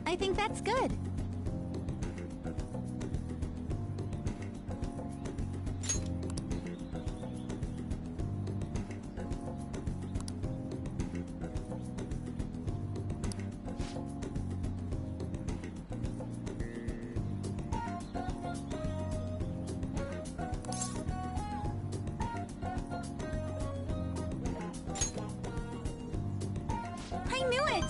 I think that's good. I knew it!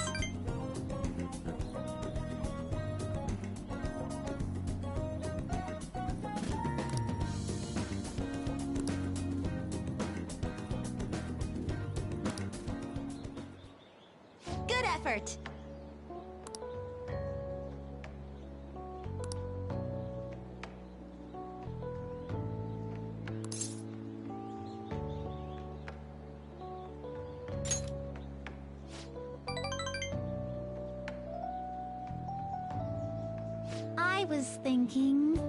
Good effort! I was thinking...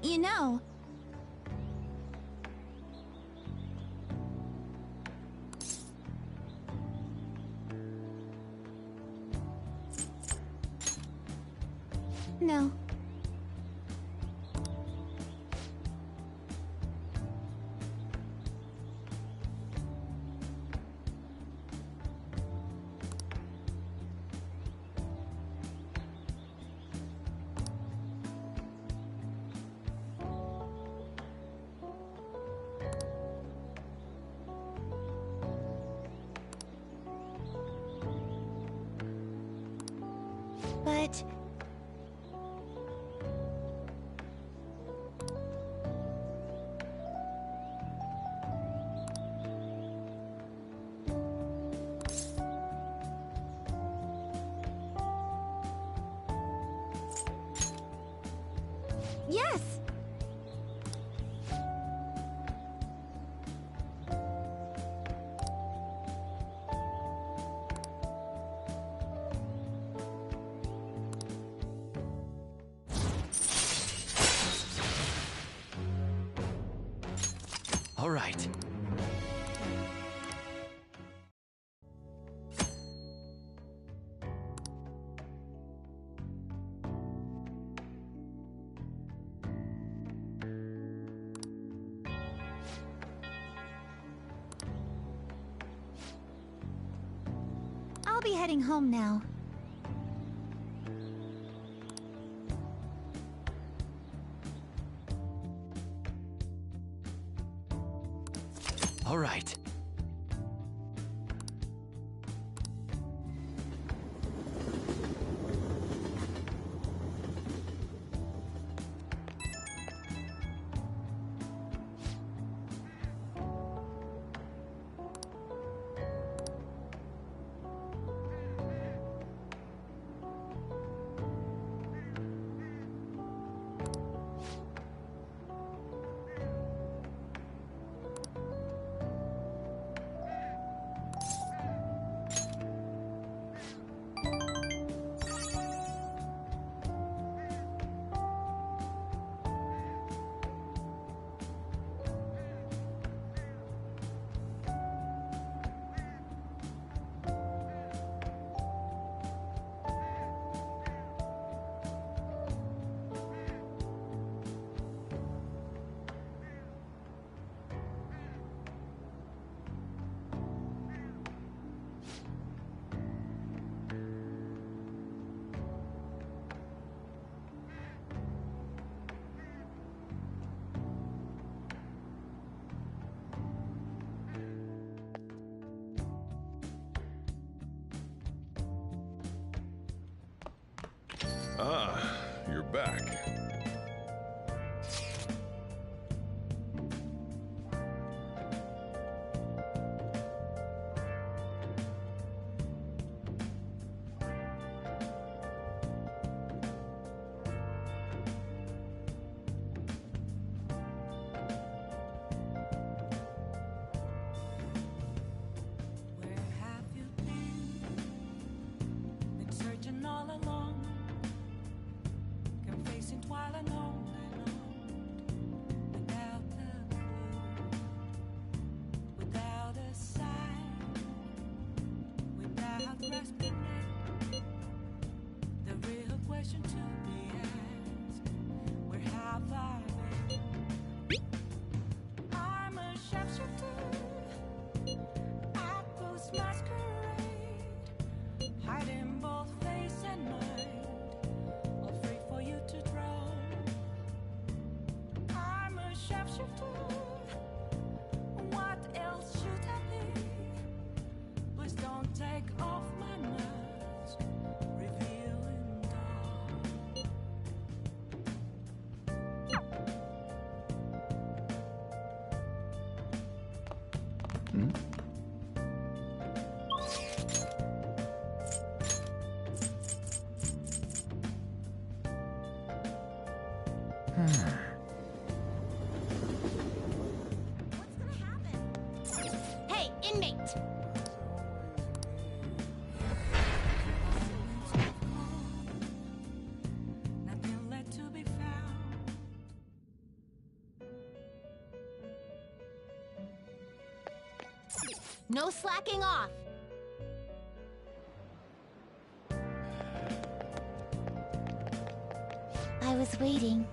You know... No. But... Yes! All right. I'll be heading home now. All right. Ah, you're back. Hey, inmate! Nothing left to be found. No slacking off! I was waiting.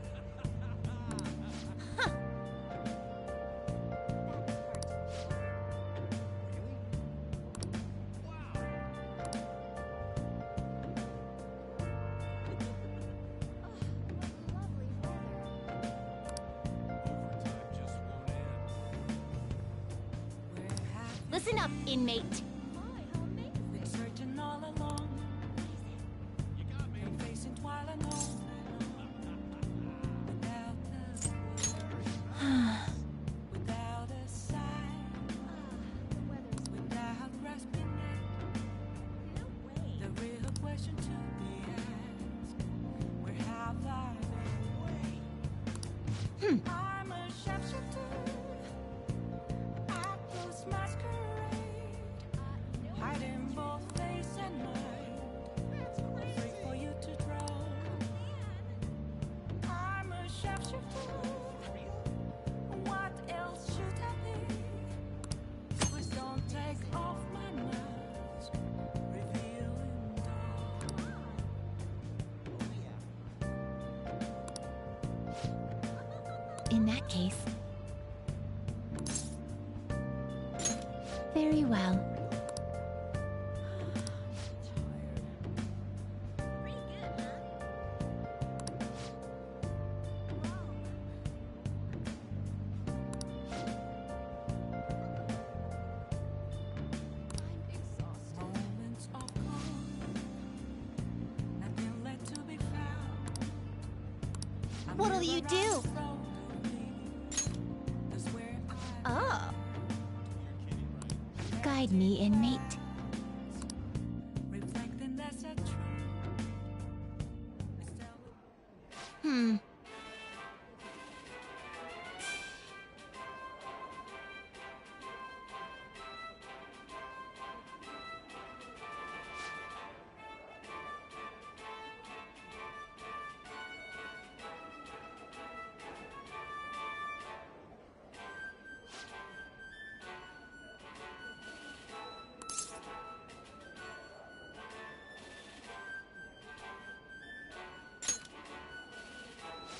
Listen up, inmate. Been searching all along. Been facing twilight alone. Without a word, without a sign, without grasping it. The real question to be asked: where have I been? I'm a sharpshooter. Actors masquerade, hiding both face and mind, afraid for you to drown. I'm a sharpshooter. What else should I be? Please don't take off my mask, revealing dawn. In that case... Very well. Moments of calm, nothing left to be found. What'll you do? Oh. Guide me, inmate. Reflecting that's a truth.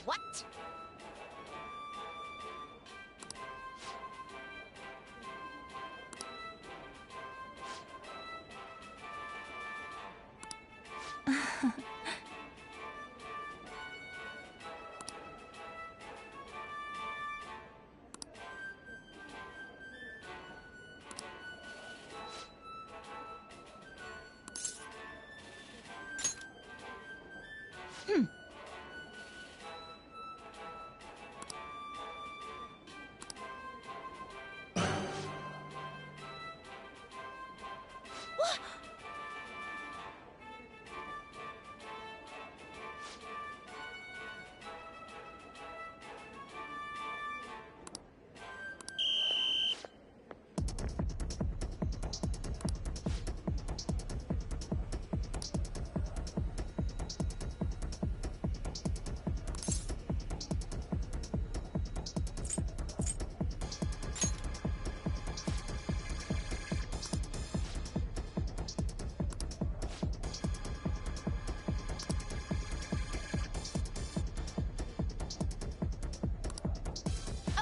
What?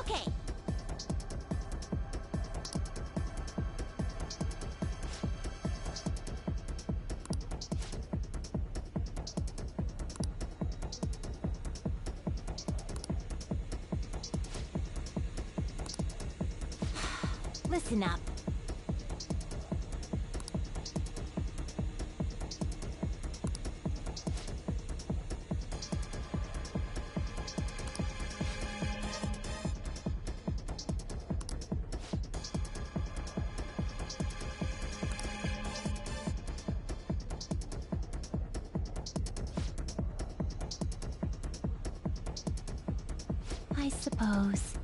Okay. Listen up. I suppose.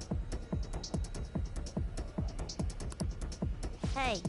Hey.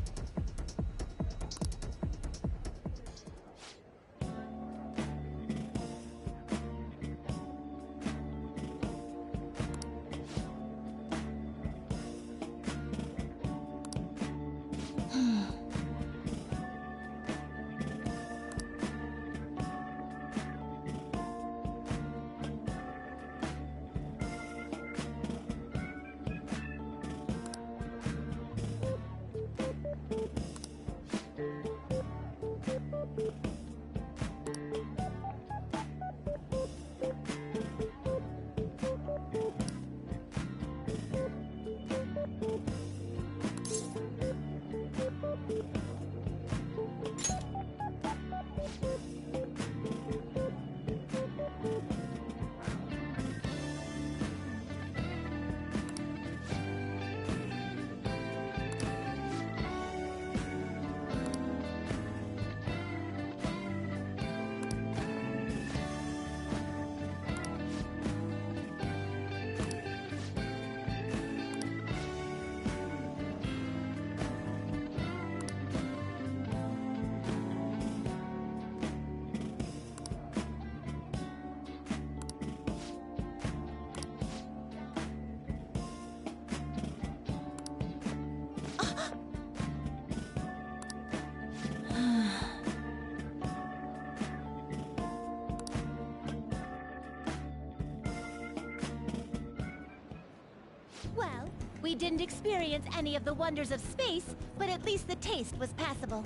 Well, we didn't experience any of the wonders of space, but at least the taste was passable.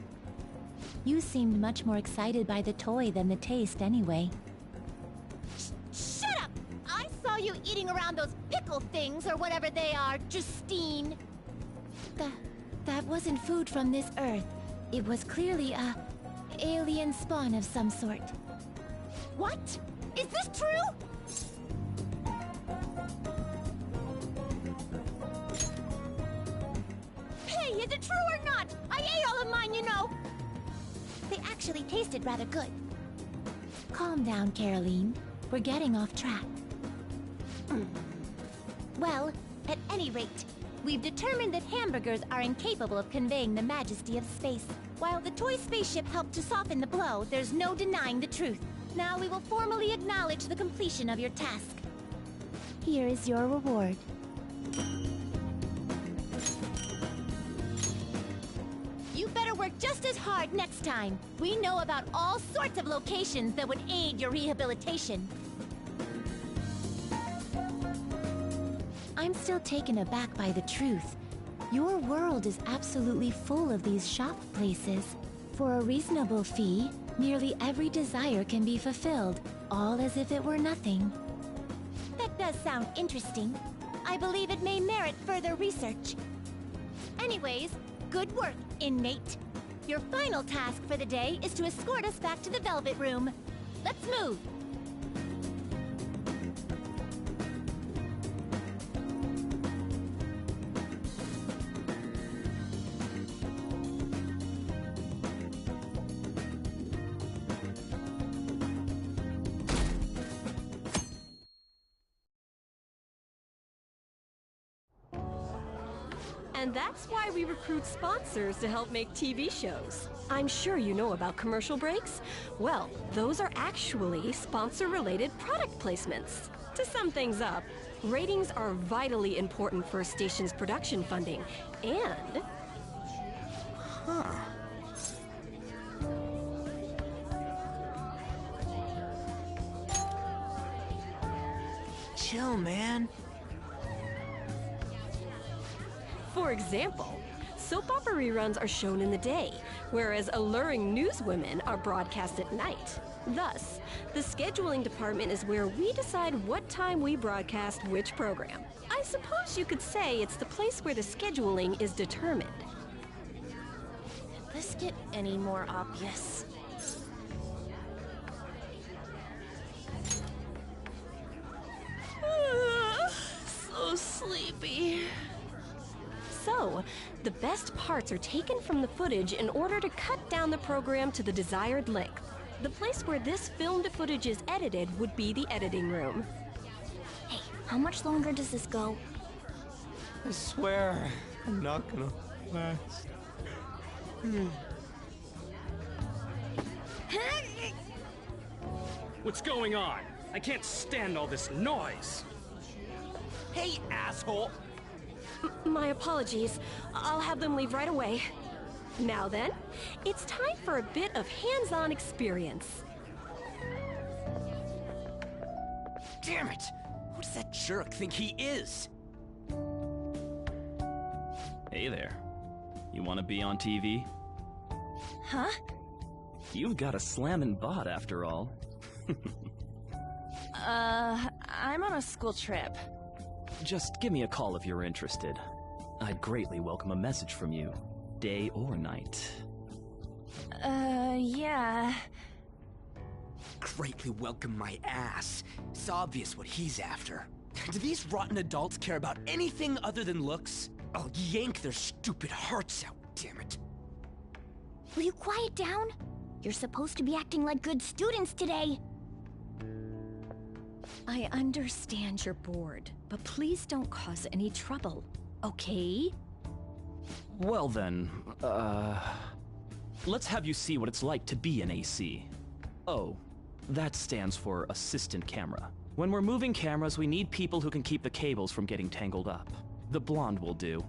You seemed much more excited by the toy than the taste anyway. Shut up! I saw you eating around those pickle things or whatever they are, Justine. That wasn't food from this Earth. It was clearly a alien spawn of some sort. What? Is this true? Hey, is it true or not? I ate all of mine, you know. They actually tasted rather good. Calm down, Caroline. We're getting off track. Well, at any rate, we've determined that hamburgers are incapable of conveying the majesty of space. While the toy spaceship helped to soften the blow, there's no denying the truth. Now we will formally acknowledge the completion of your task. Here is your reward. You better work just as hard next time. We know about all sorts of locations that would aid your rehabilitation. I'm still taken aback by the truth. Your world is absolutely full of these shop places. For a reasonable fee, nearly every desire can be fulfilled, all as if it were nothing. That does sound interesting. I believe it may merit further research. Anyways, good work, inmate. Your final task for the day is to escort us back to the Velvet Room. Let's move! And that's why we recruit sponsors to help make TV shows. I'm sure you know about commercial breaks. Well, those are actually sponsor-related product placements. To sum things up, ratings are vitally important for a station's production funding, and... Chill, man. For example, soap opera reruns are shown in the day, whereas alluring newswomen are broadcast at night. Thus, the scheduling department is where we decide what time we broadcast which program. I suppose you could say it's the place where the scheduling is determined. Could this get any more obvious? So sleepy. So, the best parts are taken from the footage in order to cut down the program to the desired length. The place where this filmed footage is edited would be the editing room. Hey, How much longer does this go? I swear, I'm not gonna last. What's going on? I can't stand all this noise. Hey, asshole! My apologies. I'll have them leave right away. Now then, it's time for a bit of hands-on experience. Damn it! Who does that jerk think he is? Hey there. You want to be on TV? Huh? You've got a slammin' bot after all. I'm on a school trip. Just give me a call if you're interested. I'd greatly welcome a message from you, day or night. Yeah. Greatly welcome my ass. It's obvious what he's after. Do these rotten adults care about anything other than looks? I'll yank their stupid hearts out, damn it. Will you quiet down? You're supposed to be acting like good students today. I understand you're bored, but please don't cause any trouble, okay? Well then, let's have you see what it's like to be an AC. Oh, that stands for assistant camera. When we're moving cameras, we need people who can keep the cables from getting tangled up. The blonde will do.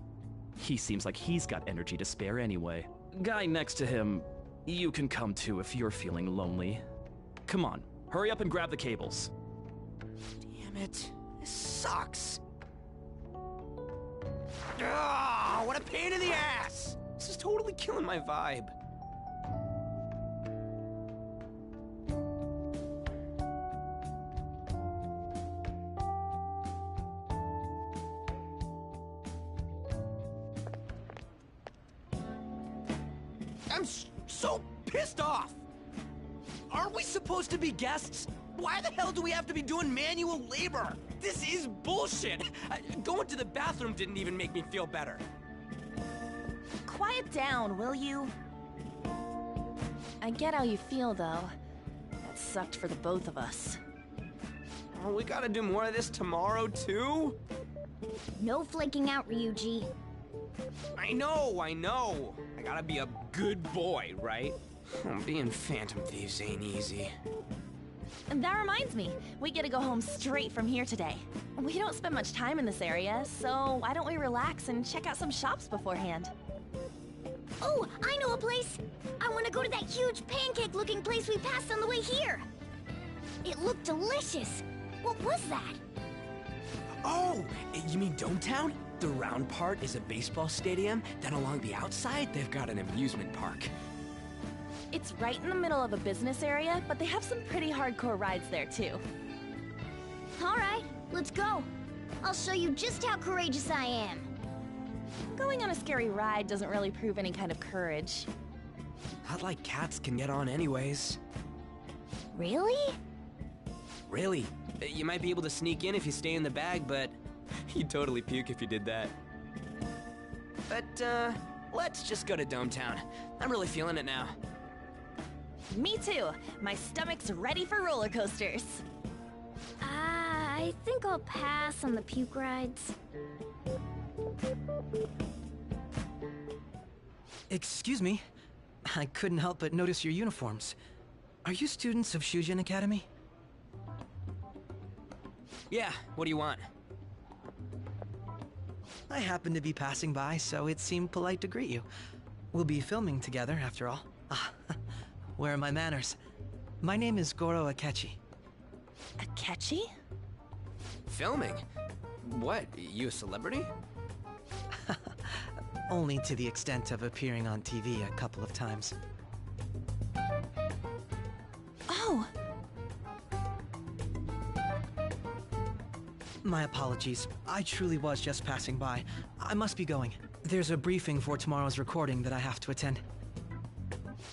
He seems like he's got energy to spare anyway. Guy next to him, you can come too if you're feeling lonely. Come on, hurry up and grab the cables. Damn it. This sucks. Ah, what a pain in the ass! This is totally killing my vibe. I'm so pissed off! Aren't we supposed to be guests? Why the hell do we have to be doing manual labor? This is bullshit! Going to the bathroom didn't even make me feel better. Quiet down, will you? I get how you feel, though. That sucked for the both of us. Oh, we gotta do more of this tomorrow, too? No flaking out, Ryuji. I know. I gotta be a good boy, right? Being Phantom Thieves ain't easy. And that reminds me, we get to go home straight from here today. We don't spend much time in this area, so why don't we relax and check out some shops beforehand? Oh, I know a place! I want to go to that huge pancake-looking place we passed on the way here! It looked delicious! What was that? Oh, you mean Dometown? The round part is a baseball stadium, then along the outside, they've got an amusement park. It's right in the middle of a business area, but they have some pretty hardcore rides there, too. Alright, let's go. I'll show you just how courageous I am. Going on a scary ride doesn't really prove any kind of courage. Not like cats can get on anyways. Really? Really? You might be able to sneak in if you stay in the bag, but you'd totally puke if you did that. But, let's just go to Dometown. I'm really feeling it now. Me too. My stomach's ready for roller coasters. I think I'll pass on the puke rides. Excuse me. I couldn't help but notice your uniforms. Are you students of Shujin Academy? Yeah, what do you want? I happened to be passing by, so it seemed polite to greet you. We'll be filming together, after all. Ah, where are my manners? My name is Goro Akechi. Akechi? Filming? What, you a celebrity? Only to the extent of appearing on TV a couple of times. Oh! My apologies. I truly was just passing by. I must be going. There's a briefing for tomorrow's recording that I have to attend.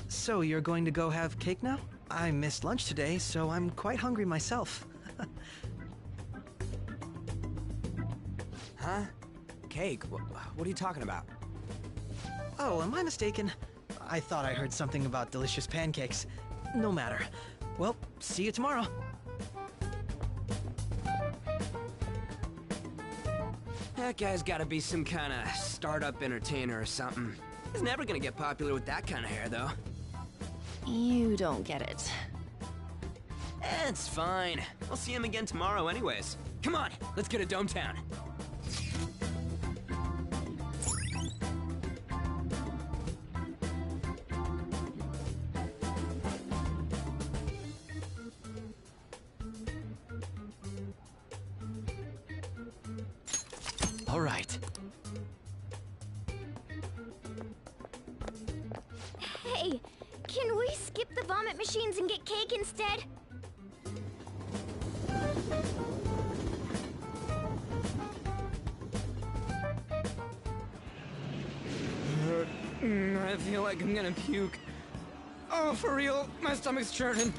So you're going to go have cake now? I missed lunch today, so I'm quite hungry myself. Huh? Cake? What are you talking about? Oh, am I mistaken? I thought I heard something about delicious pancakes. No matter. Well, see you tomorrow. That guy's gotta be some kind of startup entertainer or something. He's never gonna get popular with that kind of hair, though. You don't get it. It's fine. I'll see him again tomorrow anyways. Come on, let's go to Dometown. All right. Hey, can we skip the vomit machines and get cake instead? I feel like I'm gonna puke. Oh, for real, my stomach's churning.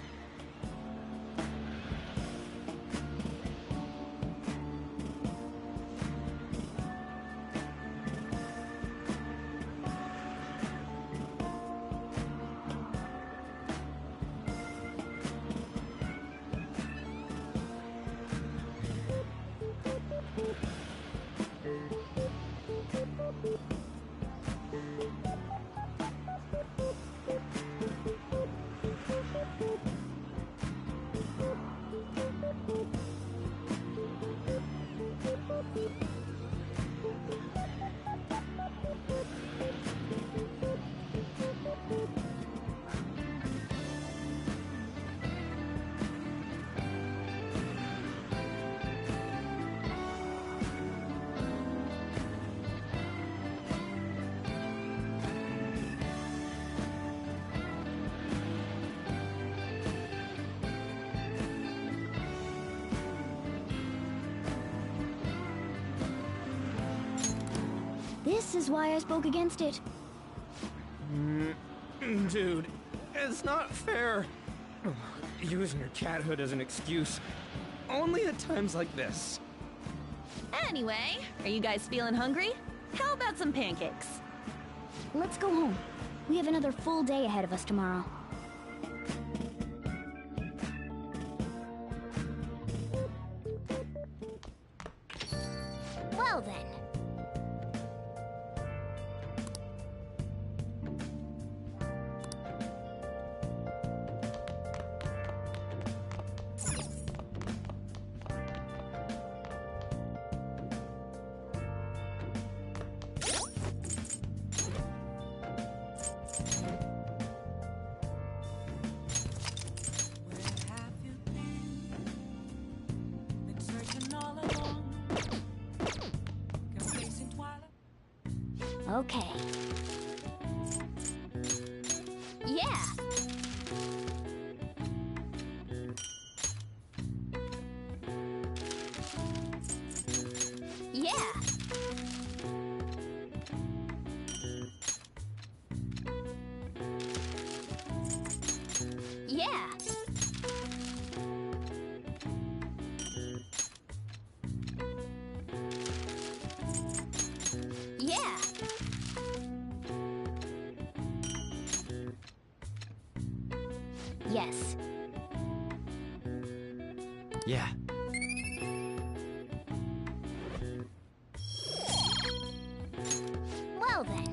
This is why I spoke against it. Dude, it's not fair. Using your cathood as an excuse. Only at times like this. Anyway, are you guys feeling hungry? How about some pancakes? Let's go home. We have another full day ahead of us tomorrow. Well then. Where have you been? Been searching all along. Kept facing twilight. Okay. Yeah. Yeah. Yeah. Yeah. Yes. Yeah. Well then.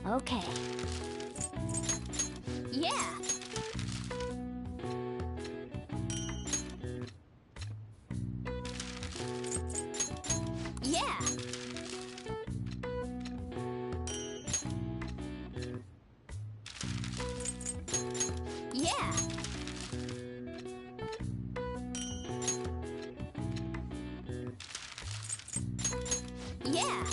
Okay. Yeah. Yeah. Yeah. Yeah.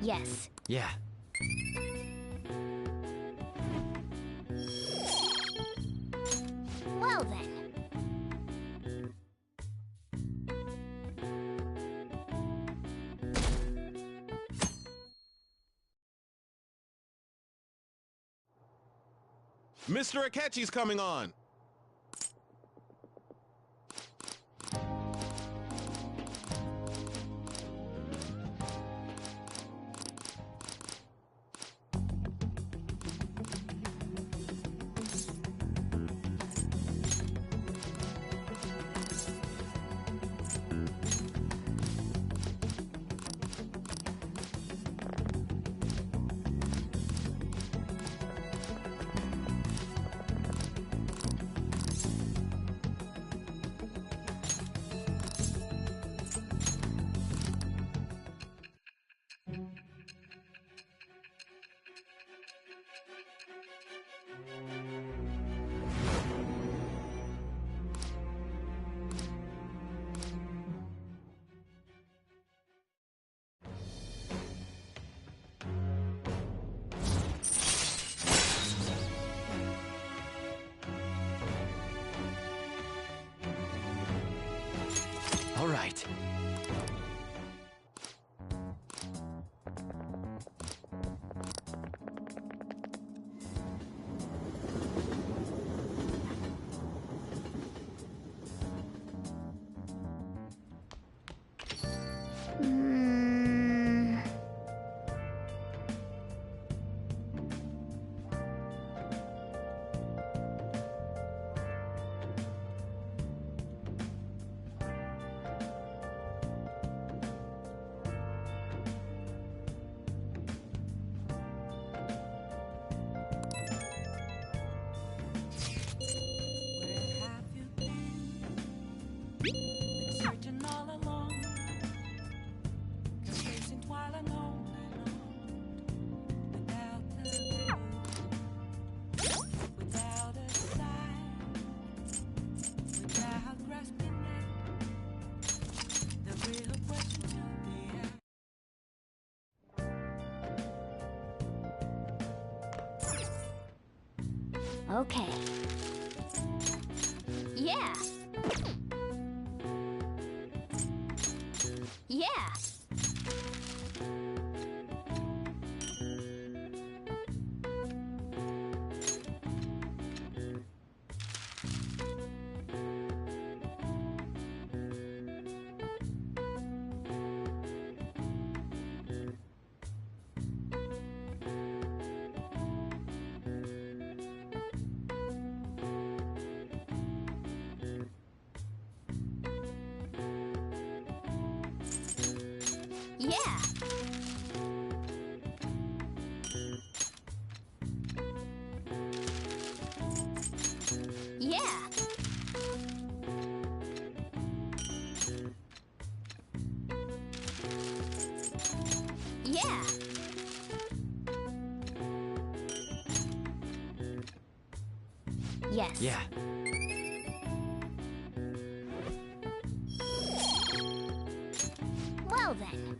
Yes. Yeah. Well then. Mr. Akechi's coming on! All right. Where have you been searching all along, facing twilight on and on, without a clue, without a sign, without grasping at the real question to be asked. Okay. Yeah. Yeah. Yeah. Yeah. Yeah. Yes. Yeah. Well then.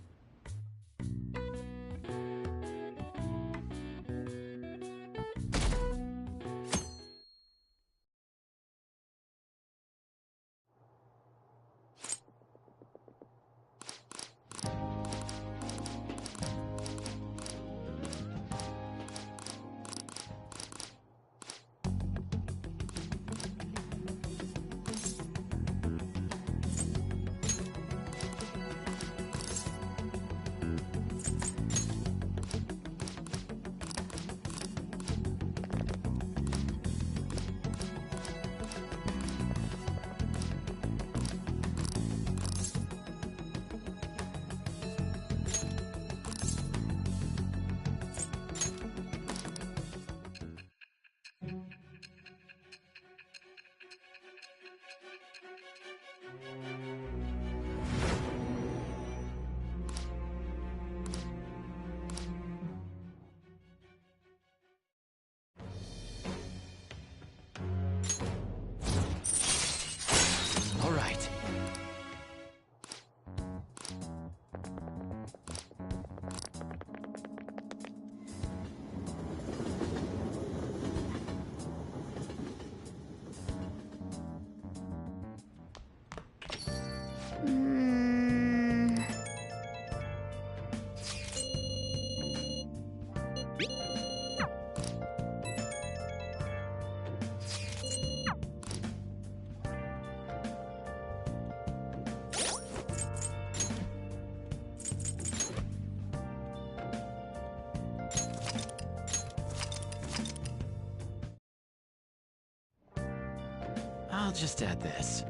I'll just add this.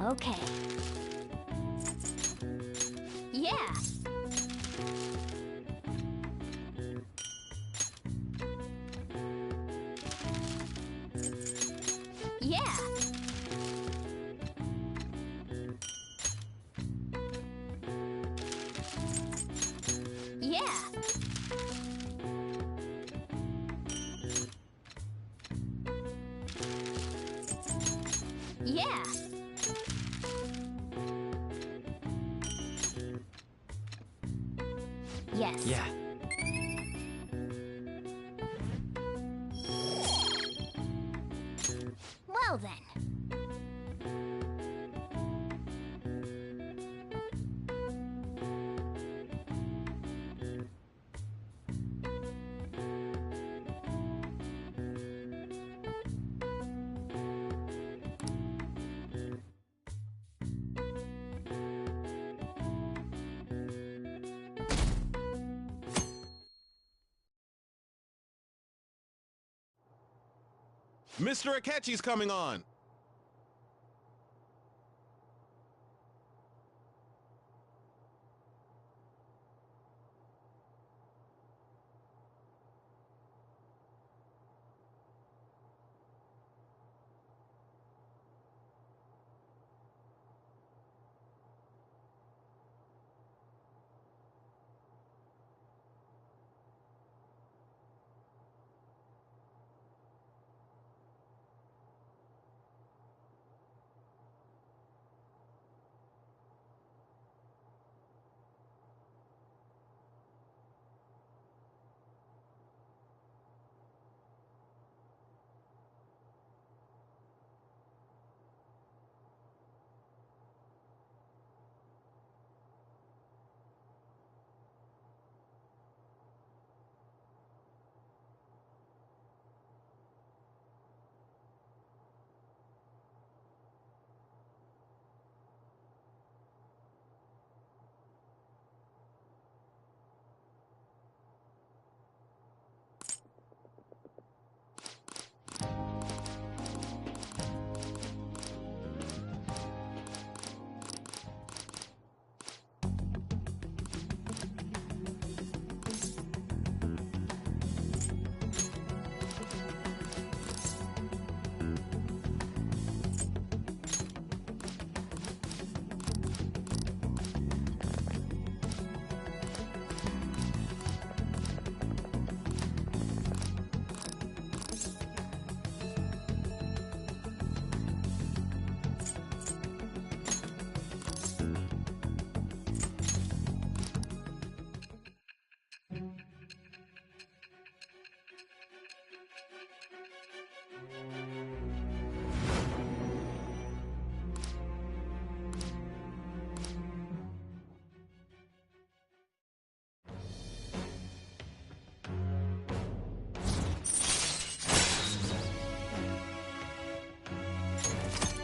Okay. Yeah. Yeah. Yeah. Yeah. Yes. Yeah. Well then. Mr. Akechi's coming on!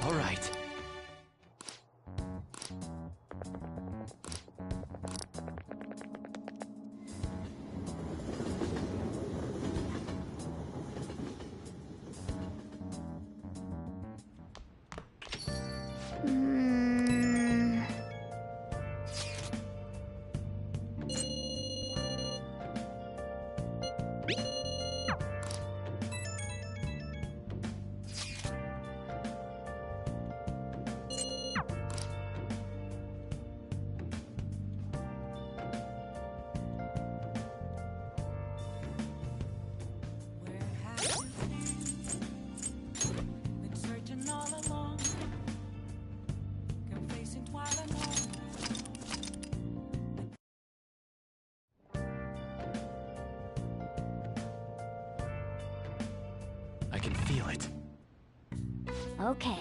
All right. Been searching all along. Okay.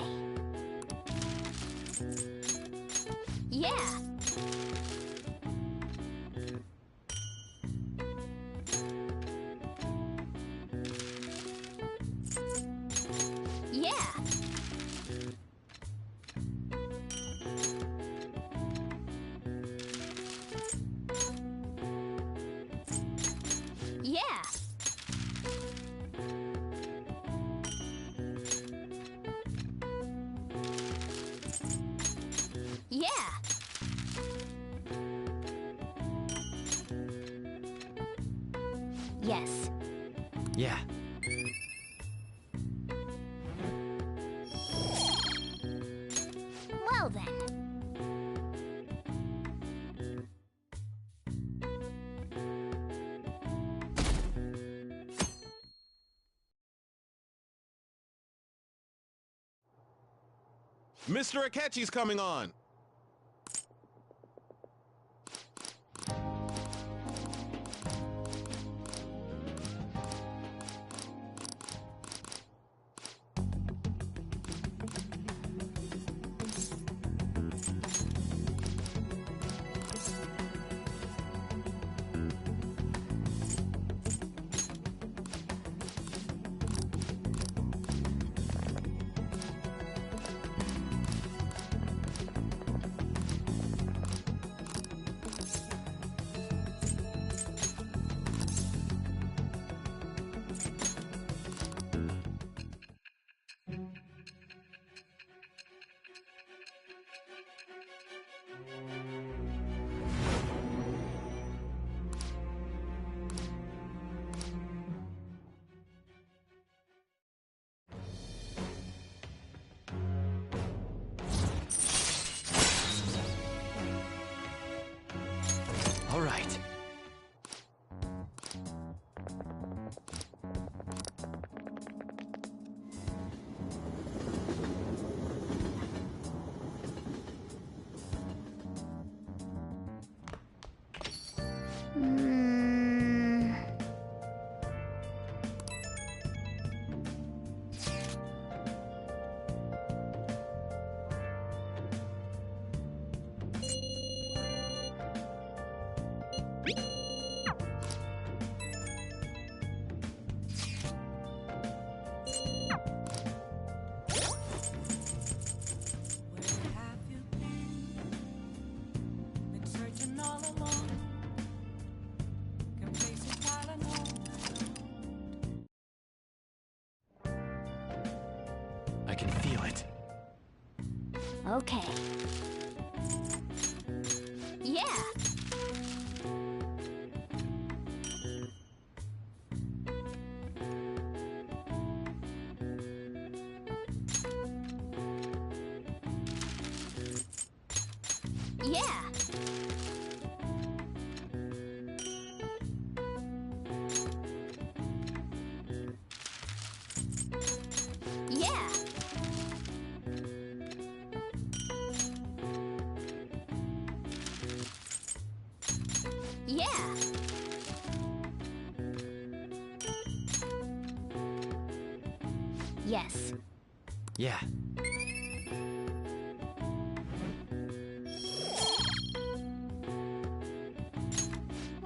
Yeah. Yeah. Yeah. Yeah. Yes. Yeah. Well then. Mr. Akechi's coming on! All right. Where have you been searching all along. Can places while alone. I can feel it. Okay. Yeah. Yeah. Yeah. Yeah. Yes. Yeah.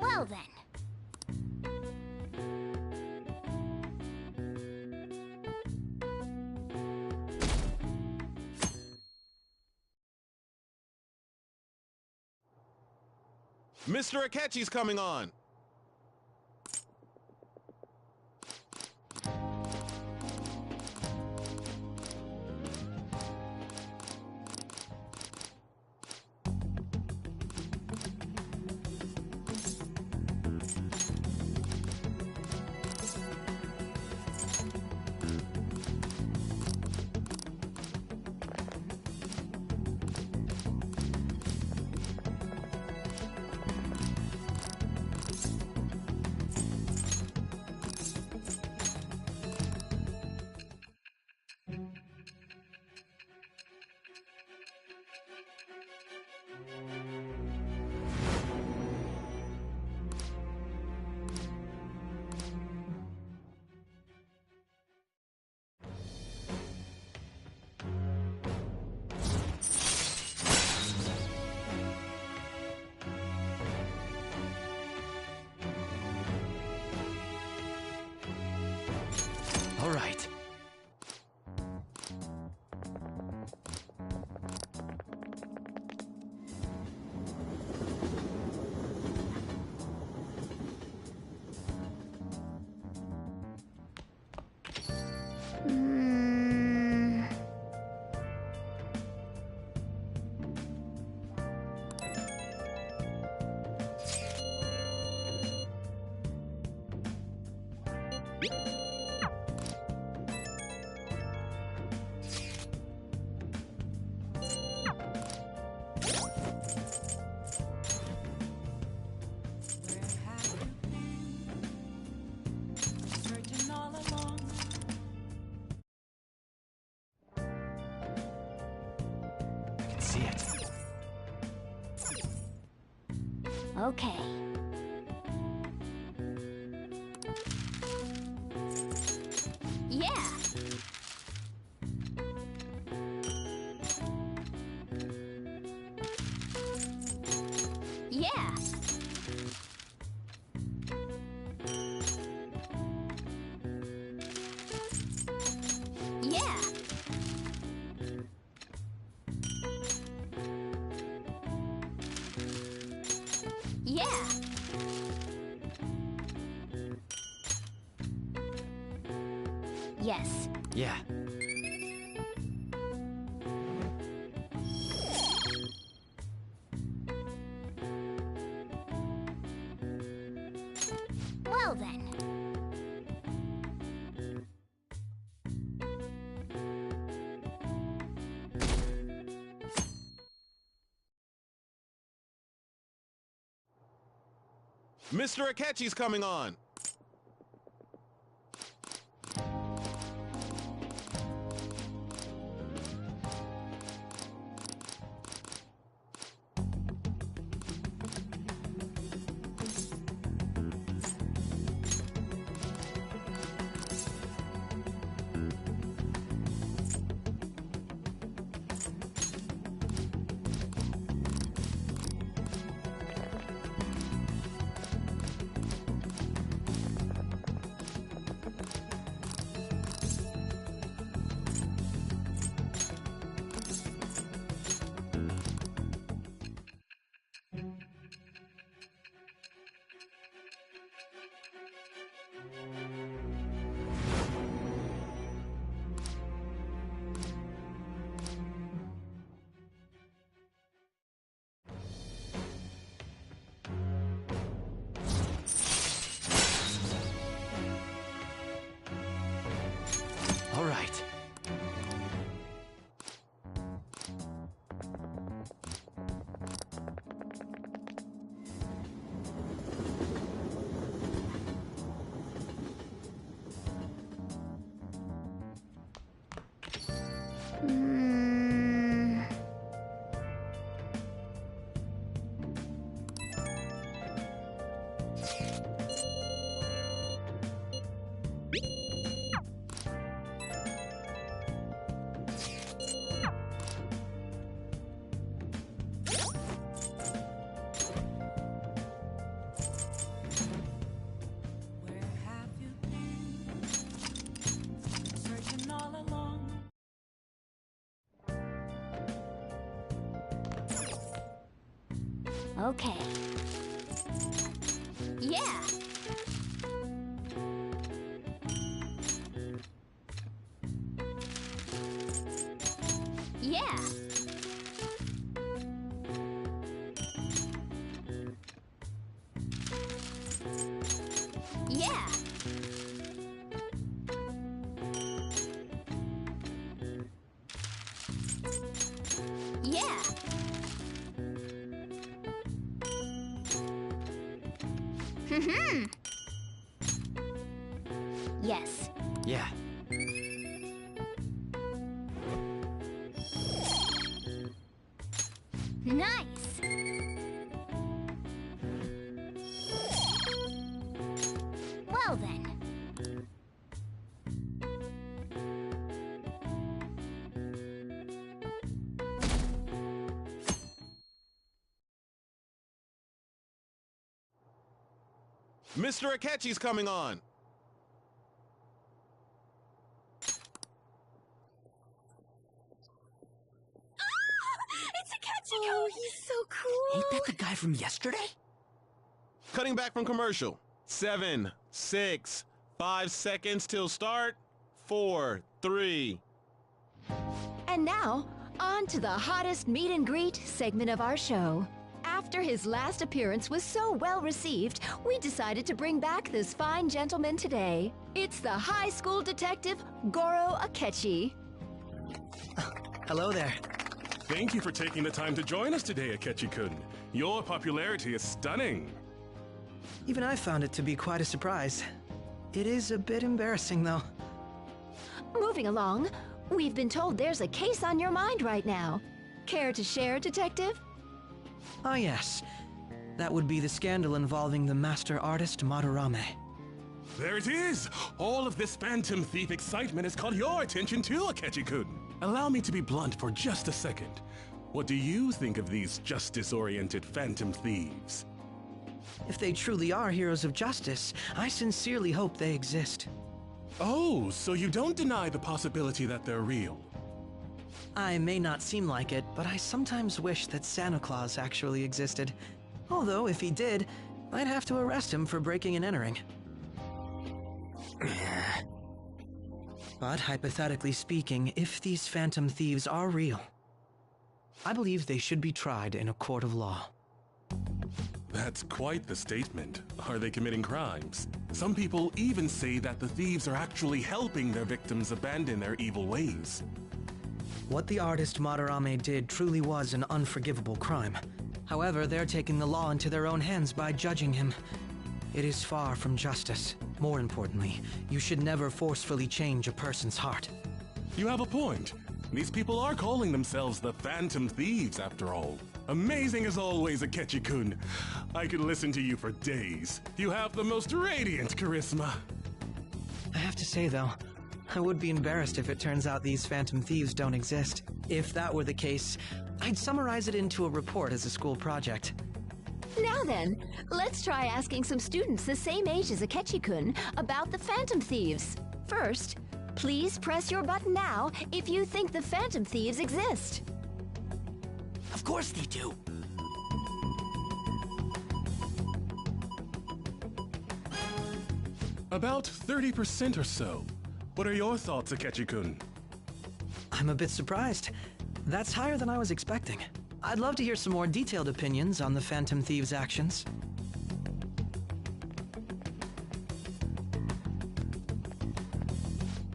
Well then. Mr. Akechi's coming on! Okay. Yeah. Yeah. Yeah. Yeah. Yes. Yeah. Well then. Mr. Akechi's coming on! All right. Where have you been? Searching all along. Okay. Yeah. Yeah. Yeah. Yeah. Yes. Yeah. Nice. Well then. Mr. Akechi's coming on! It's Akechi! Oh, he's so cool! Ain't that the guy from yesterday? Cutting back from commercial. 7, 6, 5 seconds till start. 4, 3. And now, on to the hottest meet and greet segment of our show. After his last appearance was so well received, we decided to bring back this fine gentleman today. It's the high school detective, Goro Akechi. Hello there. Thank you for taking the time to join us today, Akechi-kun. Your popularity is stunning. Even I found it to be quite a surprise. It is a bit embarrassing, though. Moving along, we've been told there's a case on your mind right now. Care to share, Detective? Oh, yes. That would be the scandal involving the master artist Madarame. There it is! All of this Phantom Thief excitement has caught your attention too, Akechi-kun. Allow me to be blunt for just a second. What do you think of these justice-oriented Phantom Thieves? If they truly are heroes of justice, I sincerely hope they exist. Oh, so you don't deny the possibility that they're real? I may not seem like it, but I sometimes wish that Santa Claus actually existed. Although, if he did, I'd have to arrest him for breaking and entering. But hypothetically speaking, if these Phantom Thieves are real, I believe they should be tried in a court of law. That's quite the statement. Are they committing crimes? Some people even say that the thieves are actually helping their victims abandon their evil ways. What the artist Madarame did truly was an unforgivable crime. However, they're taking the law into their own hands by judging him. It is far from justice. More importantly, you should never forcefully change a person's heart. You have a point. These people are calling themselves the Phantom Thieves, after all. Amazing as always, Akechi-kun. I could listen to you for days. You have the most radiant charisma. I have to say, though, I would be embarrassed if it turns out these Phantom Thieves don't exist. If that were the case, I'd summarize it into a report as a school project. Now then, let's try asking some students the same age as Akechi-kun about the Phantom Thieves. First, please press your button now if you think the Phantom Thieves exist. Of course they do. About 30% or so. What are your thoughts, Akechi-kun? I'm a bit surprised. That's higher than I was expecting. I'd love to hear some more detailed opinions on the Phantom Thieves' actions.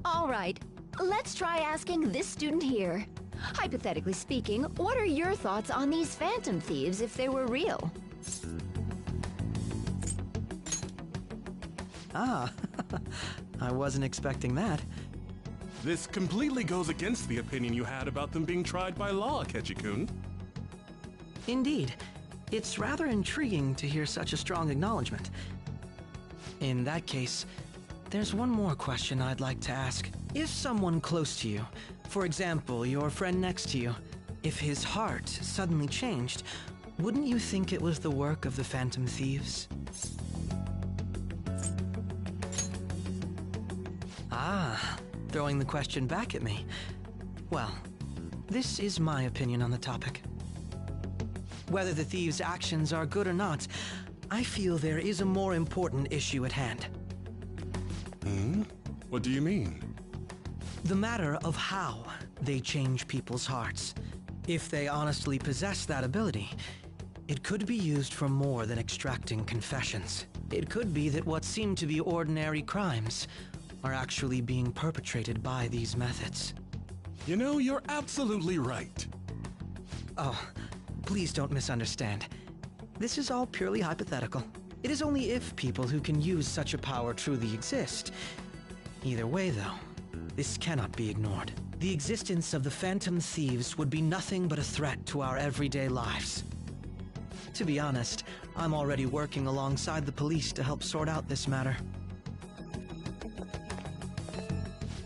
All right, let's try asking this student here. Hypothetically speaking, what are your thoughts on these Phantom Thieves if they were real? Ah, I wasn't expecting that. This completely goes against the opinion you had about them being tried by law, Akechi-kun. Indeed. It's rather intriguing to hear such a strong acknowledgement. In that case, there's one more question I'd like to ask. If someone close to you, for example, your friend next to you, if his heart suddenly changed, wouldn't you think it was the work of the Phantom Thieves? Ah, throwing the question back at me. Well, this is my opinion on the topic. Whether the thieves' actions are good or not, I feel there is a more important issue at hand. What do you mean? The matter of how they change people's hearts. If they honestly possess that ability, it could be used for more than extracting confessions. It could be that what seem to be ordinary crimes are actually being perpetrated by these methods. You know, you're absolutely right. Oh, please don't misunderstand. This is all purely hypothetical. It is only if people who can use such a power truly exist. Either way, though, this cannot be ignored. The existence of the Phantom Thieves would be nothing but a threat to our everyday lives. To be honest, I'm already working alongside the police to help sort out this matter.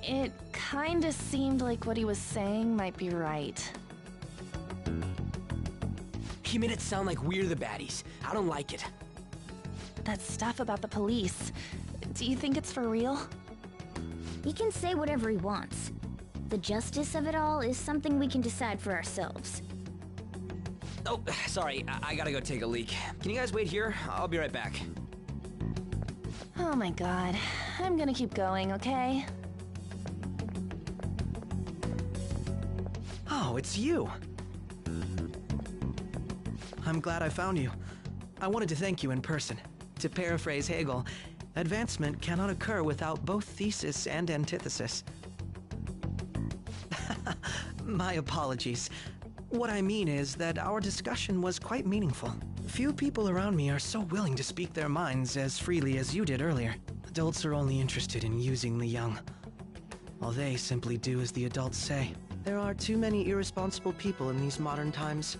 It kinda seemed like what he was saying might be right. He made it sound like we're the baddies. I don't like it. That stuff about the police, do you think it's for real? He can say whatever he wants. The justice of it all is something we can decide for ourselves. Oh, sorry, I gotta go take a leak. Can you guys wait here? I'll be right back. Oh my god. I'm gonna keep going, okay? Oh, it's you! I'm glad I found you. I wanted to thank you in person. To paraphrase Hegel, advancement cannot occur without both thesis and antithesis. My apologies. What I mean is that our discussion was quite meaningful. Few people around me are so willing to speak their minds as freely as you did earlier. Adults are only interested in using the young, while they simply do as the adults say. There are too many irresponsible people in these modern times.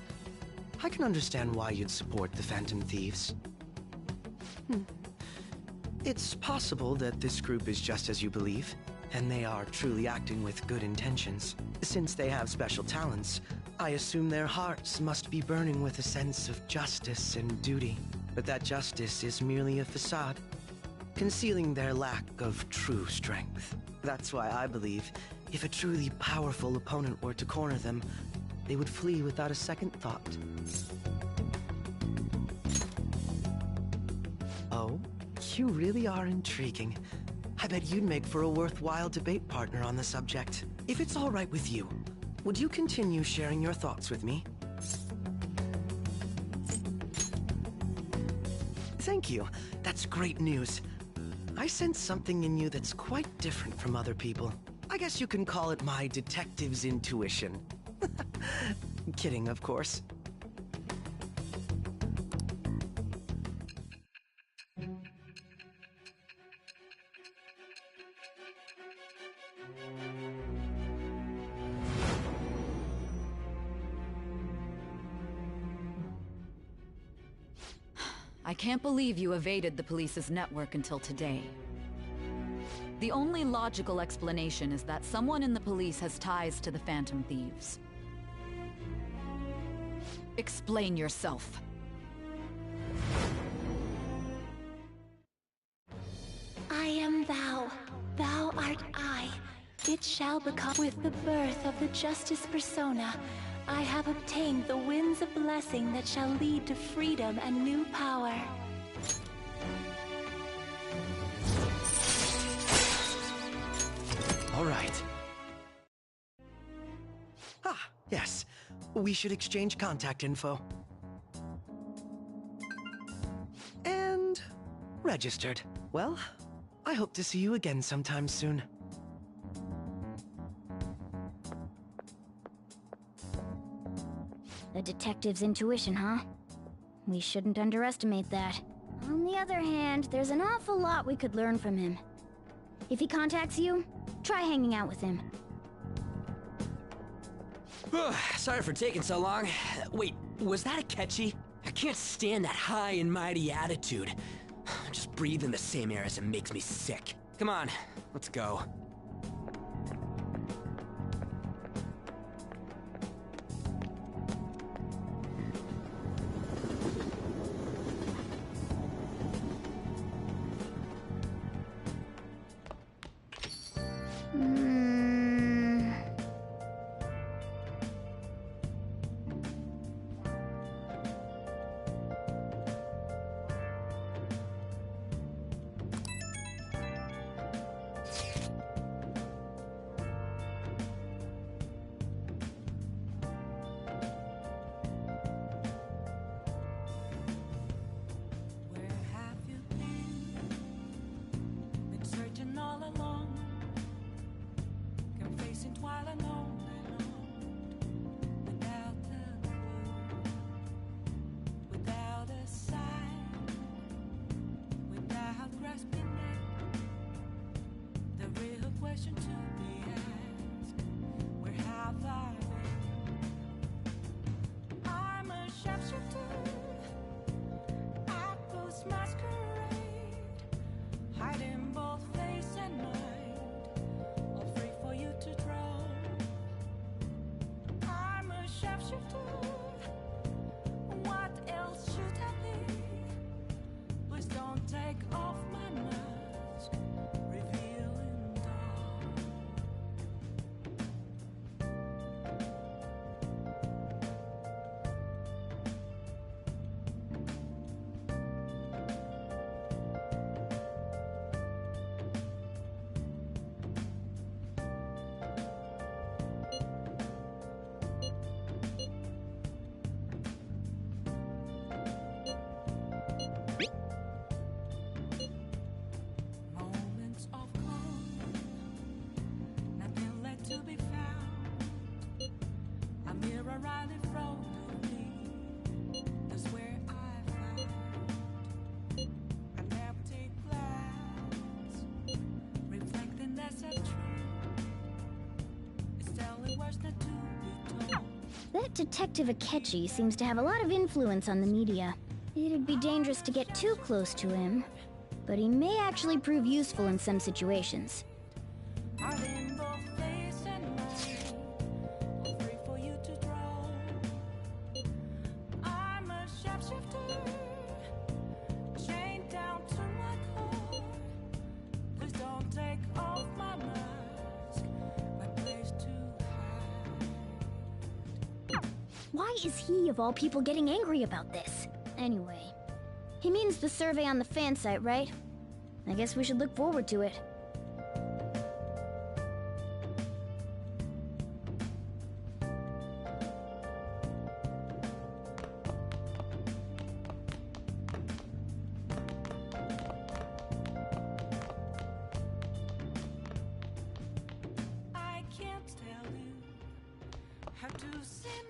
I can understand why you'd support the Phantom Thieves. It's possible that this group is just as you believe, and they are truly acting with good intentions. Since they have special talents, I assume their hearts must be burning with a sense of justice and duty. But that justice is merely a facade, concealing their lack of true strength. That's why I believe if a truly powerful opponent were to corner them, they would flee without a second thought. Oh, you really are intriguing. I bet you'd make for a worthwhile debate partner on the subject. If it's all right with you, would you continue sharing your thoughts with me? Thank you. That's great news. I sense something in you that's quite different from other people. I guess you can call it my detective's intuition. Kidding, of course. I can't believe you evaded the police's network until today. The only logical explanation is that someone in the police has ties to the Phantom Thieves. Explain yourself. I am thou, thou art I. It shall become with the birth of the Justice Persona. I have obtained the winds of blessing that shall lead to freedom and new power. All right. Ah, yes. We should exchange contact info. And registered. Well, I hope to see you again sometime soon. The detective's intuition, huh? We shouldn't underestimate that. On the other hand, there's an awful lot we could learn from him. If he contacts you, try hanging out with him. Sorry for taking so long. Wait, was that Akechi? I can't stand that high and mighty attitude. Just breathing the same air as him makes me sick. Come on, let's go. That Detective Akechi seems to have a lot of influence on the media. It'd be dangerous to get too close to him, but he may actually prove useful in some situations. Why is he, of all people, getting angry about this? Anyway, he means the survey on the fan site, right? I guess we should look forward to it.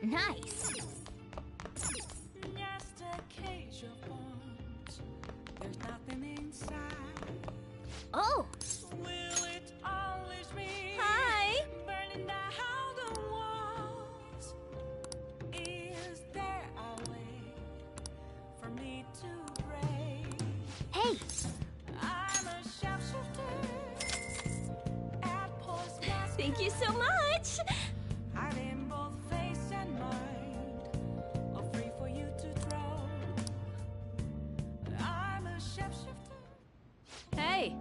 Nice. Just a cage of bones. There's nothing inside. Oh. Will it always be? Hi. Burning down the walls. Is there a way for me to break? Hey. I'm a sharpshooter. At post Thank you so much. hiding both face and mind, all free for you to draw. I'm a shapeshifter. Hey.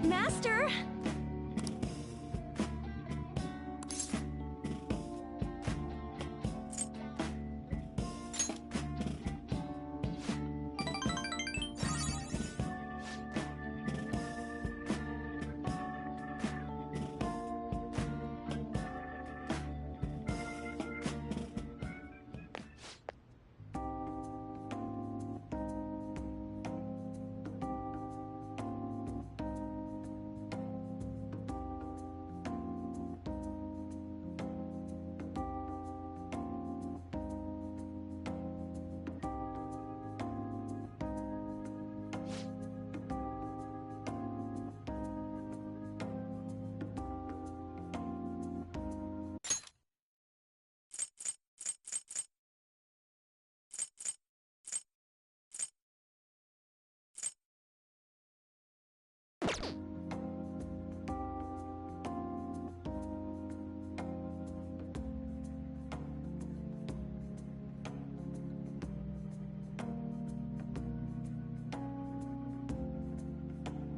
Master!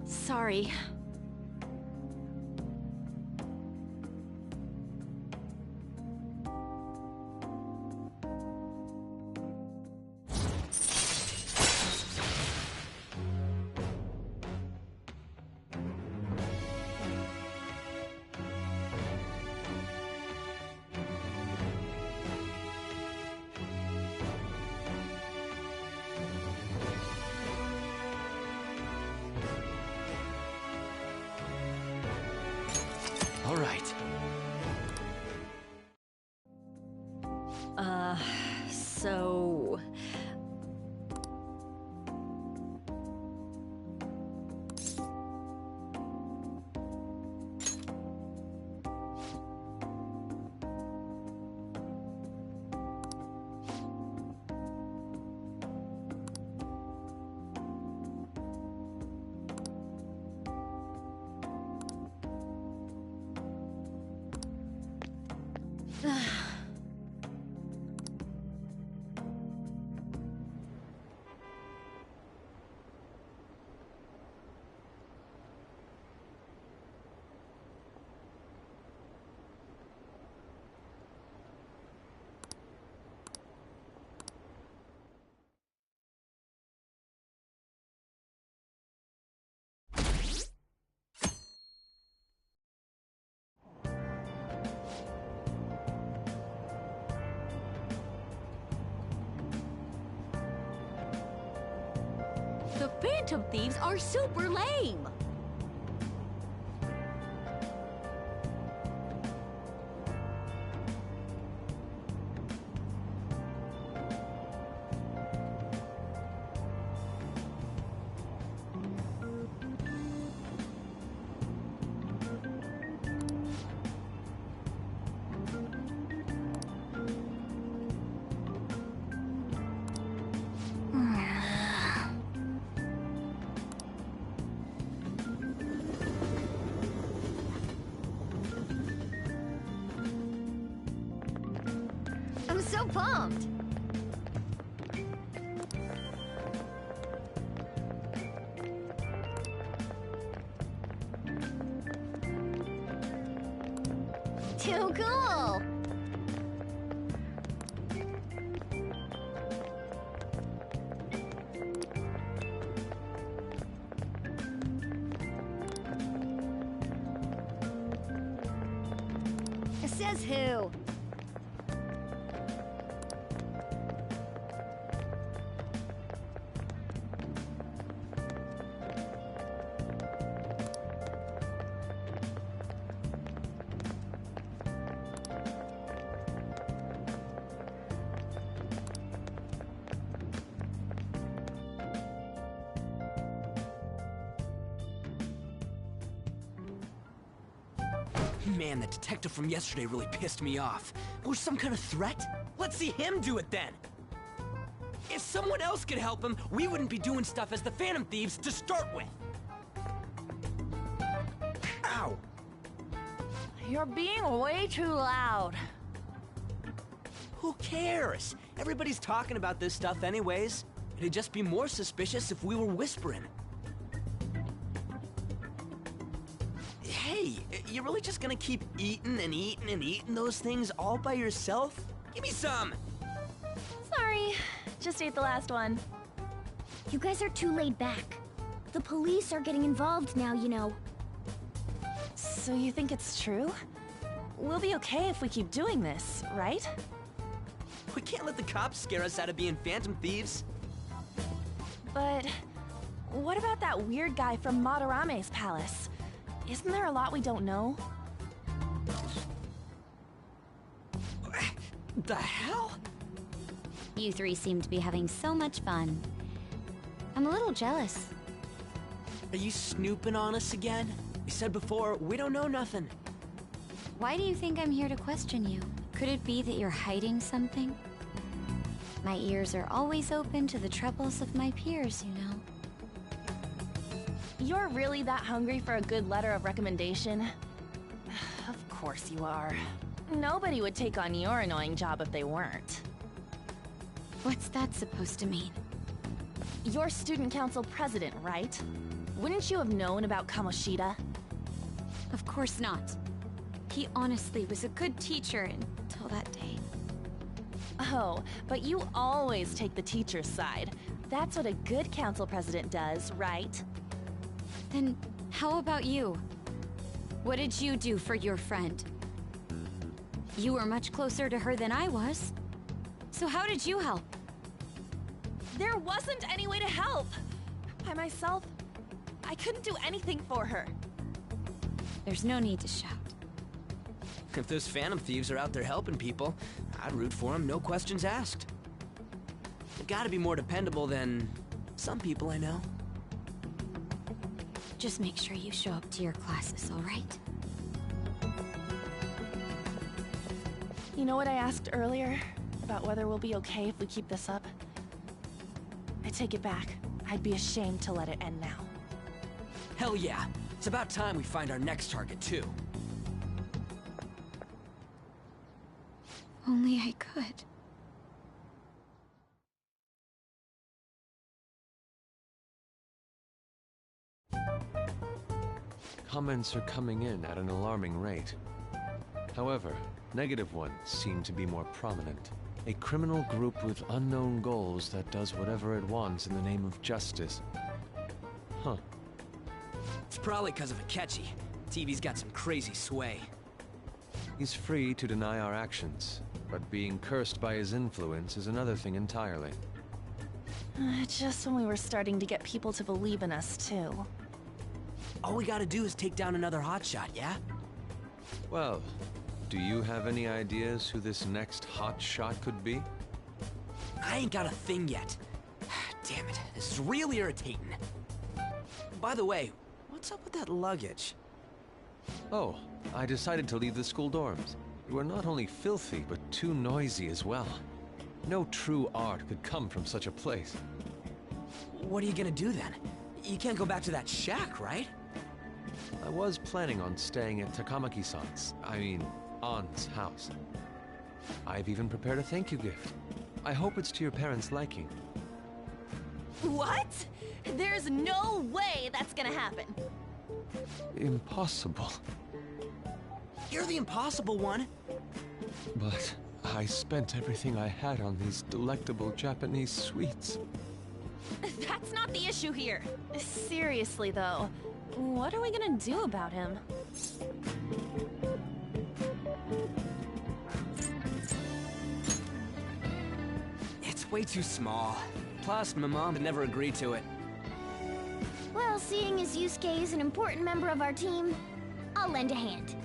Sorry. All right. So... Phantom Thieves are super lame! I'm so pumped! Too cool! Says who? Man, the detective from yesterday really pissed me off. Was some kind of threat? Let's see him do it then! If someone else could help him, we wouldn't be doing stuff as the Phantom Thieves to start with! Ow! You're being way too loud. Who cares? Everybody's talking about this stuff anyways. It'd just be more suspicious if we were whispering. Hey, you really just gonna keep eating and eating and eating those things all by yourself? Give me some! Sorry, just ate the last one. You guys are too laid back. The police are getting involved now, you know. So you think it's true? We'll be okay if we keep doing this, right? We can't let the cops scare us out of being Phantom Thieves. But what about that weird guy from Madarame's palace? Isn't there a lot we don't know? The hell? You three seem to be having so much fun. I'm a little jealous. Are you snooping on us again? You said before, we don't know nothing. Why do you think I'm here to question you? Could it be that you're hiding something? My ears are always open to the troubles of my peers, you know. You're really that hungry for a good letter of recommendation? Of course you are. Nobody would take on your annoying job if they weren't. What's that supposed to mean? You're student council president, right? Wouldn't you have known about Kamoshida? Of course not. He honestly was a good teacher until that day. Oh, but you always take the teacher's side. That's what a good council president does, right? Then how about you? What did you do for your friend? You were much closer to her than I was. So how did you help? There wasn't any way to help. By myself, I couldn't do anything for her. There's no need to shout. If those Phantom Thieves are out there helping people, I'd root for them, no questions asked. They've gotta be more dependable than some people I know. Just make sure you show up to your classes, all right? You know what I asked earlier? About whether we'll be okay if we keep this up? I take it back. I'd be ashamed to let it end now. Hell yeah. It's about time we find our next target, too. Only I could. Comments are coming in at an alarming rate. However, negative ones seem to be more prominent. A criminal group with unknown goals that does whatever it wants in the name of justice. Huh. It's probably because of Akechi. TV's got some crazy sway. He's free to deny our actions, but being cursed by his influence is another thing entirely. Just when we were starting to get people to believe in us, too. All we gotta do is take down another hotshot, yeah? Well, do you have any ideas who this next hot shot could be? I ain't got a thing yet. Damn it, this is real irritating. By the way, what's up with that luggage? Oh, I decided to leave the school dorms. We're not only filthy, but too noisy as well. No true art could come from such a place. What are you gonna do then? You can't go back to that shack, right? I was planning on staying at Takamaki-san's, Ann's house. I've even prepared a thank you gift. I hope it's to your parents' liking. What? There's no way that's gonna happen. Impossible. You're the impossible one. But I spent everything I had on these delectable Japanese sweets. That's not the issue here. Seriously, though, what are we gonna do about him? It's way too small. Plus, my mom would never agree to it. Well, seeing as Yusuke is an important member of our team, I'll lend a hand.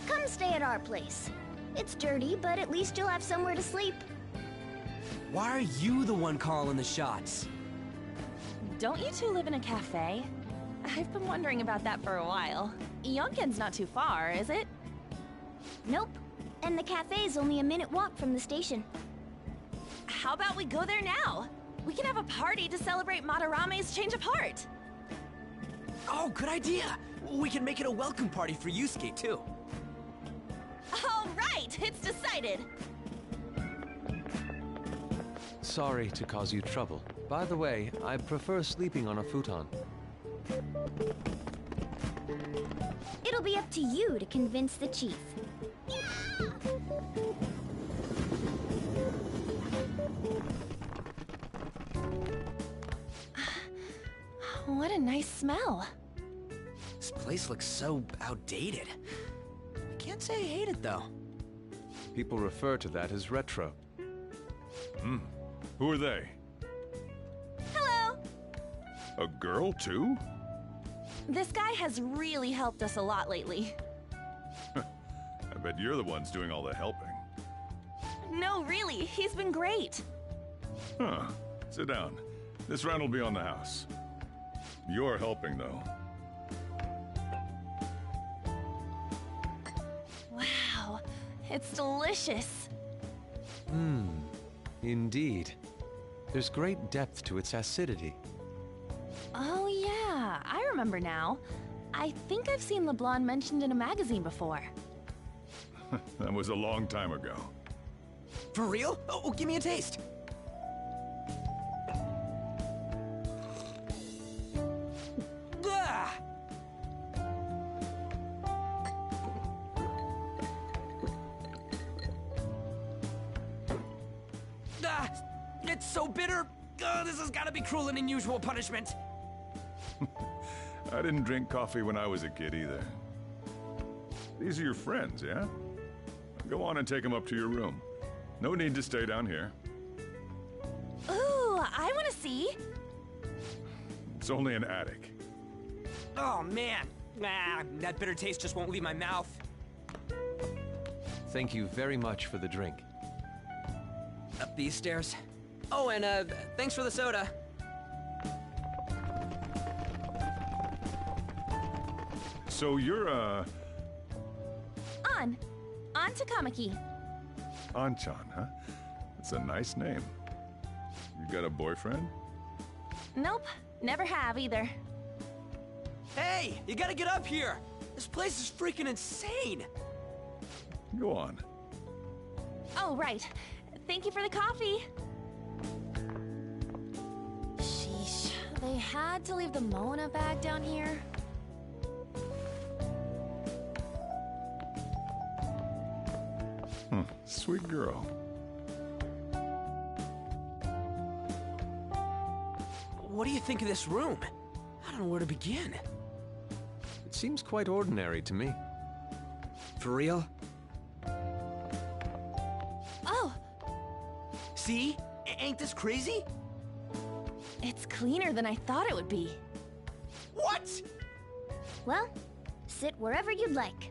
Come stay at our place. It's dirty, but at least you'll have somewhere to sleep. Why are you the one calling the shots? Don't you two live in a cafe? I've been wondering about that for a while. Yonken's not too far, is it? Nope. And the cafe's only a minute walk from the station. How about we go there now? We can have a party to celebrate Madarame's change of heart. Oh, good idea. We can make it a welcome party for Yusuke, too. All right, it's decided. Sorry to cause you trouble. By the way, I prefer sleeping on a futon. It'll be up to you to convince the chief. What a nice smell. This place looks so outdated. I can't say I hate it, though. People refer to that as retro. Who are they? Hello. A girl, too? This guy has really helped us a lot lately. I bet you're the ones doing all the helping. No, really, he's been great. Huh. Sit down. This round will be on the house. You're helping, though. Wow, it's delicious. Indeed. There's great depth to its acidity. Oh yeah, I remember now. I think I've seen LeBlanc mentioned in a magazine before. That was a long time ago. For real? Oh, give me a taste. Ah! Ah, it's so bitter. This has got to be cruel and unusual punishment. I didn't drink coffee when I was a kid either. These are your friends, yeah? Go on and take them up to your room. No need to stay down here. Ooh, I want to see. It's only an attic. Oh, man. That bitter taste just won't leave my mouth. Thank you very much for the drink. Up these stairs. Oh, and thanks for the soda. So you're, On Takamaki. Anchan, huh? That's a nice name. You got a boyfriend? Nope, never have either. Hey, you gotta get up here. This place is freaking insane. Go on. Oh, right. Thank you for the coffee. Sheesh, they had to leave the Mona bag down here. Sweet girl. What do you think of this room? I don't know where to begin. It seems quite ordinary to me. For real? Oh! See? Ain't this crazy? It's cleaner than I thought it would be. What? Well, sit wherever you'd like.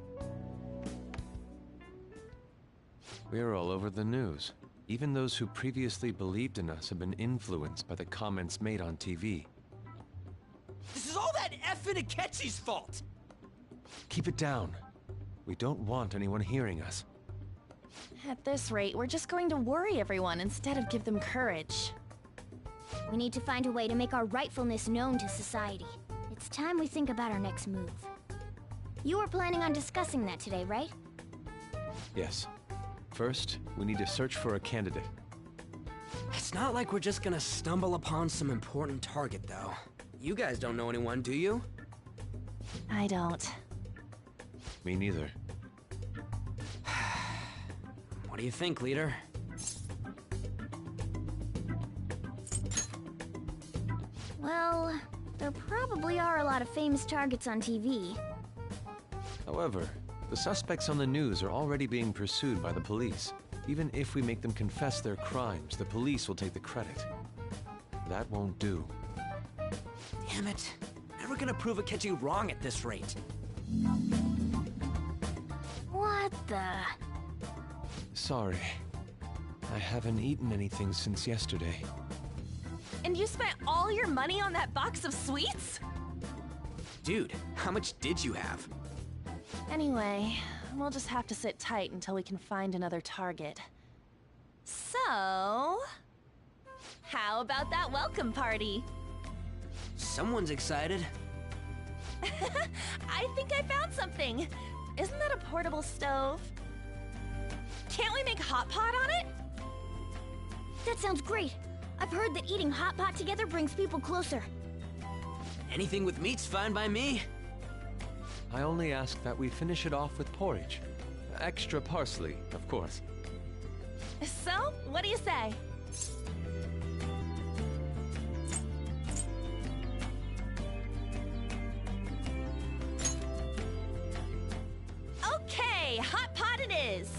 We're all over the news. Even those who previously believed in us have been influenced by the comments made on TV. This is all that effing Akechi's fault! Keep it down. We don't want anyone hearing us. At this rate, we're just going to worry everyone instead of give them courage. We need to find a way to make our rightfulness known to society. It's time we think about our next move. You were planning on discussing that today, right? Yes. First, we need to search for a candidate. It's not like we're just gonna stumble upon some important target, though. You guys don't know anyone, do you? I don't. Me neither. What do you think, leader? Well, there probably are a lot of famous targets on TV. However, the suspects on the news are already being pursued by the police. Even if we make them confess their crimes, the police will take the credit. That won't do. Damn it. Never gonna prove Akechi wrong at this rate. What the? Sorry. I haven't eaten anything since yesterday. And you spent all your money on that box of sweets? Dude, how much did you have? Anyway, we'll just have to sit tight until we can find another target. So... how about that welcome party? Someone's excited. I think I found something. Isn't that a portable stove? Can't we make hot pot on it? That sounds great. I've heard that eating hot pot together brings people closer. Anything with meat's fine by me. I only ask that we finish it off with porridge. Extra parsley, of course. So, what do you say? Okay, hot pot it is.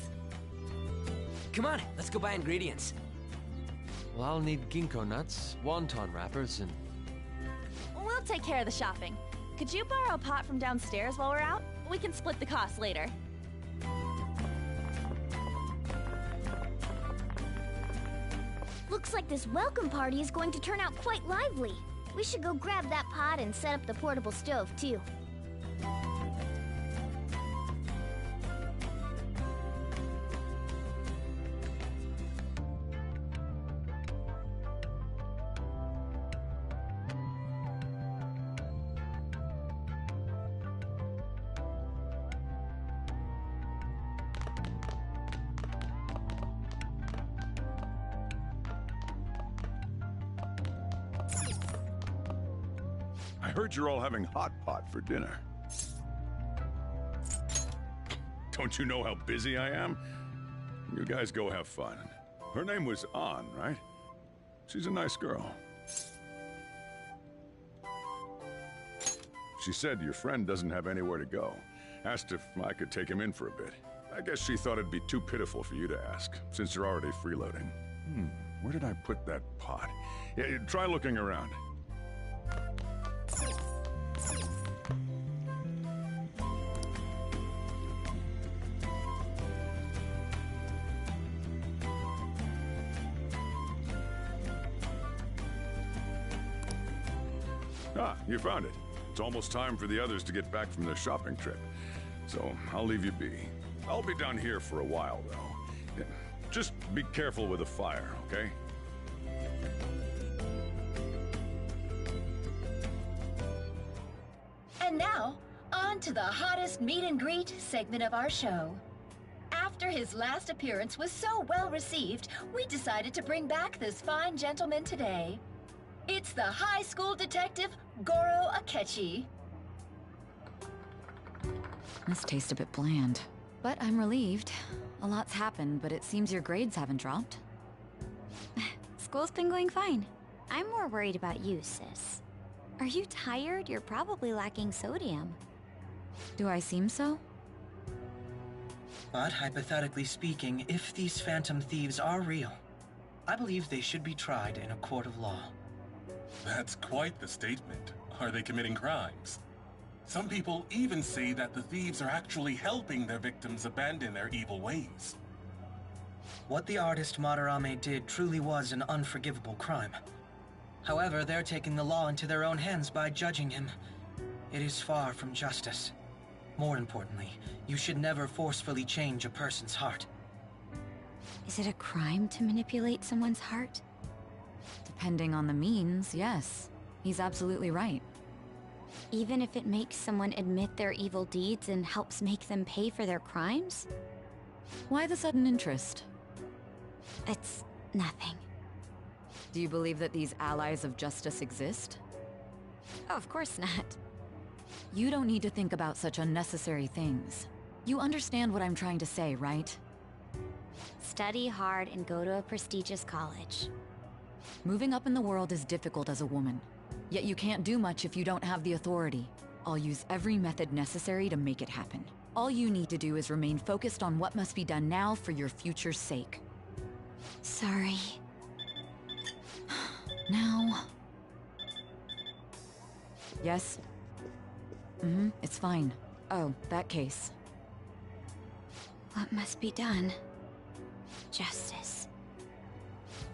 Come on, let's go buy ingredients. Well, I'll need ginkgo nuts, wonton wrappers, and... We'll take care of the shopping. Could you borrow a pot from downstairs while we're out? We can split the cost later. Looks like this welcome party is going to turn out quite lively. We should go grab that pot and set up the portable stove, too. I heard you're all having hot pot for dinner. Don't you know how busy I am? You guys go have fun. Her name was An, right? She's a nice girl. She said your friend doesn't have anywhere to go. Asked if I could take him in for a bit. I guess she thought it'd be too pitiful for you to ask, since you're already freeloading. Where did I put that pot? Yeah, try looking around. Ah, you found it. It's almost time for the others to get back from their shopping trip. So I'll leave you be. I'll be down here for a while, though. Yeah, just be careful with the fire, okay? And now, on to the hottest meet and greet segment of our show. After his last appearance was so well received, we decided to bring back this fine gentleman today. It's the high school detective, Goro Akechi. This tastes a bit bland. But I'm relieved. A lot's happened, but it seems your grades haven't dropped. School's been going fine. I'm more worried about you, sis. Are you tired? You're probably lacking sodium. Do I seem so? But hypothetically speaking, if these phantom thieves are real, I believe they should be tried in a court of law. That's quite the statement. Are they committing crimes? Some people even say that the thieves are actually helping their victims abandon their evil ways. What the artist Madarame did truly was an unforgivable crime. However, they're taking the law into their own hands by judging him. It is far from justice. More importantly, you should never forcefully change a person's heart. Is it a crime to manipulate someone's heart? Depending on the means, yes. He's absolutely right. Even if it makes someone admit their evil deeds and helps make them pay for their crimes? Why the sudden interest? It's nothing. Do you believe that these allies of justice exist? Oh, of course not. You don't need to think about such unnecessary things. You understand what I'm trying to say, right? Study hard and go to a prestigious college. Moving up in the world is difficult as a woman. Yet you can't do much if you don't have the authority. I'll use every method necessary to make it happen. All you need to do is remain focused on what must be done now for your future's sake. Sorry. Now... Yes? It's fine. Oh, that case. What must be done? Justice.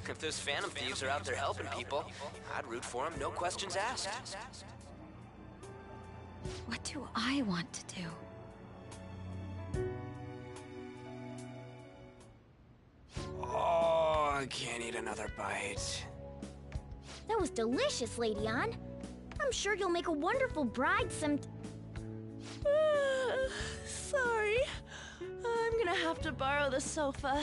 If those Phantom Thieves are out there helping people, I'd root for them, no questions asked. What do I want to do? Oh, I can't eat another bite. That was delicious, Lady Ann. I'm sure you'll make a wonderful bride some... Sorry. I'm gonna have to borrow the sofa.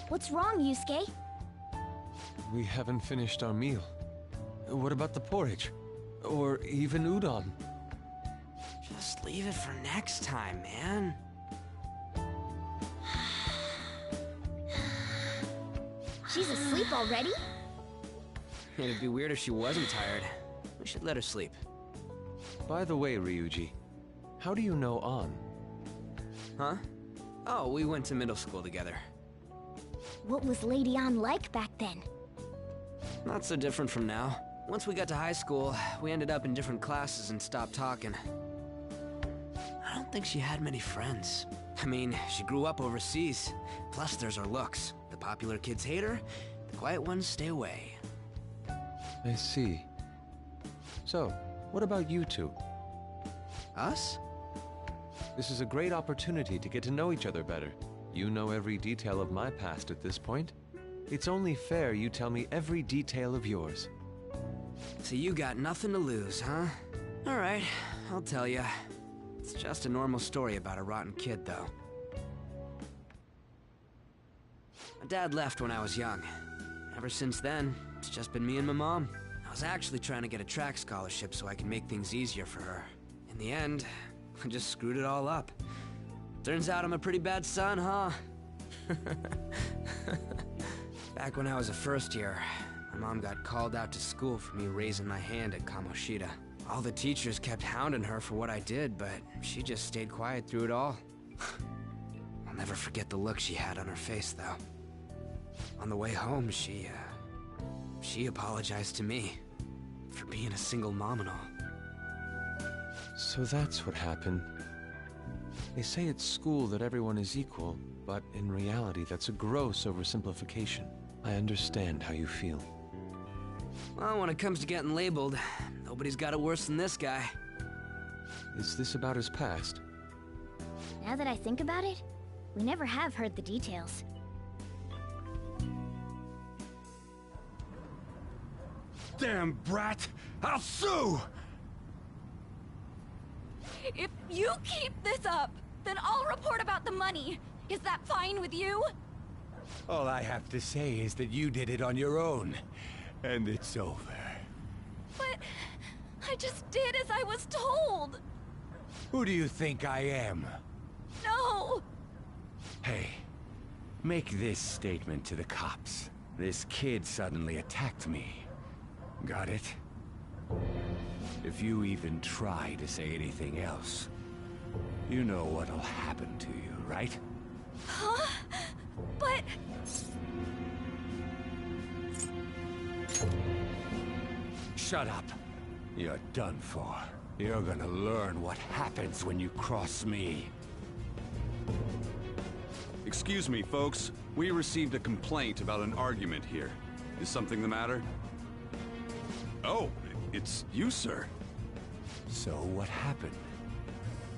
What's wrong, Yusuke? We haven't finished our meal. What about the porridge? Or even udon? Just leave it for next time, man. She's asleep already? It'd be weird if she wasn't tired. We should let her sleep. By the way, Ryuji, how do you know An? Huh? Oh, we went to middle school together. What was Lady Ann like back then? Not so different from now. Once we got to high school, we ended up in different classes and stopped talking. I don't think she had many friends. I mean, she grew up overseas. Plus, there's her looks. The popular kids hate her, the quiet ones stay away. I see. So, what about you two? Us? This is a great opportunity to get to know each other better. You know every detail of my past at this point. It's only fair you tell me every detail of yours. So you got nothing to lose, huh? Alright, I'll tell you. It's just a normal story about a rotten kid, though. My dad left when I was young. Ever since then, it's just been me and my mom. I was actually trying to get a track scholarship so I could make things easier for her. In the end, I just screwed it all up. Turns out I'm a pretty bad son, huh? Back when I was a first year, my mom got called out to school for me raising my hand at Kamoshida. All the teachers kept hounding her for what I did, but she just stayed quiet through it all. I'll never forget the look she had on her face, though. On the way home, she apologized to me for being a single mom and all. So that's what happened. They say at school that everyone is equal, but in reality that's a gross oversimplification. I understand how you feel. Well, when it comes to getting labeled, nobody's got it worse than this guy. Is this about his past? Now that I think about it, we never have heard the details. Damn brat! I'll sue! If you keep this up, then I'll report about the money. Is that fine with you? All I have to say is that you did it on your own, and it's over. But I just did as I was told. Who do you think I am? No! Hey, make this statement to the cops. This kid suddenly attacked me. Got it? If you even try to say anything else, You know what'll happen to you, right? Huh? But... Shut up. You're done for. You're gonna learn what happens when you cross me. Excuse me, folks. We received a complaint about an argument here. Is something the matter? Oh, it's you, sir. So what happened?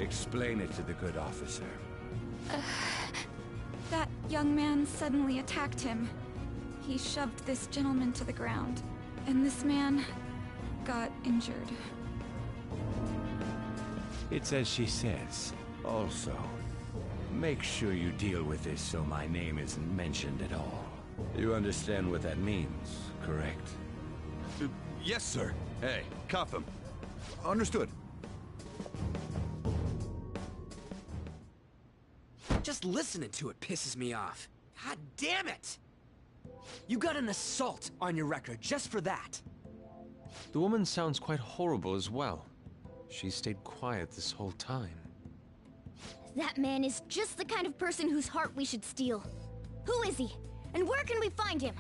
Explain it to the good officer. That young man suddenly attacked him. He shoved this gentleman to the ground, and this man got injured. It's as she says. Also, make sure you deal with this so my name isn't mentioned at all. You understand what that means, correct? Yes, sir. Hey, cuff him. Understood. Just listening to it pisses me off. God damn it! You got an assault on your record just for that. The woman sounds quite horrible as well. She stayed quiet this whole time. That man is just the kind of person whose heart we should steal. Who is he? And where can we find him?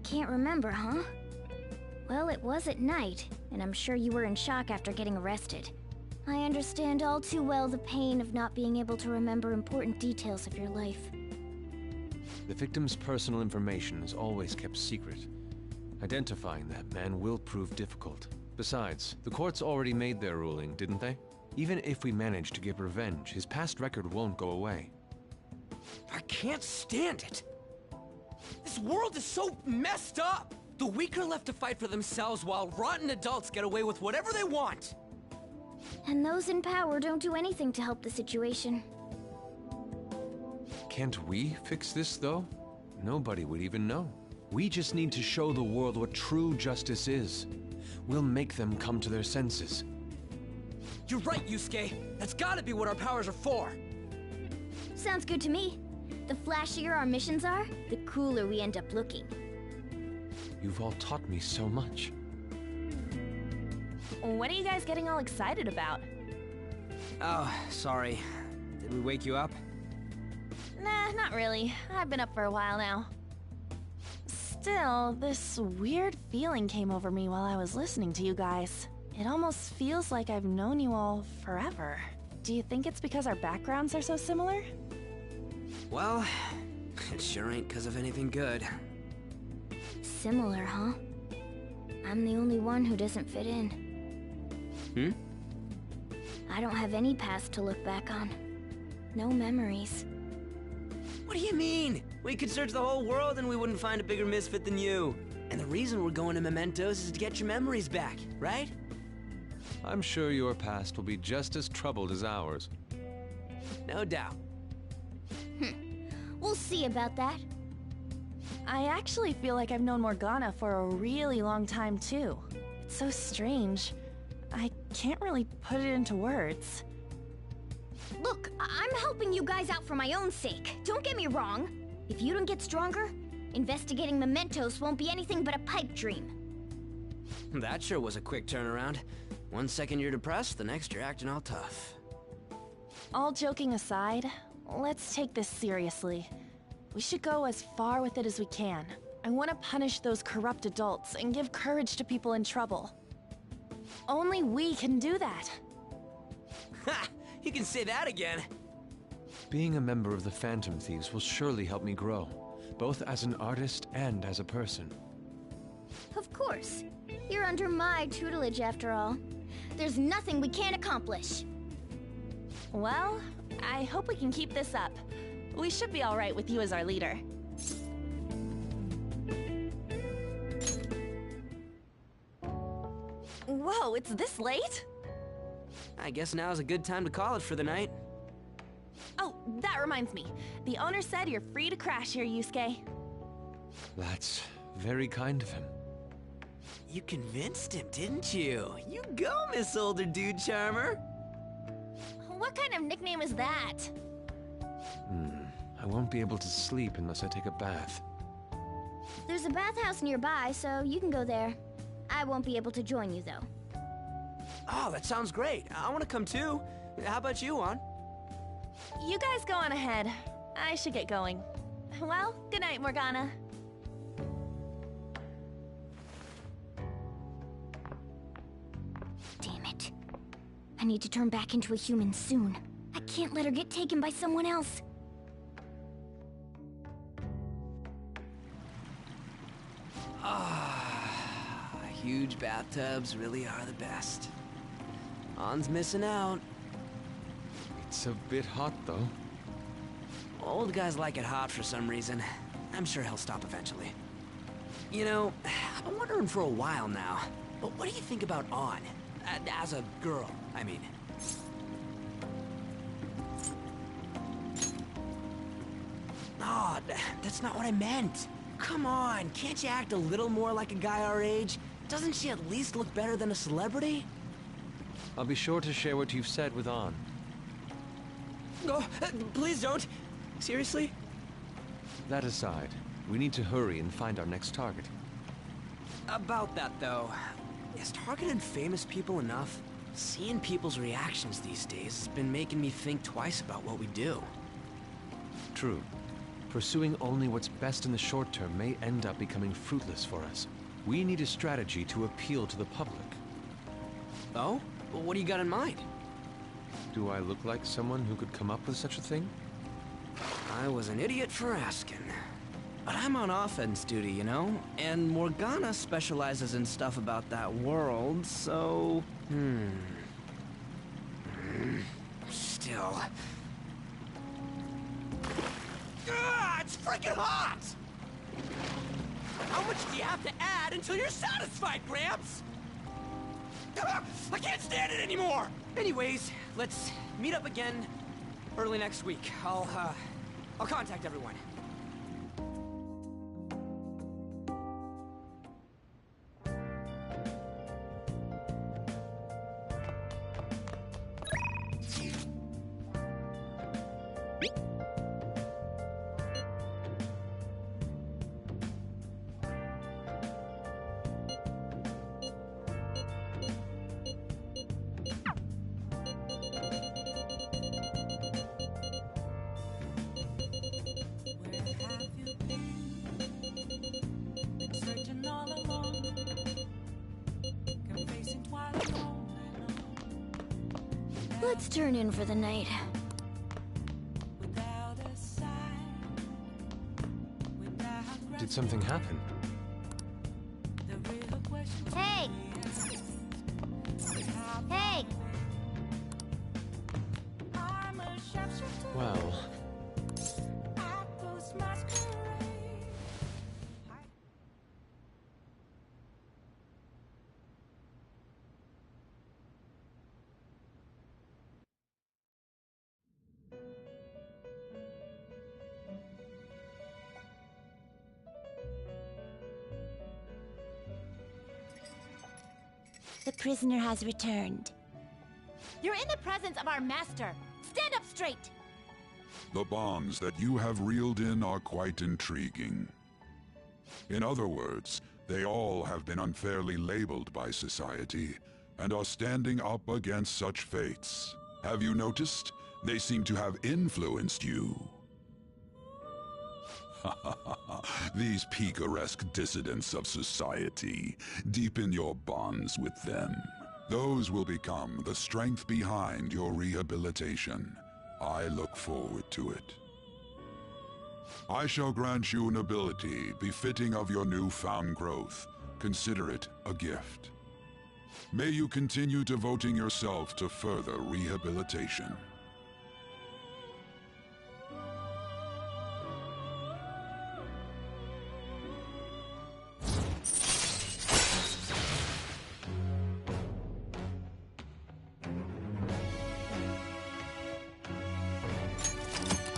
Can't remember, huh? Well, it was at night, and I'm sure you were in shock after getting arrested. I understand all too well the pain of not being able to remember important details of your life. The victim's personal information is always kept secret. Identifying that man will prove difficult. Besides, the courts already made their ruling, didn't they? Even if we manage to get revenge, his past record won't go away. I can't stand it! This world is so messed up! The weak are left to fight for themselves while rotten adults get away with whatever they want! And those in power don't do anything to help the situation. Can't we fix this, though? Nobody would even know. We just need to show the world what true justice is. We'll make them come to their senses. You're right, Yusuke! That's gotta be what our powers are for! Sounds good to me. The flashier our missions are, the cooler we end up looking. You've all taught me so much. What are you guys getting all excited about? Oh, sorry. Did we wake you up? Nah, not really. I've been up for a while now. Still, this weird feeling came over me while I was listening to you guys. It almost feels like I've known you all forever. Do you think it's because our backgrounds are so similar? Well, it sure ain't because of anything good. Similar, huh? I'm the only one who doesn't fit in. I don't have any past to look back on. No memories. What do you mean? We could search the whole world and we wouldn't find a bigger misfit than you. And the reason we're going to Mementos is to get your memories back, right? I'm sure your past will be just as troubled as ours. No doubt. We'll see about that. I actually feel like I've known Morgana for a really long time, too. It's so strange. I can't really put it into words. Look, I'm helping you guys out for my own sake. Don't get me wrong. If you don't get stronger, investigating Mementos won't be anything but a pipe dream. That sure was a quick turnaround. 1 second you're depressed, the next you're acting all tough. All joking aside, let's take this seriously. We should go as far with it as we can. I want to punish those corrupt adults and give courage to people in trouble. Only we can do that. Ha! You can say that again. Being a member of the Phantom Thieves will surely help me grow, both as an artist and as a person. Of course. You're under my tutelage after all. There's nothing we can't accomplish. Well, I hope we can keep this up. We should be all right with you as our leader. Whoa, it's this late? I guess now's a good time to call it for the night. Oh, that reminds me. The owner said you're free to crash here, Yusuke. That's very kind of him. You convinced him, didn't you? You go, Miss Older Dude Charmer. What kind of nickname is that? I won't be able to sleep unless I take a bath. There's a bathhouse nearby, so you can go there. I won't be able to join you, though. Oh, that sounds great. I want to come too. How about you, Ann? You guys go on ahead. I should get going. Well, good night, Morgana. Damn it. I need to turn back into a human soon. I can't let her get taken by someone else. Huge bathtubs really are the best. Ann's missing out. It's a bit hot, though. Old guys like it hot for some reason. I'm sure he'll stop eventually. You know, I've been wondering for a while now, but what do you think about Ann? As a girl, I mean. No, that's not what I meant. Come on, can't you act a little more like a guy our age? Doesn't she at least look better than a celebrity? I'll be sure to share what you've said with Ann. Oh, please don't. Seriously? That aside, we need to hurry and find our next target. About that, though, is targeting famous people enough? Seeing people's reactions these days has been making me think twice about what we do. True. Pursuing only what's best in the short term may end up becoming fruitless for us. We need a strategy to appeal to the public. Oh? What do you got in mind? Do I look like someone who could come up with such a thing? I was an idiot for asking. But I'm on offense duty, you know? And Morgana specializes in stuff about that world, so... Still... it's freaking hot! How much do you have to add until you're satisfied, Gramps? I can't stand it anymore! Anyways, let's meet up again early next week. I'll contact everyone. Let's turn in for the night. Did something happen? Hey! Hey! Well... The prisoner has returned. You're in the presence of our master. Stand up straight! The bonds that you have reeled in are quite intriguing. In other words, they all have been unfairly labeled by society, and are standing up against such fates. Have you noticed? They seem to have influenced you. These picaresque dissidents of society, deepen your bonds with them. Those will become the strength behind your rehabilitation. I look forward to it. I shall grant you an ability befitting of your newfound growth. Consider it a gift. May you continue devoting yourself to further rehabilitation.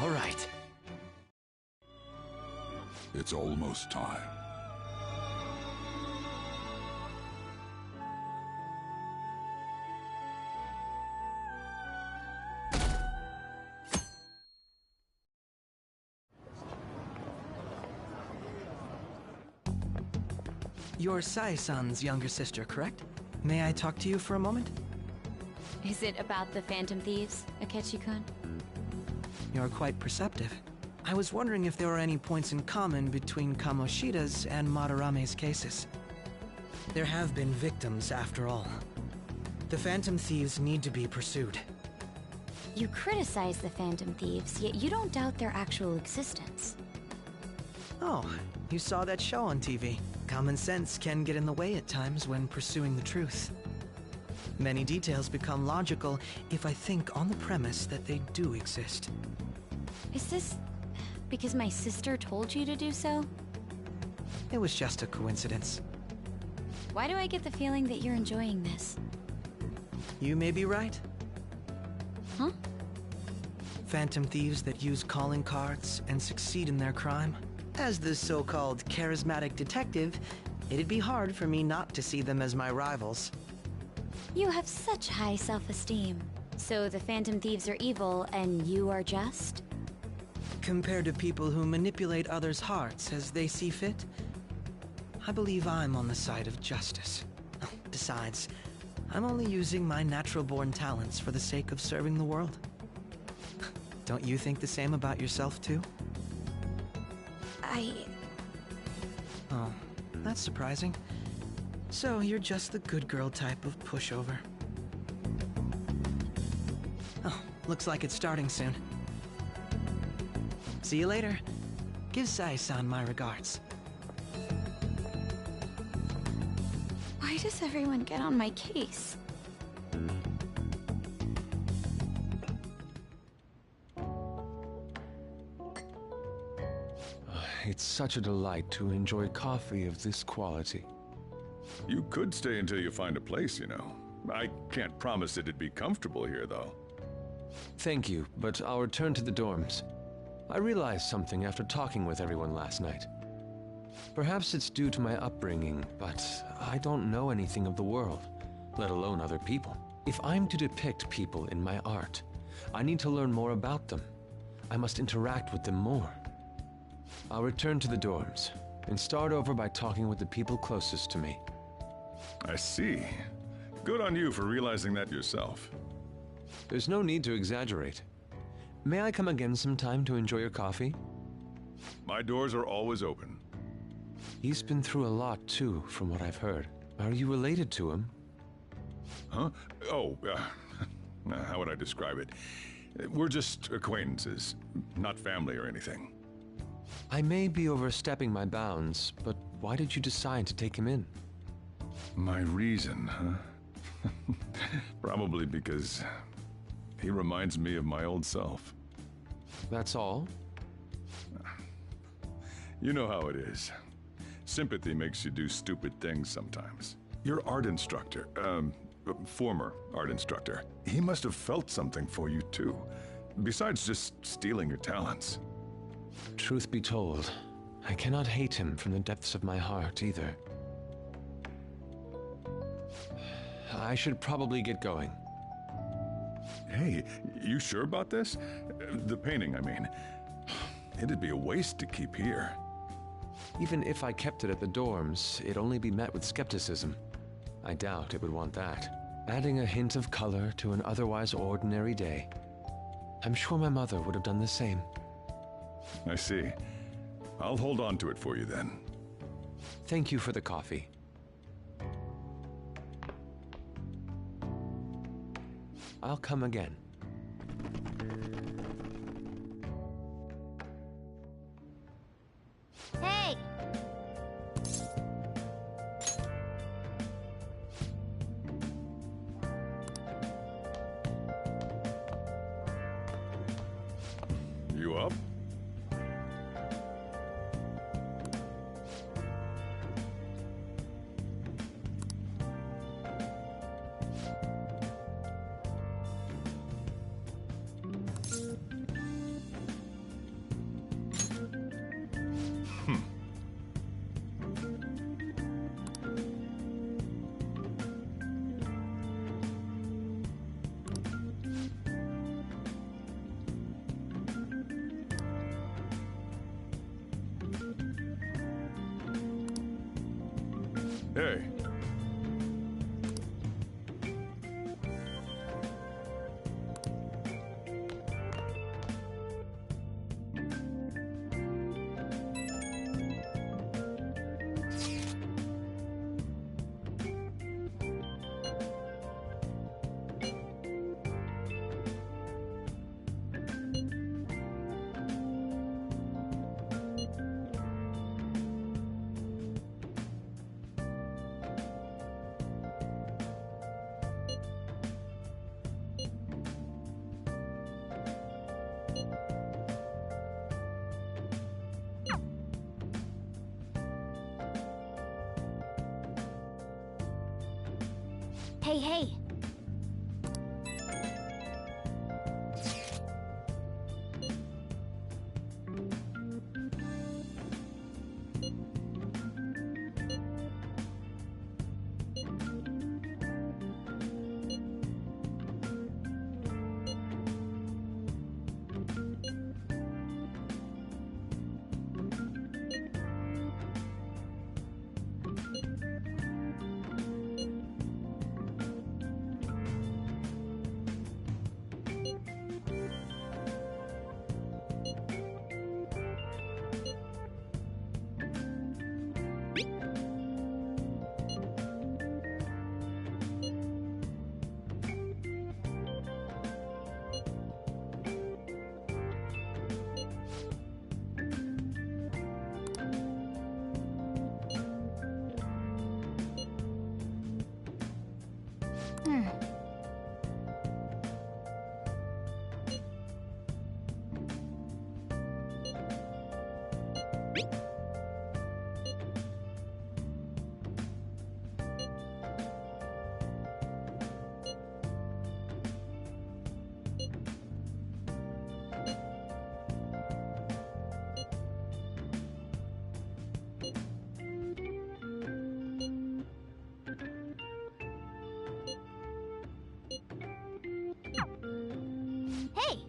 All right. It's almost time. You're Sai-san's younger sister, correct? May I talk to you for a moment? Is it about the Phantom Thieves, Akechi-kun? You're quite perceptive. I was wondering if there were any points in common between Kamoshida's and Madarame's cases. There have been victims, after all. The Phantom Thieves need to be pursued. You criticize the Phantom Thieves, yet you don't doubt their actual existence. Oh, you saw that show on TV. Common sense can get in the way at times when pursuing the truth. Many details become logical if I think on the premise that they do exist. Is this because my sister told you to do so? It was just a coincidence. Why do I get the feeling that you're enjoying this? You may be right. Huh? Phantom thieves that use calling cards and succeed in their crime. As the so-called charismatic detective, it'd be hard for me not to see them as my rivals. You have such high self-esteem. So the Phantom Thieves are evil and you are just? Compared to people who manipulate others' hearts as they see fit, I believe I'm on the side of justice. Besides, I'm only using my natural-born talents for the sake of serving the world. Don't you think the same about yourself, too? Oh, that's surprising. So you're just the good girl type of pushover. Oh, looks like it's starting soon. See you later. Give Sai-san my regards. Why does everyone get on my case? It's such a delight to enjoy coffee of this quality. You could stay until you find a place, you know. I can't promise it'd be comfortable here, though. Thank you, but I'll return to the dorms. I realized something after talking with everyone last night. Perhaps it's due to my upbringing, but I don't know anything of the world, let alone other people. If I'm to depict people in my art, I need to learn more about them. I must interact with them more. I'll return to the dorms and start over by talking with the people closest to me. I see. Good on you for realizing that yourself. There's no need to exaggerate. May I come again sometime to enjoy your coffee? My doors are always open. He's been through a lot, too, from what I've heard. Are you related to him? Huh? Oh, how would I describe it? We're just acquaintances, not family or anything. I may be overstepping my bounds, but why did you decide to take him in? My reason, huh? Probably because he reminds me of my old self. That's all? You know how it is. Sympathy makes you do stupid things sometimes. Your art instructor, former art instructor, he must have felt something for you too, besides just stealing your talents. Truth be told, I cannot hate him from the depths of my heart either. I should probably get going. Hey, you sure about this? The painting, I mean. It'd be a waste to keep here. Even if I kept it at the dorms, it'd only be met with skepticism. I doubt it would want that. Adding a hint of color to an otherwise ordinary day. I'm sure my mother would have done the same. I see. I'll hold on to it for you then. Thank you for the coffee. I'll come again. Hey! Hey. Hey, hey. Hey!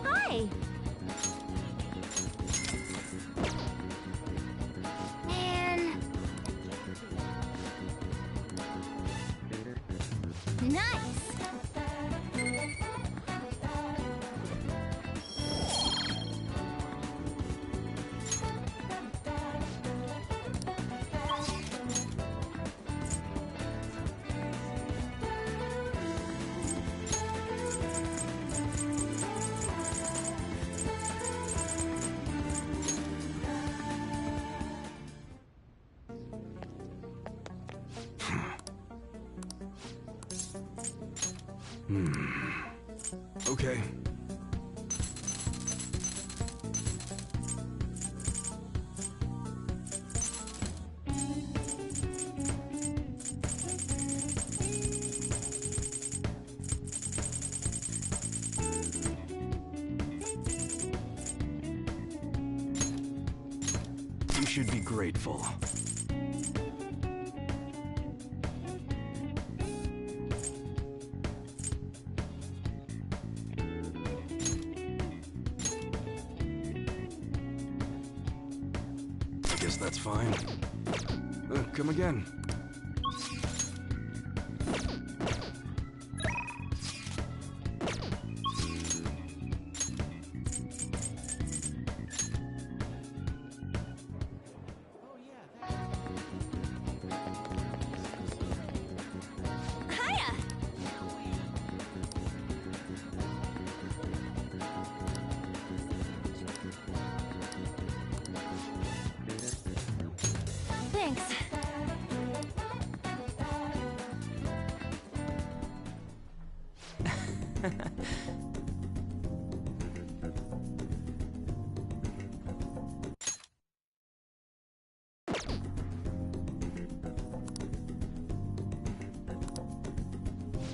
Hi! Man. Nice! Okay. You should be grateful. I guess that's fine. Come again. Hiya!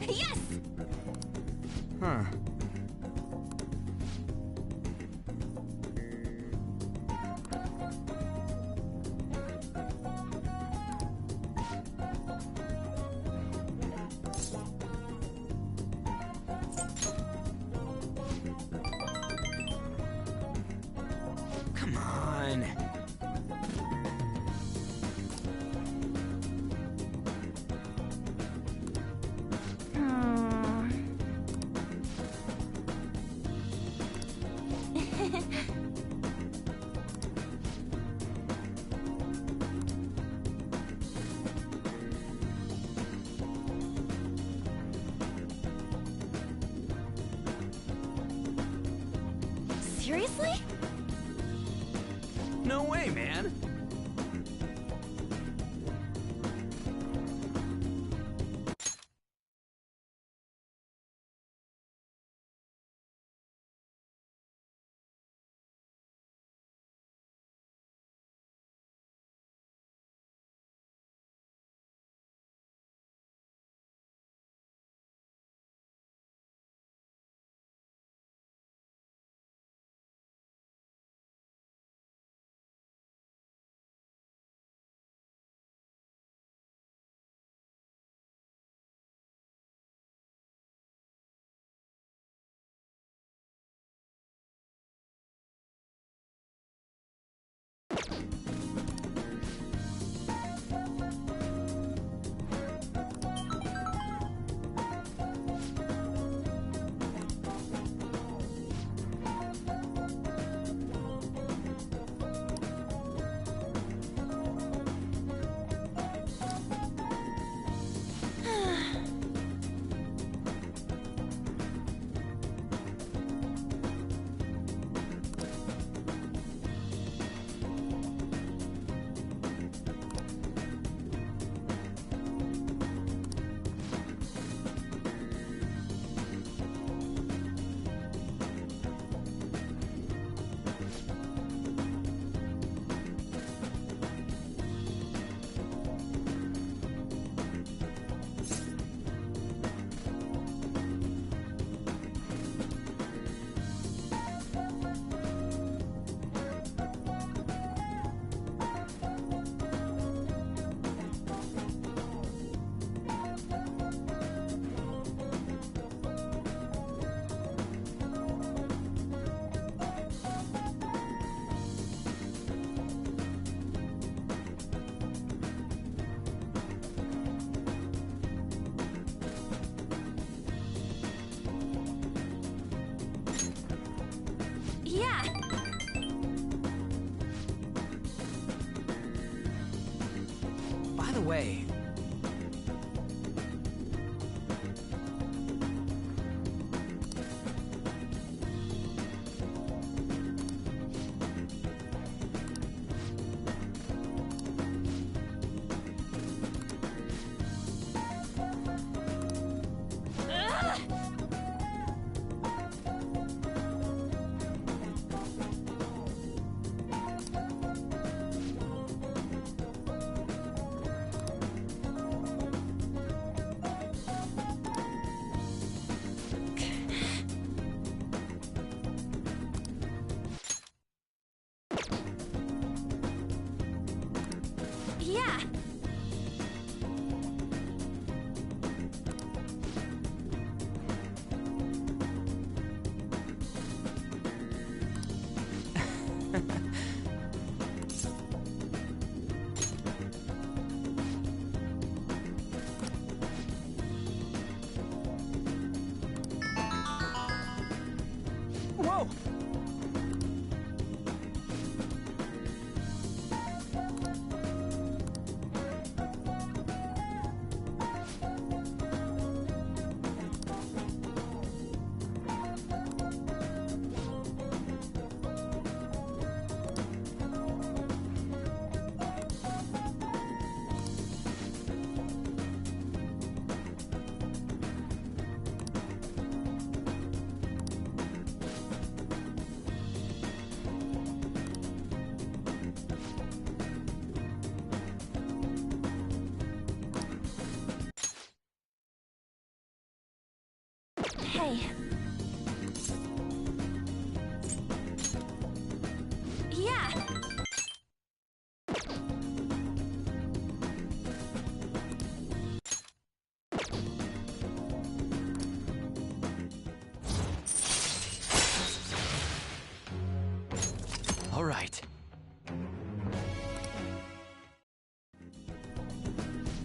Yes! Huh. Come on. Seriously? No way, man. Yeah! By the way, Yeah! whoa! Okay. Yeah. All right.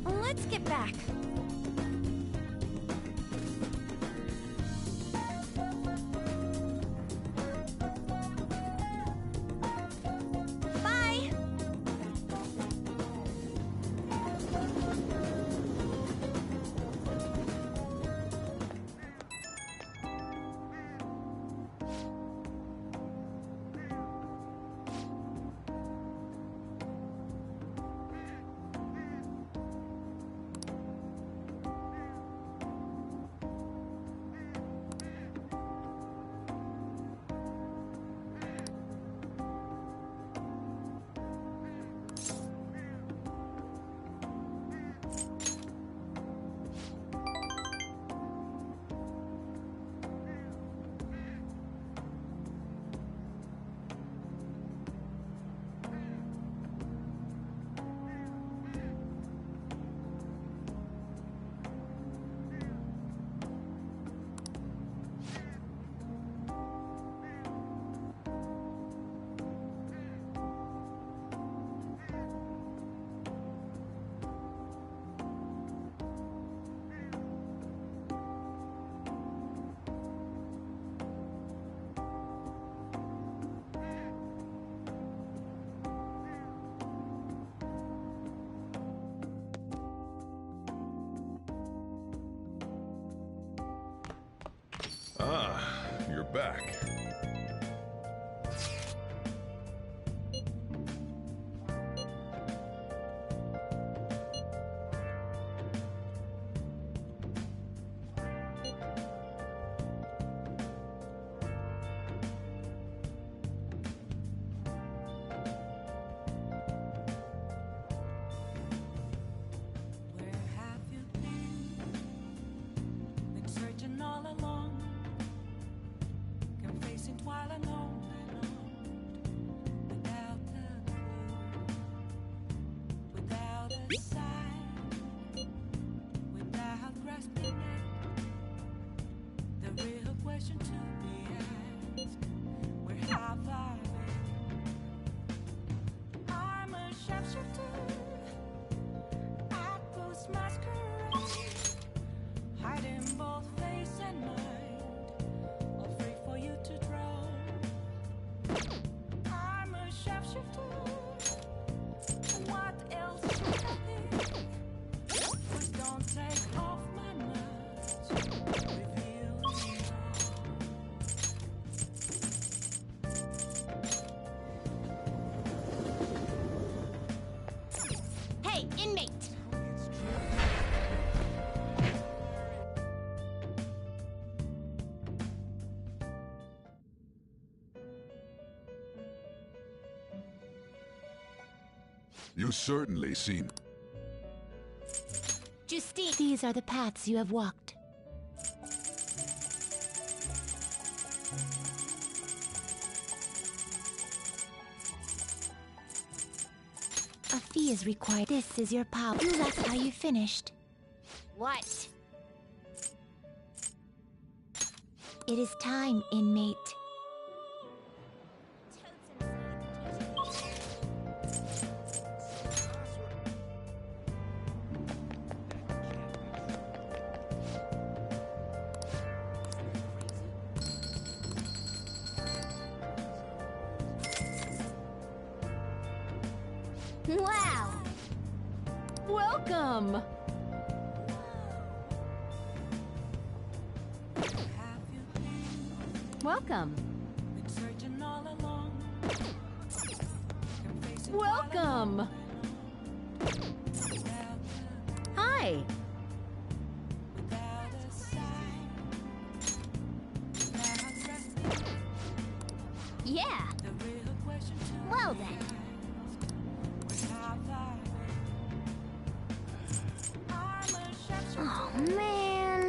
Let's get back. Bye. Ah, you're back. Been searching all along, confessing while alone without a clue, without a sign, without grasping at the real question to be asked: where have I been? I'm a sharpshooter at post masquerade, hiding both face and mind, all free for you to draw. I'm a sharpshooter. What else should I be? Please don't take off my mask, revealing Hey, inmate! You certainly seem... Justine, these are the paths you have walked. A fee is required. This is your power. You left how you finished. What? It is time, inmate. Wow! Welcome! Welcome. been searching all along, confessing Welcome! Hi! without a sign, without grasping Yeah. the real question to Well be then. asked: where have I been? I'm a sharpshooter. Oh man.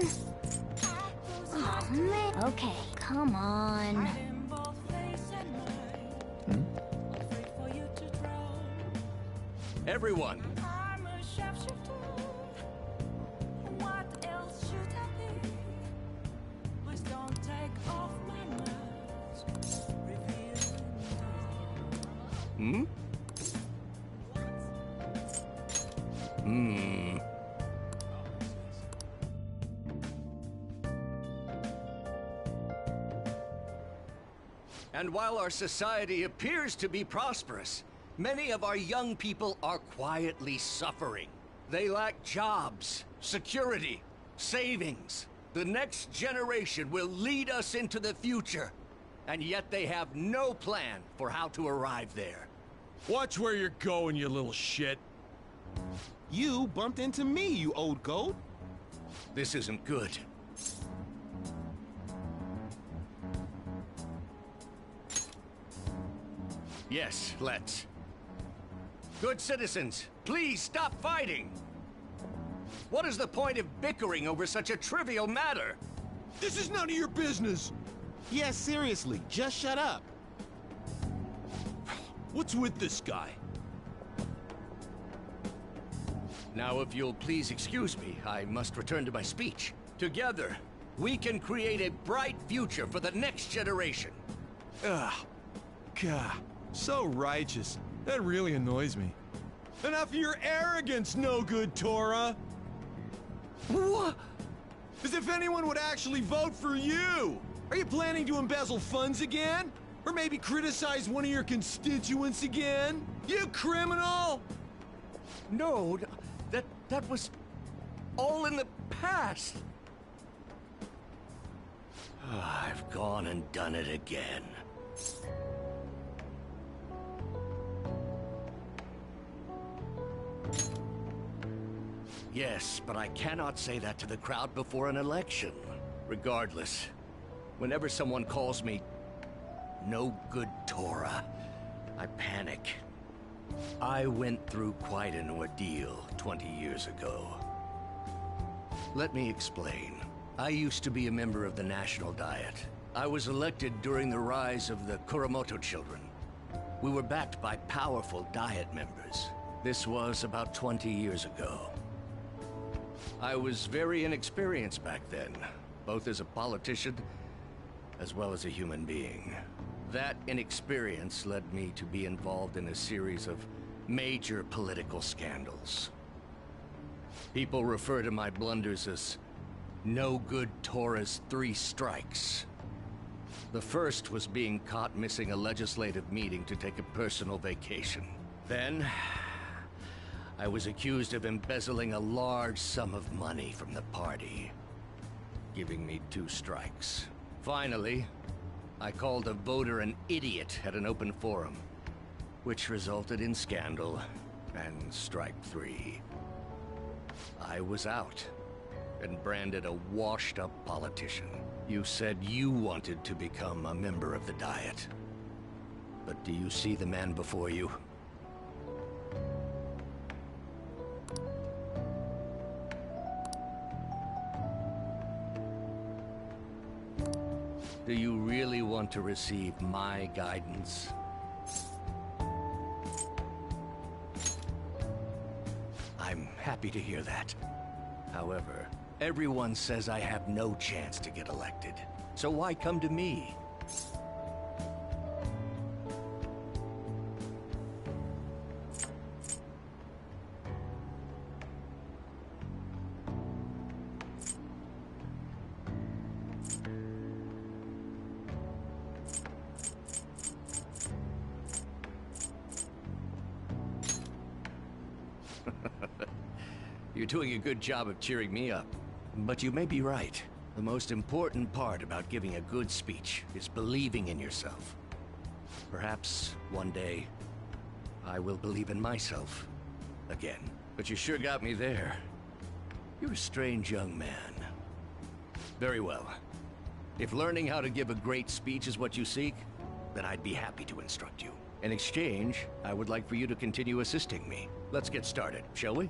Oh Okay, come on. Everyone, I'm a shapeshifter. What else should I be? Please don't take off my mask. Hmm? Hmm. And while our society appears to be prosperous, many of our young people are quietly suffering. They lack jobs, security, savings. The next generation will lead us into the future, and yet they have no plan for how to arrive there. Watch where you're going, you little shit. You bumped into me, you old goat. This isn't good. Yes, let's. Good citizens, please stop fighting! What is the point of bickering over such a trivial matter? This is none of your business! Yeah, seriously, just shut up. What's with this guy? Now, if you'll please excuse me, I must return to my speech. Together, we can create a bright future for the next generation. Ugh. God, so righteous. That really annoys me. Enough of your arrogance, no good Torah! What? As if anyone would actually vote for you! Are you planning to embezzle funds again? Or maybe criticize one of your constituents again? You criminal! No, that was all in the past. I've gone and done it again. Yes, but I cannot say that to the crowd before an election. Regardless, whenever someone calls me no good Torah, I panic. I went through quite an ordeal 20 years ago. Let me explain. I used to be a member of the National Diet. I was elected during the rise of the Kuramoto children. We were backed by powerful Diet members. This was about 20 years ago. I was very inexperienced back then, both as a politician as well as a human being. That inexperience led me to be involved in a series of major political scandals. People refer to my blunders as no good Torah's 3 strikes. The first was being caught missing a legislative meeting to take a personal vacation. Then, I was accused of embezzling a large sum of money from the party, giving me 2 strikes. Finally, I called a voter an idiot at an open forum, which resulted in scandal and strike 3. I was out and branded a washed-up politician. You said you wanted to become a member of the Diet. But do you see the man before you? Do you really want to receive my guidance? I'm happy to hear that. However, everyone says I have no chance to get elected. So why come to me? You're doing a good job of cheering me up. But you may be right. The most important part about giving a good speech is believing in yourself. Perhaps one day, I will believe in myself again. But you sure got me there. You're a strange young man. Very well. If learning how to give a great speech is what you seek, then I'd be happy to instruct you. In exchange, I would like for you to continue assisting me. Let's get started, shall we?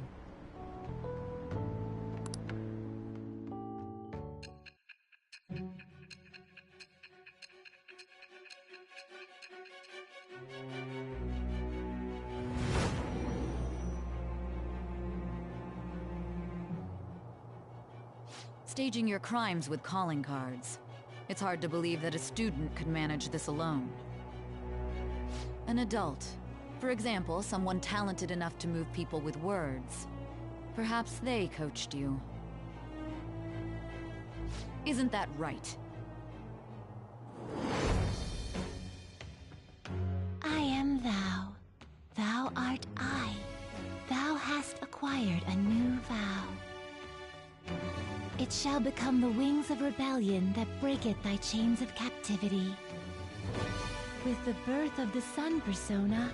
staging your crimes with calling cards. It's hard to believe that a student could manage this alone. An adult. For example, someone talented enough to move people with words. Perhaps they coached you. Isn't that right? I am thou. Thou art I. Thou hast acquired a new vow. It shall become the wings of rebellion that breaketh thy chains of captivity. With the birth of the sun persona,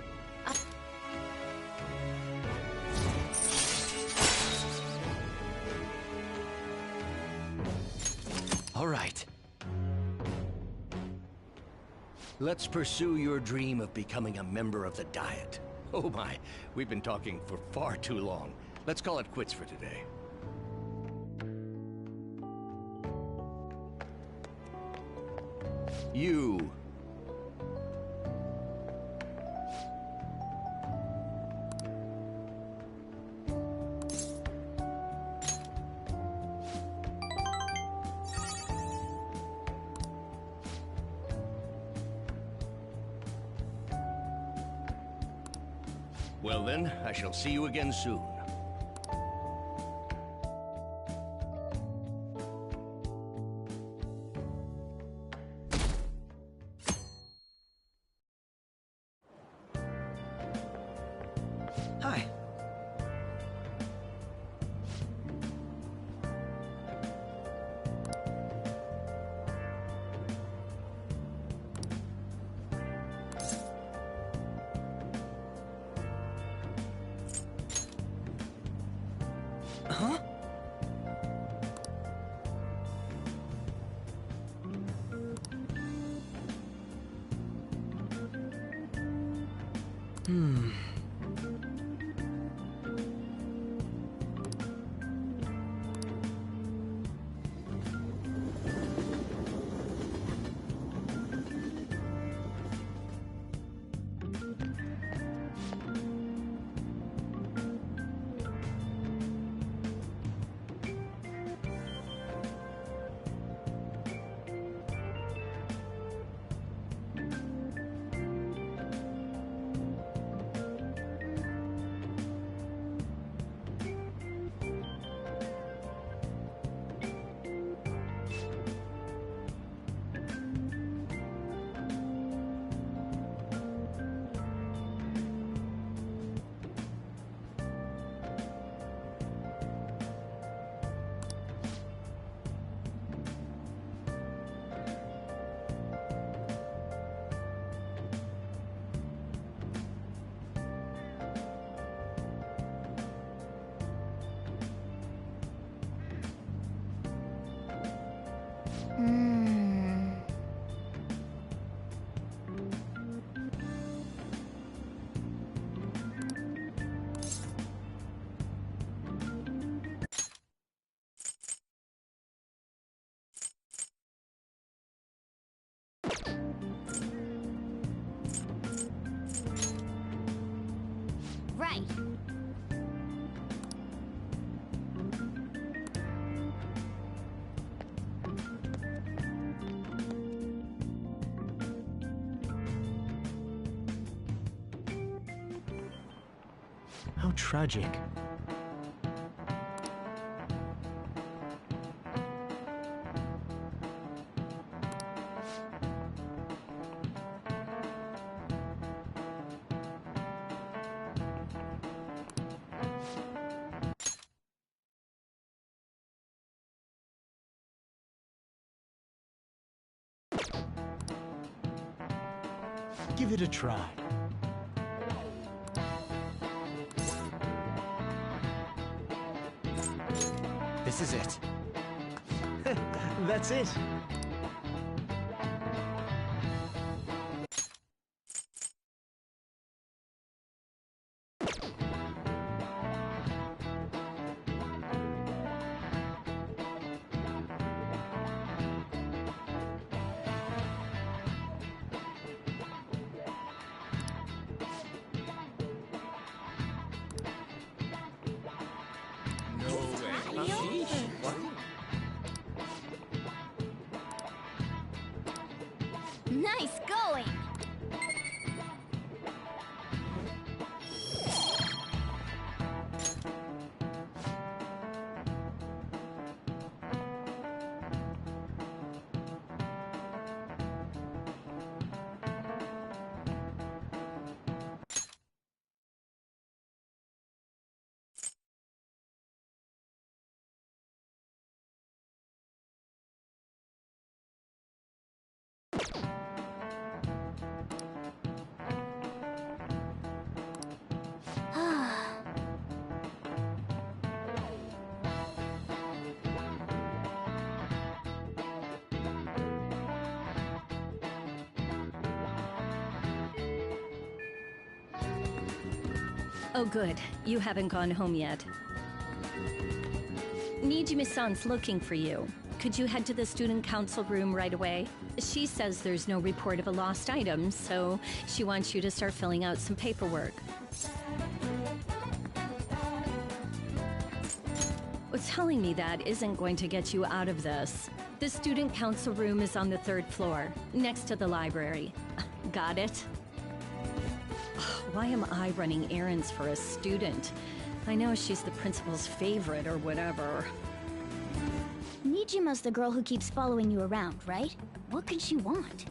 All right. Let's pursue your dream of becoming a member of the Diet. Oh my, we've been talking for far too long. Let's call it quits for today. You. Well then, I shall see you again soon. Hi. Huh? Hmm. Right. How tragic. Give it a try. This is it. That's it. Oh good, you haven't gone home yet. Nijime-san's looking for you. Could you head to the student council room right away? She says there's no report of a lost item, so she wants you to start filling out some paperwork. Well, telling me that isn't going to get you out of this. The student council room is on the 3rd floor, next to the library. Got it? Why am I running errands for a student? I know she's the principal's favorite or whatever. Nijima's the girl who keeps following you around, right? What could she want?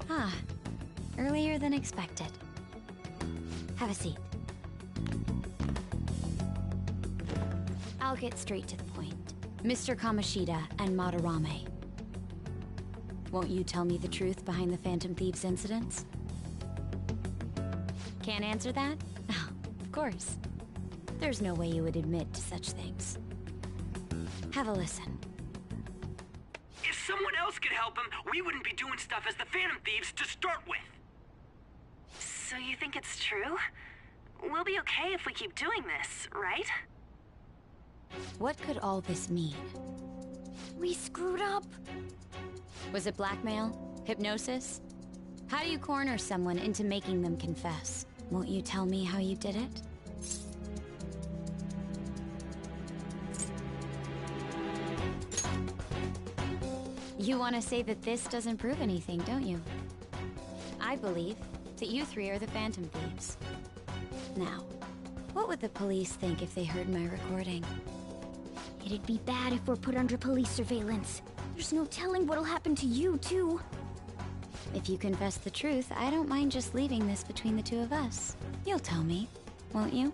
Ah, earlier than expected. Have a seat. I'll get straight to the point. Mr. Kamoshida and Madarame. Won't you tell me the truth behind the Phantom Thieves incidents? Can't answer that? Oh, of course. There's no way you would admit to such things. Have a listen. If someone else could help him, we wouldn't be doing stuff as the Phantom Thieves to start with. So you think it's true? We'll be okay if we keep doing this, right? What could all this mean? We screwed up. Was it blackmail? Hypnosis? How do you corner someone into making them confess? Won't you tell me how you did it? You want to say that this doesn't prove anything, don't you? I believe that you three are the Phantom Thieves. Now, what would the police think if they heard my recording? It'd be bad if we're put under police surveillance. There's no telling what'll happen to you, too. If you confess the truth, I don't mind just leaving this between the two of us. You'll tell me, won't you?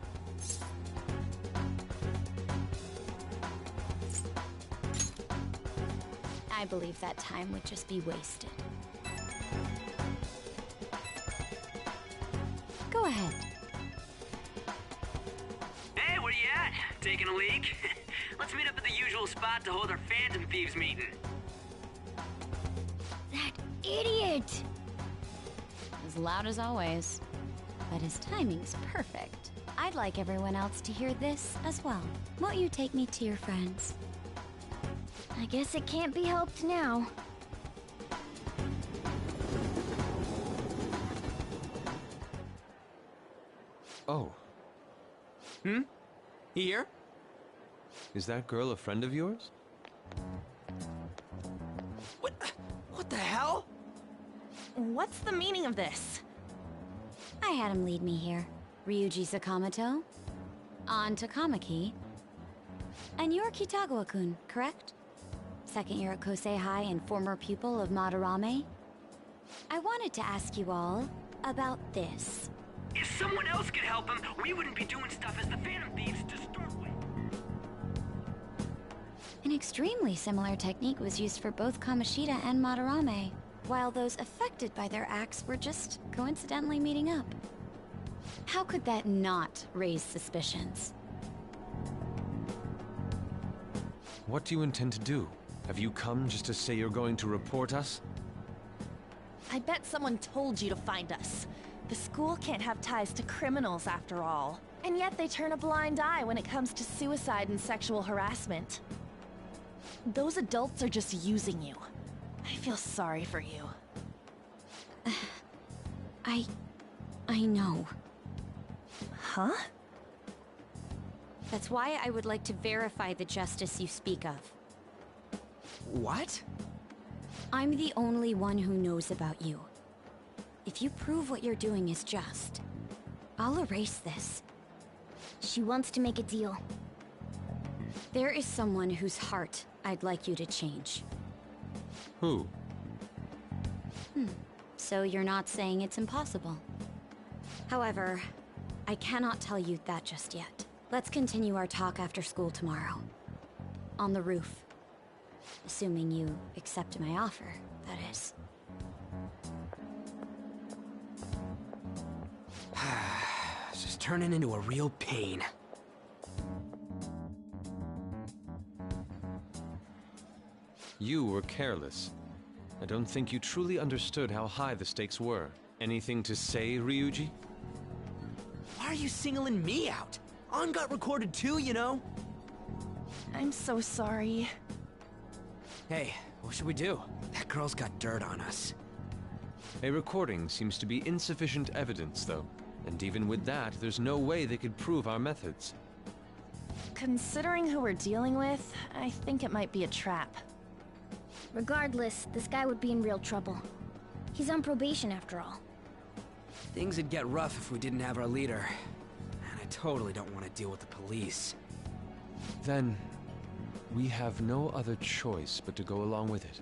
I believe that time would just be wasted. Go ahead. Hey, where you at? Taking a leak? Let's meet up at the usual spot to hold our Phantom Thieves meeting. That idiot! As loud as always. But his timing's perfect. I'd like everyone else to hear this as well. Won't you take me to your friends? I guess it can't be helped now. Oh. Here? Is that girl a friend of yours? What the hell? What's the meaning of this? I had him lead me here. Ryuji Sakamoto, An Takamaki, and you're Kitagawa-kun, correct? Second year at Kosei High and former pupil of Madarame. I wanted to ask you all about this. If someone else could help him, we wouldn't be doing stuff as the Phantom Thieves to start with. An extremely similar technique was used for both Kamoshida and Madarame, while those affected by their acts were just coincidentally meeting up. How could that not raise suspicions? What do you intend to do? Have you come just to say you're going to report us? I bet someone told you to find us. The school can't have ties to criminals after all. And yet they turn a blind eye when it comes to suicide and sexual harassment. Those adults are just using you. I feel sorry for you. I know. Huh? That's why I would like to verify the justice you speak of. What? I'm the only one who knows about you. If you prove what you're doing is just, I'll erase this. She wants to make a deal. There is someone whose heart I'd like you to change. Who? So you're not saying it's impossible. However, I cannot tell you that just yet. Let's continue our talk after school tomorrow. On the roof. Assuming you accept my offer, that is. This is turning into a real pain. You were careless. I don't think you truly understood how high the stakes were. Anything to say, Ryuji? Why are you singling me out? On got recorded too, you know? I'm so sorry. Hey, what should we do? That girl's got dirt on us. A recording seems to be insufficient evidence, though. And even with that, there's no way they could prove our methods. Considering who we're dealing with, I think it might be a trap. Regardless, this guy would be in real trouble. He's on probation after all. Things would get rough if we didn't have our leader. And I totally don't want to deal with the police. Then, we have no other choice but to go along with it.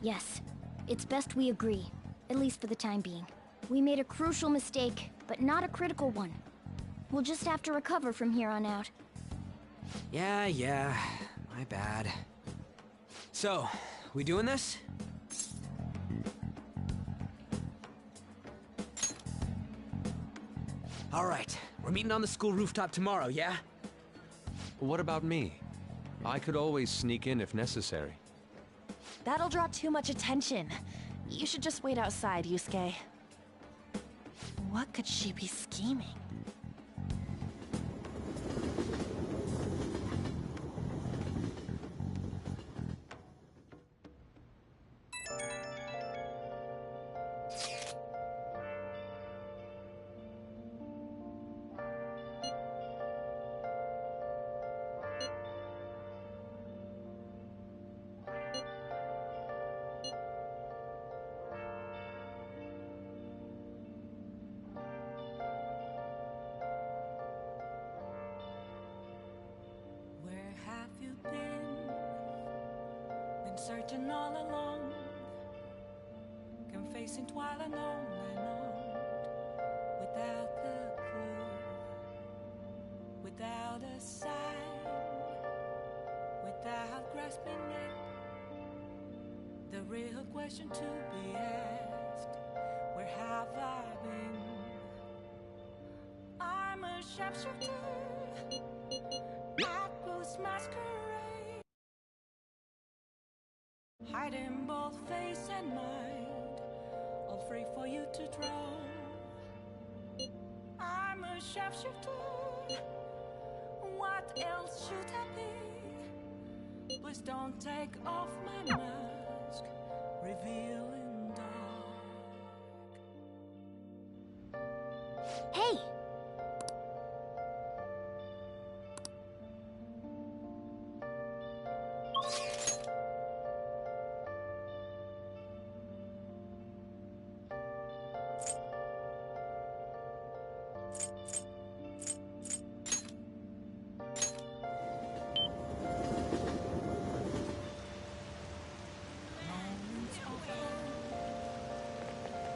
Yes, it's best we agree, at least for the time being. We made a crucial mistake, but not a critical one. We'll just have to recover from here on out. Yeah, my bad. So, we doing this? All right, we're meeting on the school rooftop tomorrow, yeah? What about me? I could always sneak in if necessary. That'll draw too much attention. You should just wait outside, Yusuke. What could she be scheming? Where have you been? Been searching all along, confessing while alone and on, without a clue, without a sign, without grasping it. The real question to be asked: where have I been? I'm a sharpshooter. Masquerade, hiding both face and mind, all free for you to draw. I'm a sharpshooter. What else should I be? Please don't take off my mask, revealing dark. Hey!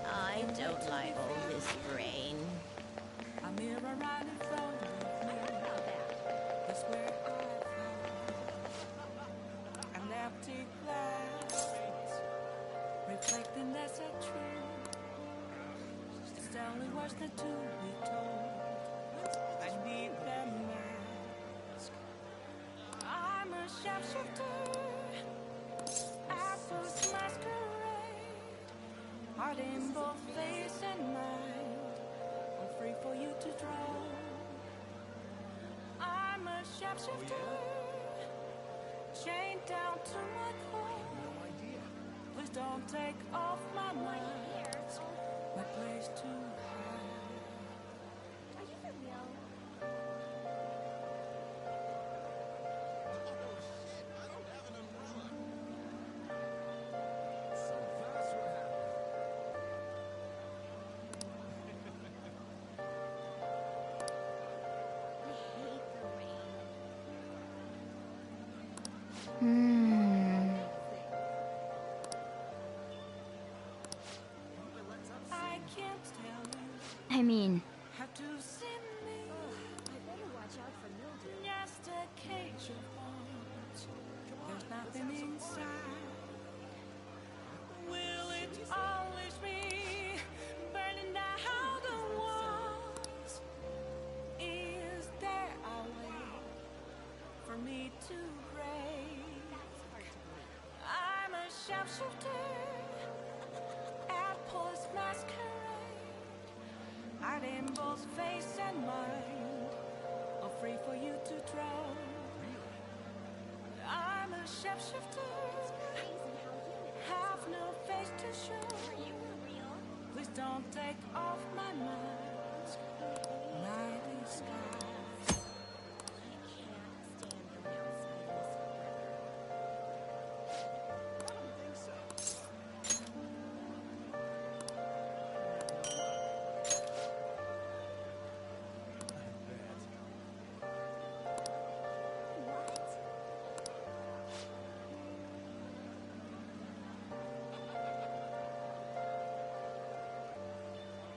I don't like all this rain. A mirror right in front of me is where I found an empty glass, reflecting that's a truth. It's the only words that to be told. I need that mask. I'm a sharpshooter. Apples masquerade, heart in both face and mind. I'm free for you to draw. I'm a sharpshooter, chained down to my core. Please don't take off my mask, my place to hide. Are you for real? I can't tell you I mean, how to say nothing inside. Will it always be burning down the walls? Is there a way for me to break? I'm a sharpshooter at Paul's masquerade, hiding both face and mind, all free for you to throw. I'm a shapeshifter, have no face to show. Please don't take off my mask, my disguise.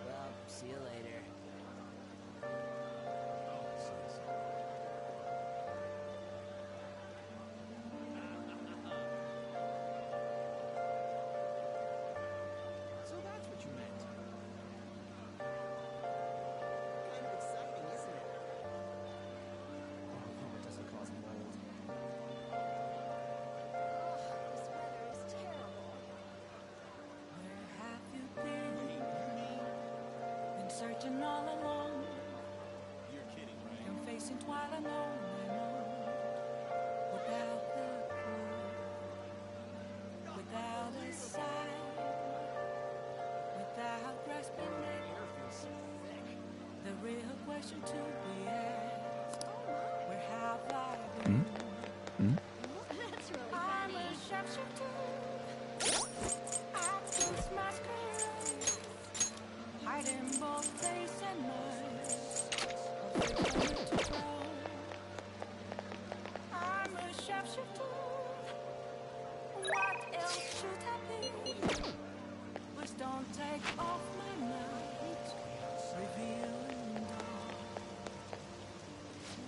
Well, see you later. So that's what you meant. Kind of exciting, isn't it? Oh, I hope it doesn't cause mold. This weather is terrible. Where have you been? Been searching all alone. You're kidding, right? Been facing twilight alone, I know. Without the clue, without a sign, without grasping it. The real question to be asked: where have I been? That's really I'm funny. a sharpshooter. I close my skirt, hiding both face and mind. Afraid for you to grow. I'm a sharpshooter. What else should I be? Please don't take off my night, revealing dawn.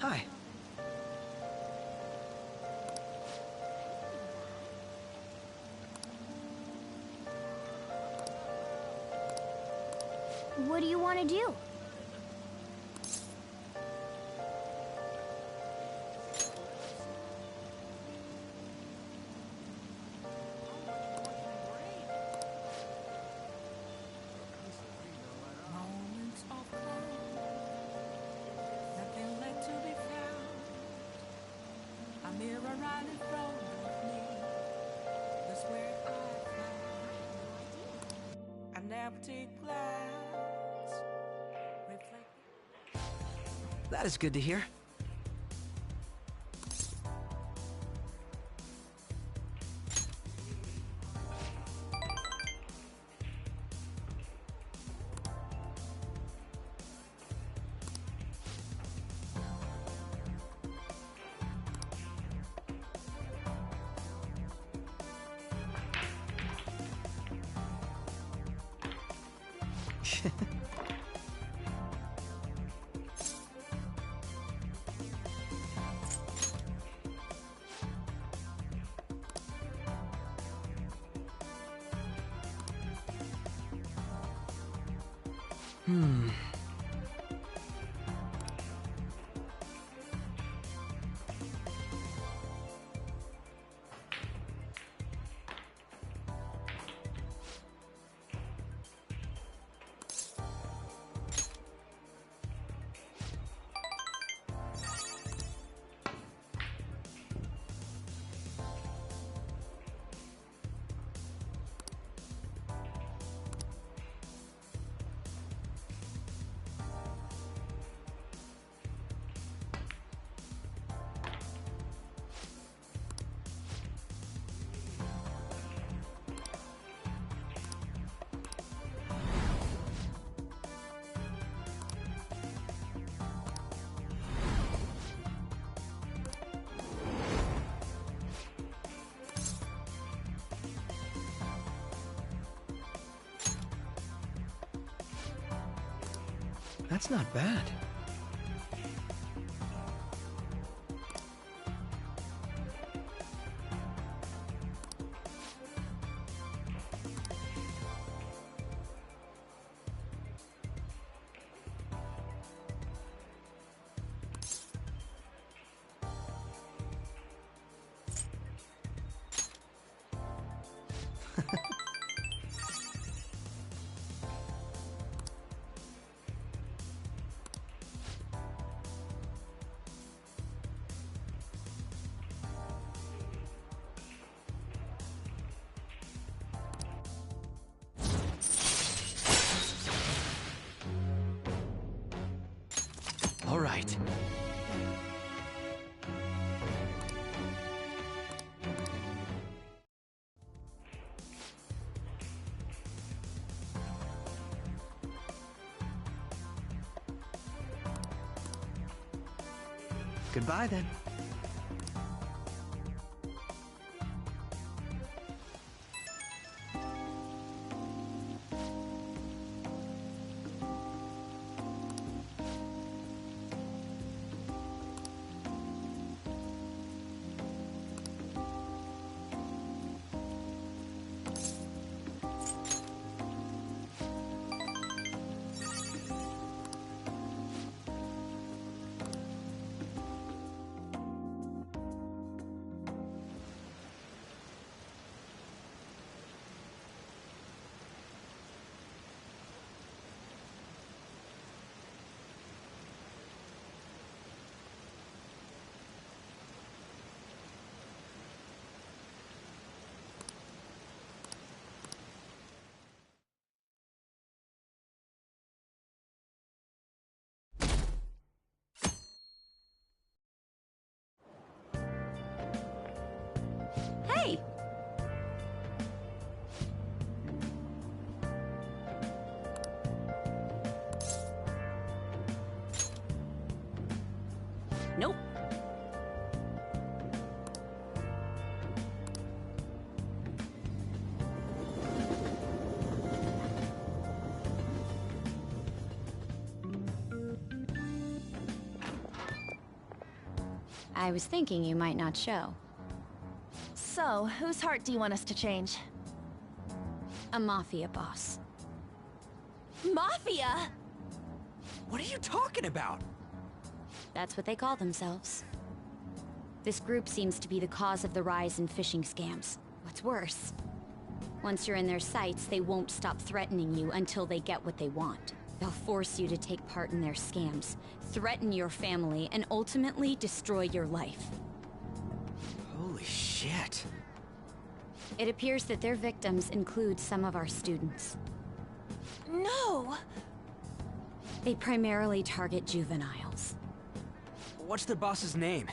Hi. What do you want to do? Moments of calm, nothing left to be found. A mirror right in front of me, that's where I found an empty glass. Reflect. That is good to hear. That's not bad. All right. Goodbye then. Hey! Nope. I was thinking you might not show. So, whose heart do you want us to change? A mafia boss. Mafia? What are you talking about? That's what they call themselves. This group seems to be the cause of the rise in phishing scams. What's worse, once you're in their sights, they won't stop threatening you until they get what they want. They'll force you to take part in their scams, threaten your family, and ultimately destroy your life. Holy shit. It appears that their victims include some of our students. No! They primarily target juveniles. What's their boss's name?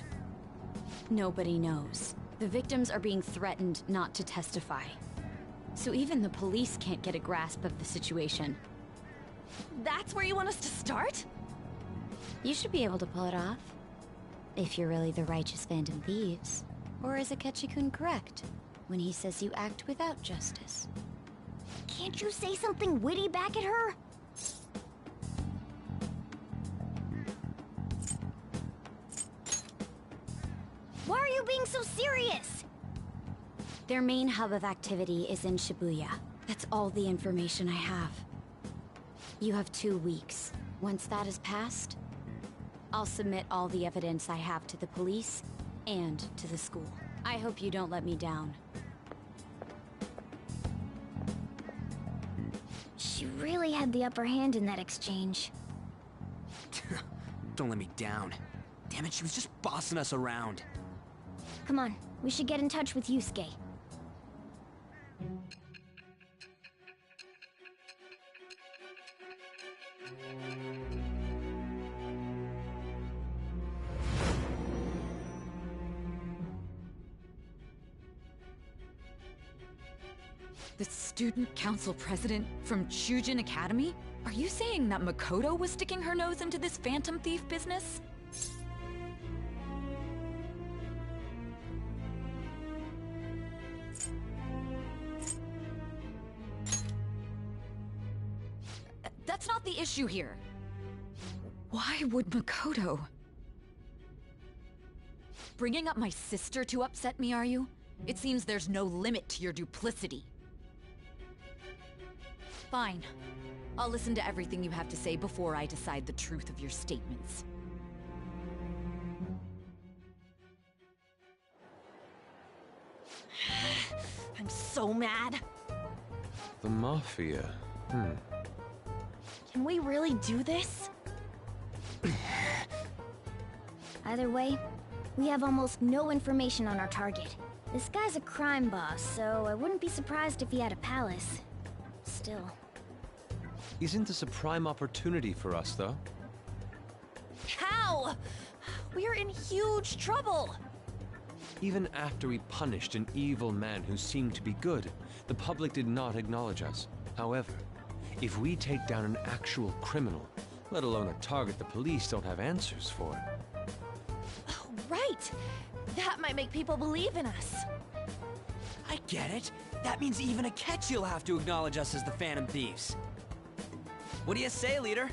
Nobody knows. The victims are being threatened not to testify. So even the police can't get a grasp of the situation. That's where you want us to start? You should be able to pull it off. If you're really the righteous Phantom Thieves. Or is Akechi-kun correct when he says you act without justice? Can't you say something witty back at her? Why are you being so serious? Their main hub of activity is in Shibuya. That's all the information I have. You have 2 weeks. Once that has passed, I'll submit all the evidence I have to the police and to the school. I hope you don't let me down. She really had the upper hand in that exchange. Don't let me down. Damn it, she was just bossing us around. Come on, we should get in touch with Yusuke. The student council president from Chujin Academy? Are you saying that Makoto was sticking her nose into this phantom thief business? That's not the issue here. Why would Makoto? Bringing up my sister to upset me, are you? It seems there's no limit to your duplicity. Fine. I'll listen to everything you have to say before I decide the truth of your statements. I'm so mad. The Mafia. Can we really do this? Either way, we have almost no information on our target. This guy's a crime boss, so I wouldn't be surprised if he had a palace. Still. Isn't this a prime opportunity for us, though? How? We're in huge trouble! Even after we punished an evil man who seemed to be good, the public did not acknowledge us. However, if we take down an actual criminal, let alone a target the police don't have answers for. Right! That might make people believe in us. I get it. That means even Akechi'll have to acknowledge us as the Phantom Thieves. What do you say, leader?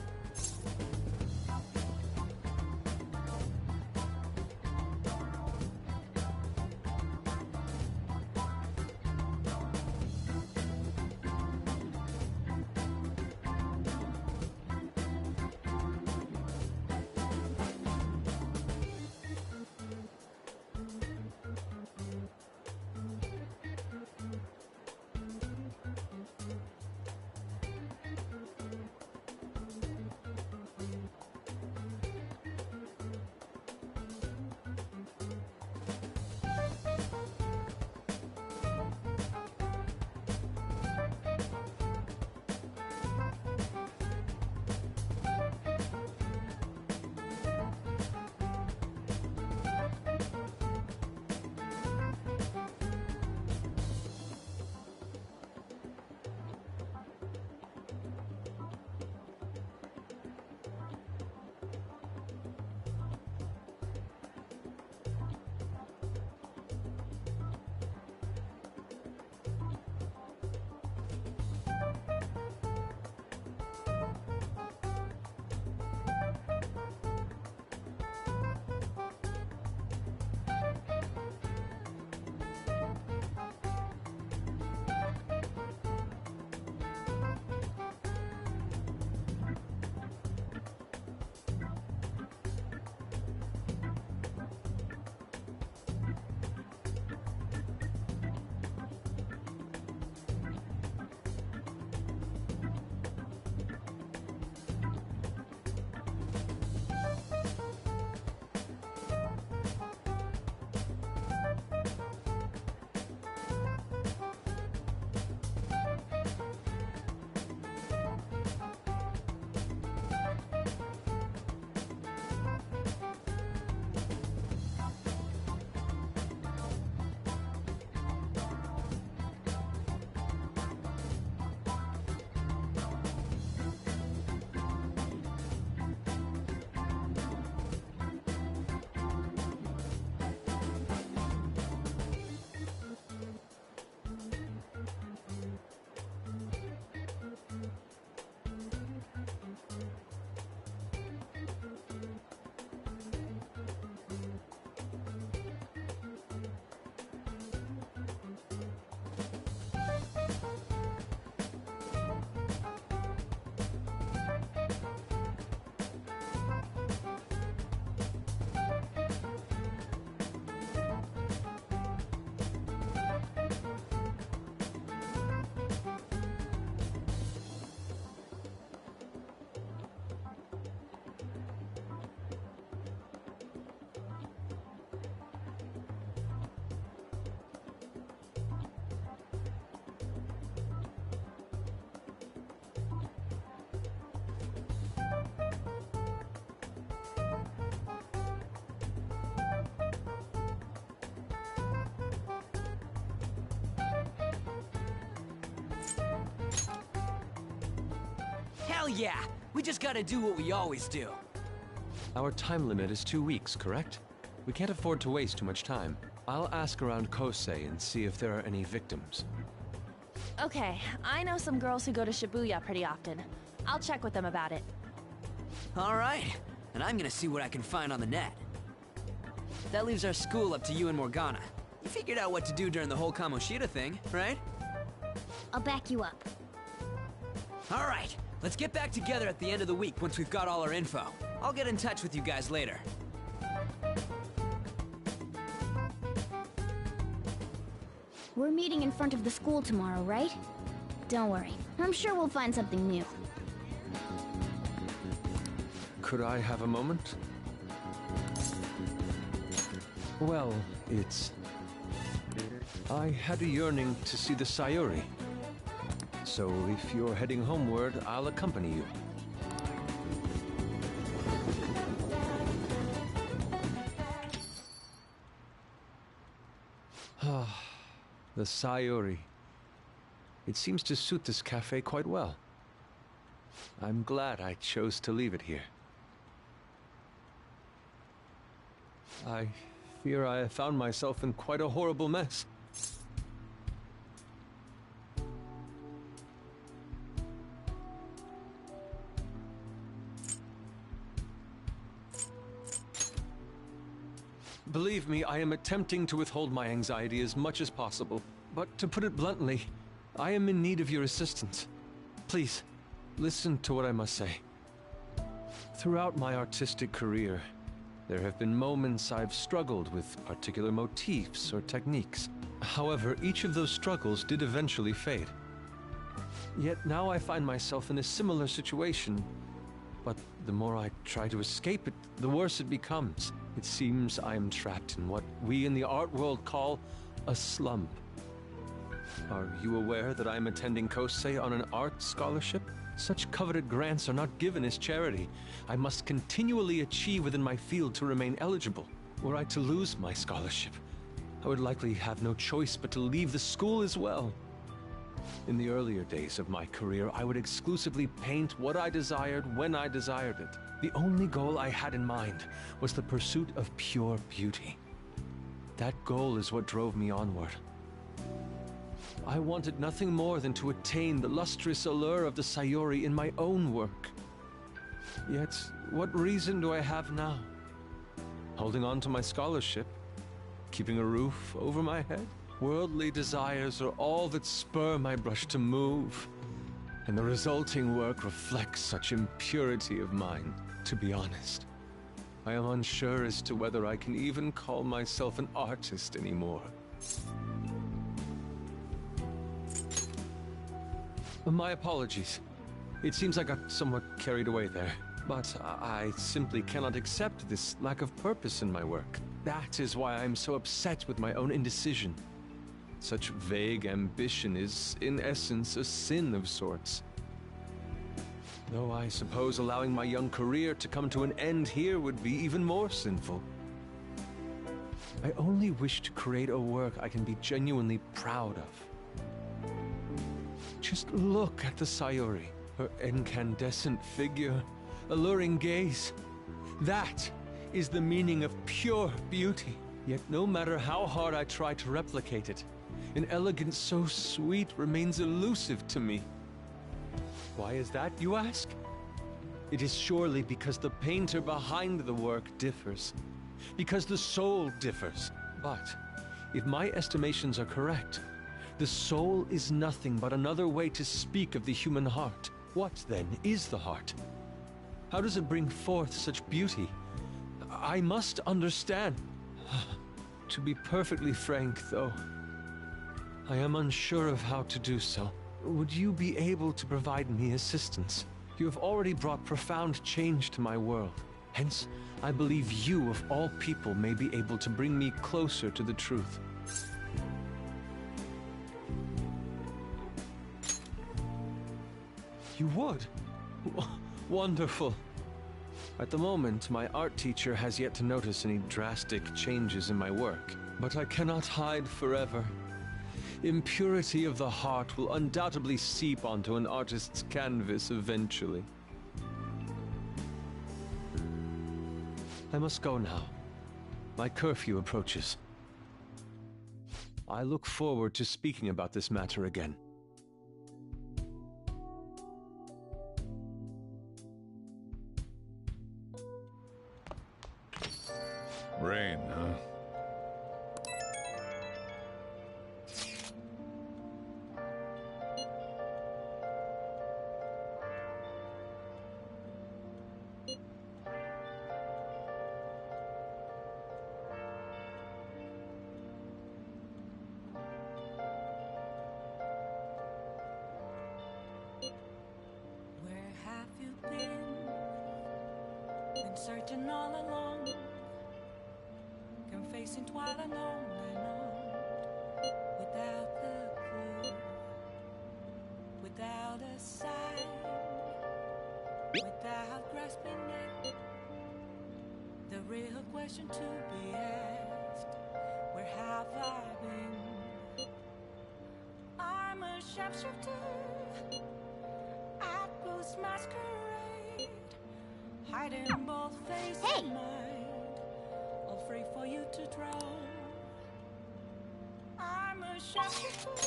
Hell yeah! We just gotta do what we always do. Our time limit is 2 weeks, correct? We can't afford to waste too much time. I'll ask around Kosei and see if there are any victims. Okay, I know some girls who go to Shibuya pretty often. I'll check with them about it. Alright, and I'm gonna see what I can find on the net. That leaves our school up to you and Morgana. You figured out what to do during the whole Kamoshida thing, right? I'll back you up. Alright, let's get back together at the end of the week once we've got all our info. I'll get in touch with you guys later. We're meeting in front of the school tomorrow, right? Don't worry. I'm sure we'll find something new. Could I have a moment? Well, I had a yearning to see the Sayuri. So if you're heading homeward, I'll accompany you. Ah, the Sayuri. It seems to suit this cafe quite well. I'm glad I chose to leave it here. I fear I have found myself in quite a horrible mess. Believe me, I am attempting to withhold my anxiety as much as possible. But to put it bluntly, I am in need of your assistance. Please, listen to what I must say. Throughout my artistic career, there have been moments I've struggled with particular motifs or techniques. However, each of those struggles did eventually fade. Yet now I find myself in a similar situation, but the more I try to escape it, the worse it becomes. It seems I am trapped in what we in the art world call a slump. Are you aware that I am attending Kosei on an art scholarship? Such coveted grants are not given as charity. I must continually achieve within my field to remain eligible. Were I to lose my scholarship, I would likely have no choice but to leave the school as well. In the earlier days of my career, I would exclusively paint what I desired when I desired it. The only goal I had in mind was the pursuit of pure beauty. That goal is what drove me onward. I wanted nothing more than to attain the lustrous allure of the Sayuri in my own work. Yet, what reason do I have now? Holding on to my scholarship? Keeping a roof over my head? Worldly desires are all that spur my brush to move, and the resulting work reflects such impurity of mind. To be honest, I am unsure as to whether I can even call myself an artist anymore. My apologies. It seems I got somewhat carried away there, but I simply cannot accept this lack of purpose in my work. That is why I'm so upset with my own indecision. Such vague ambition is, in essence, a sin of sorts. Though I suppose allowing my young career to come to an end here would be even more sinful. I only wish to create a work I can be genuinely proud of. Just look at the Sayuri, her incandescent figure, alluring gaze. That is the meaning of pure beauty. Yet no matter how hard I try to replicate it, an elegance so sweet remains elusive to me. Why is that, you ask? It is surely because the painter behind the work differs. Because the soul differs. But, if my estimations are correct, the soul is nothing but another way to speak of the human heart. What, then, is the heart? How does it bring forth such beauty? I must understand. To be perfectly frank, though, I am unsure of how to do so. Would you be able to provide me assistance? You have already brought profound change to my world. Hence, I believe you, of all people, may be able to bring me closer to the truth. You would? Wonderful. At the moment, my art teacher has yet to notice any drastic changes in my work, but I cannot hide forever. Impurity of the heart will undoubtedly seep onto an artist's canvas eventually. I must go now. My curfew approaches. I look forward to speaking about this matter again. Rain, huh? Been searching all along, confessing while alone and on, without the clue, without a sign, without grasping it. The real question to be asked, where have I been? I'm a sharpshooter at Boost Masquerade, hiding both face and mind, all free for you to draw. I'm a sharpshooter,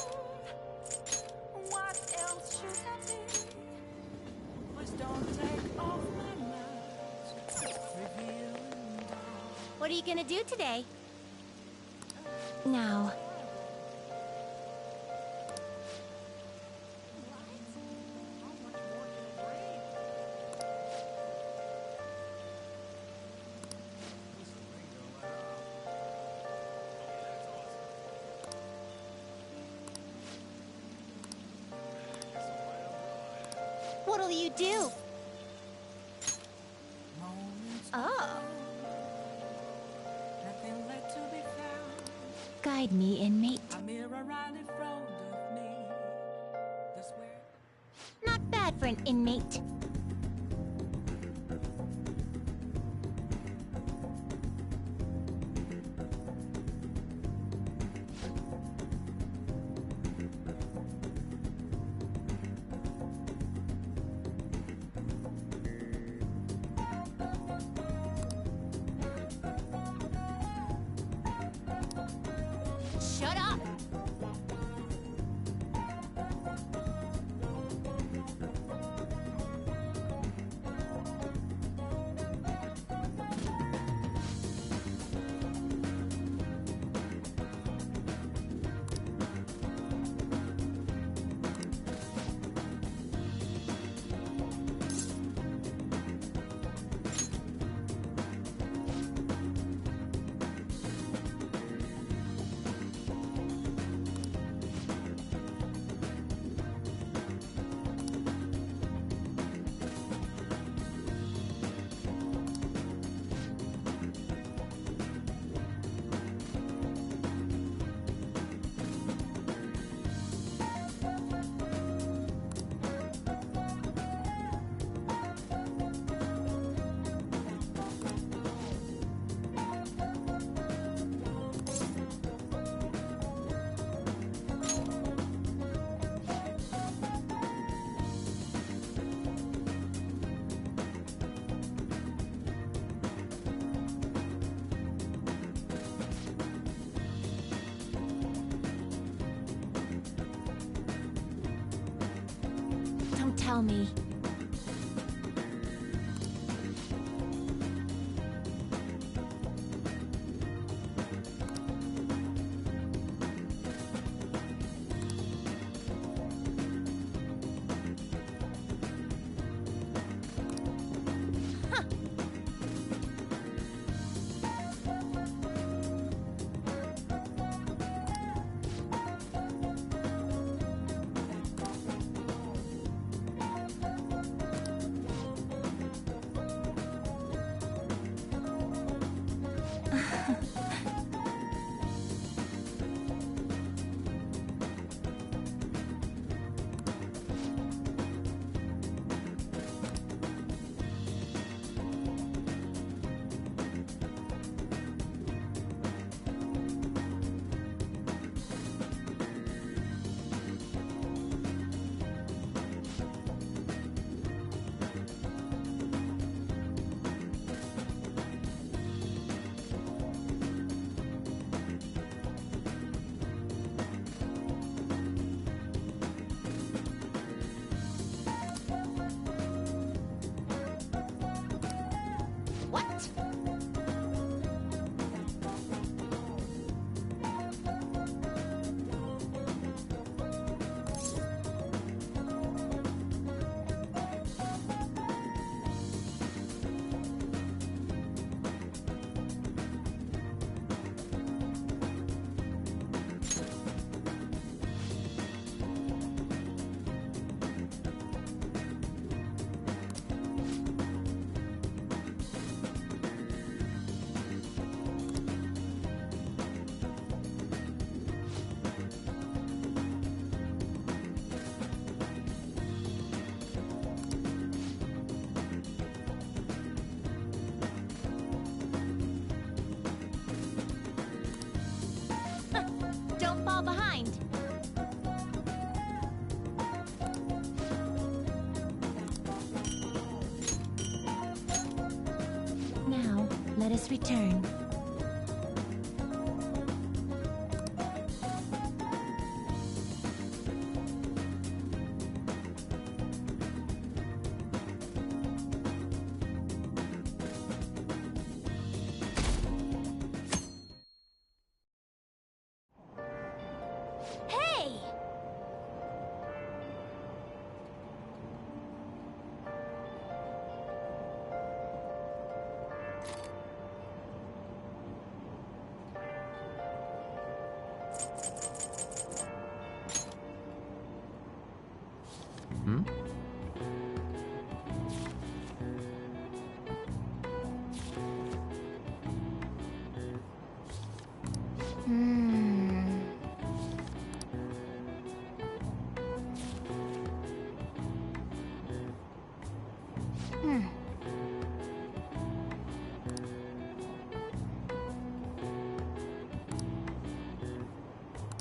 what else should I be? Please don't take off my mask, reveal. What are you gonna do today? Now. What'll you do? Oh. Nothing left to be found. Guide me, inmate. A mirror right in front of me. This where Not bad for an inmate. Shut up! Don't tell me. What? Let us return. Hey! Hmm?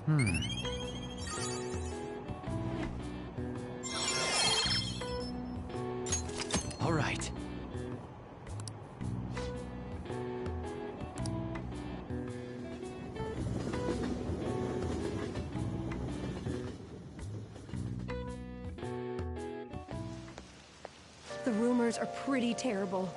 Hmm. All right. The rumors are pretty terrible.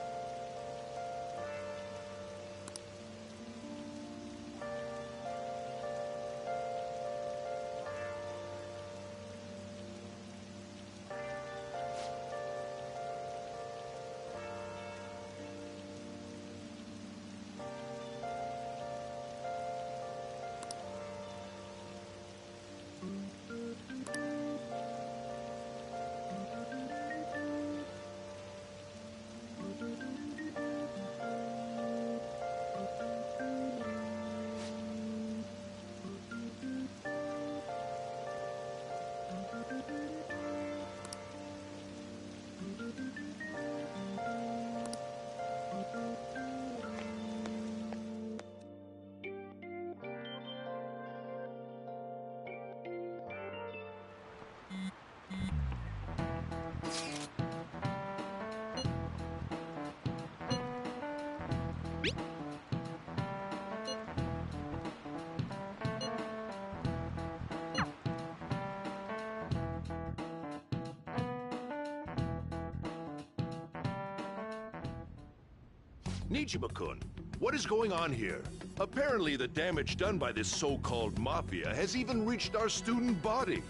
Nijima-kun, what is going on here? Apparently the damage done by this so-called mafia has even reached our student body.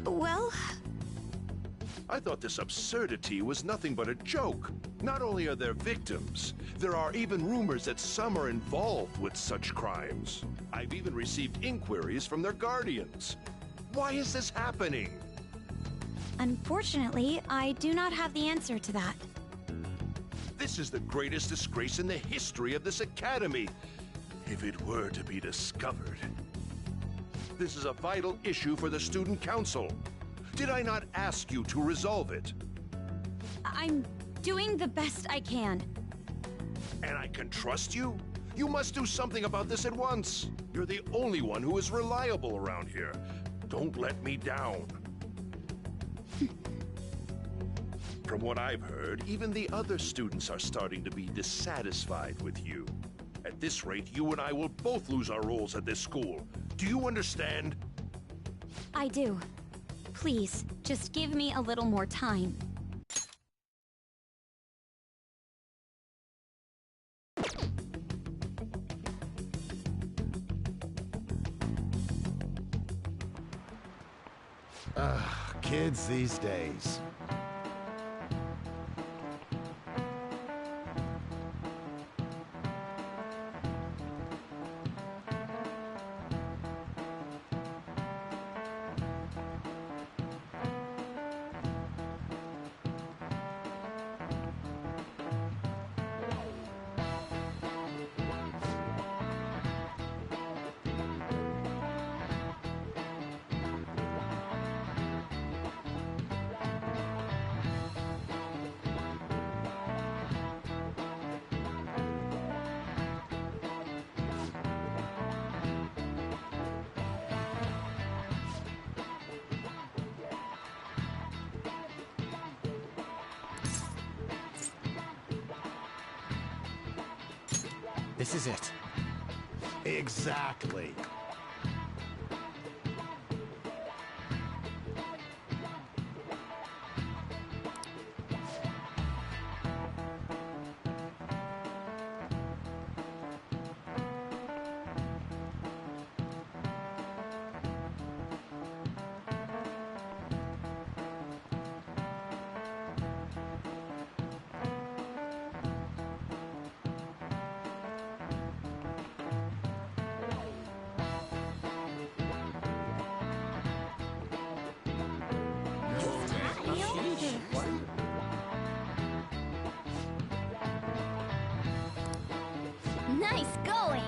Well... I thought this absurdity was nothing but a joke. Not only are there victims, there are even rumors that some are involved with such crimes. I've even received inquiries from their guardians. Why is this happening? Unfortunately, I do not have the answer to that. This is the greatest disgrace in the history of this academy, if it were to be discovered. This is a vital issue for the student council. Did I not ask you to resolve it? I'm doing the best I can. And I can trust you? You must do something about this at once. You're the only one who is reliable around here. Don't let me down. From what I've heard, even the other students are starting to be dissatisfied with you. At this rate, you and I will both lose our roles at this school. Do you understand? I do. Please, just give me a little more time. Kids these days. This is it. Exactly. Nice going!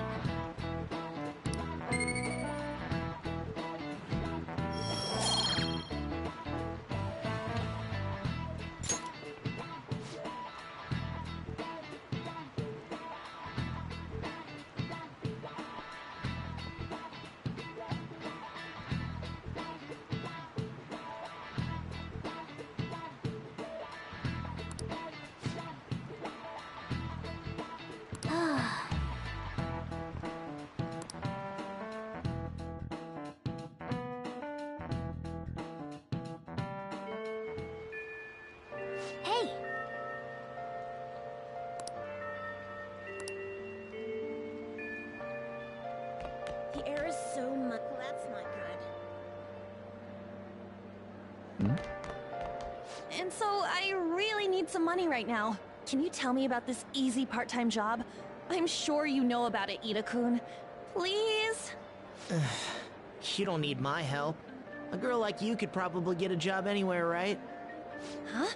Hey! The air is so much. Well, that's not good. And so I really need some money right now. Can you tell me about this easy part-time job? I'm sure you know about it, Ida-kun. Please? You don't need my help. A girl like you could probably get a job anywhere, right? Huh?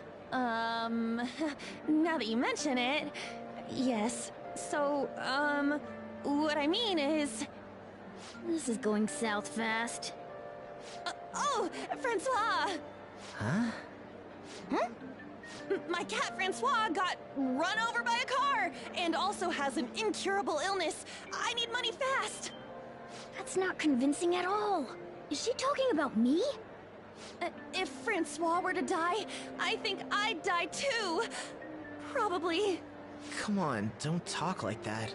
Now that you mention it, yes. So, what I mean is... This is going south fast. Oh, Francois! Huh? Huh? My cat Francois got run over by a car and also has an incurable illness. I need money fast. That's not convincing at all. Is she talking about me? If Francois were to die, I think I'd die too. Probably. Come on, don't talk like that.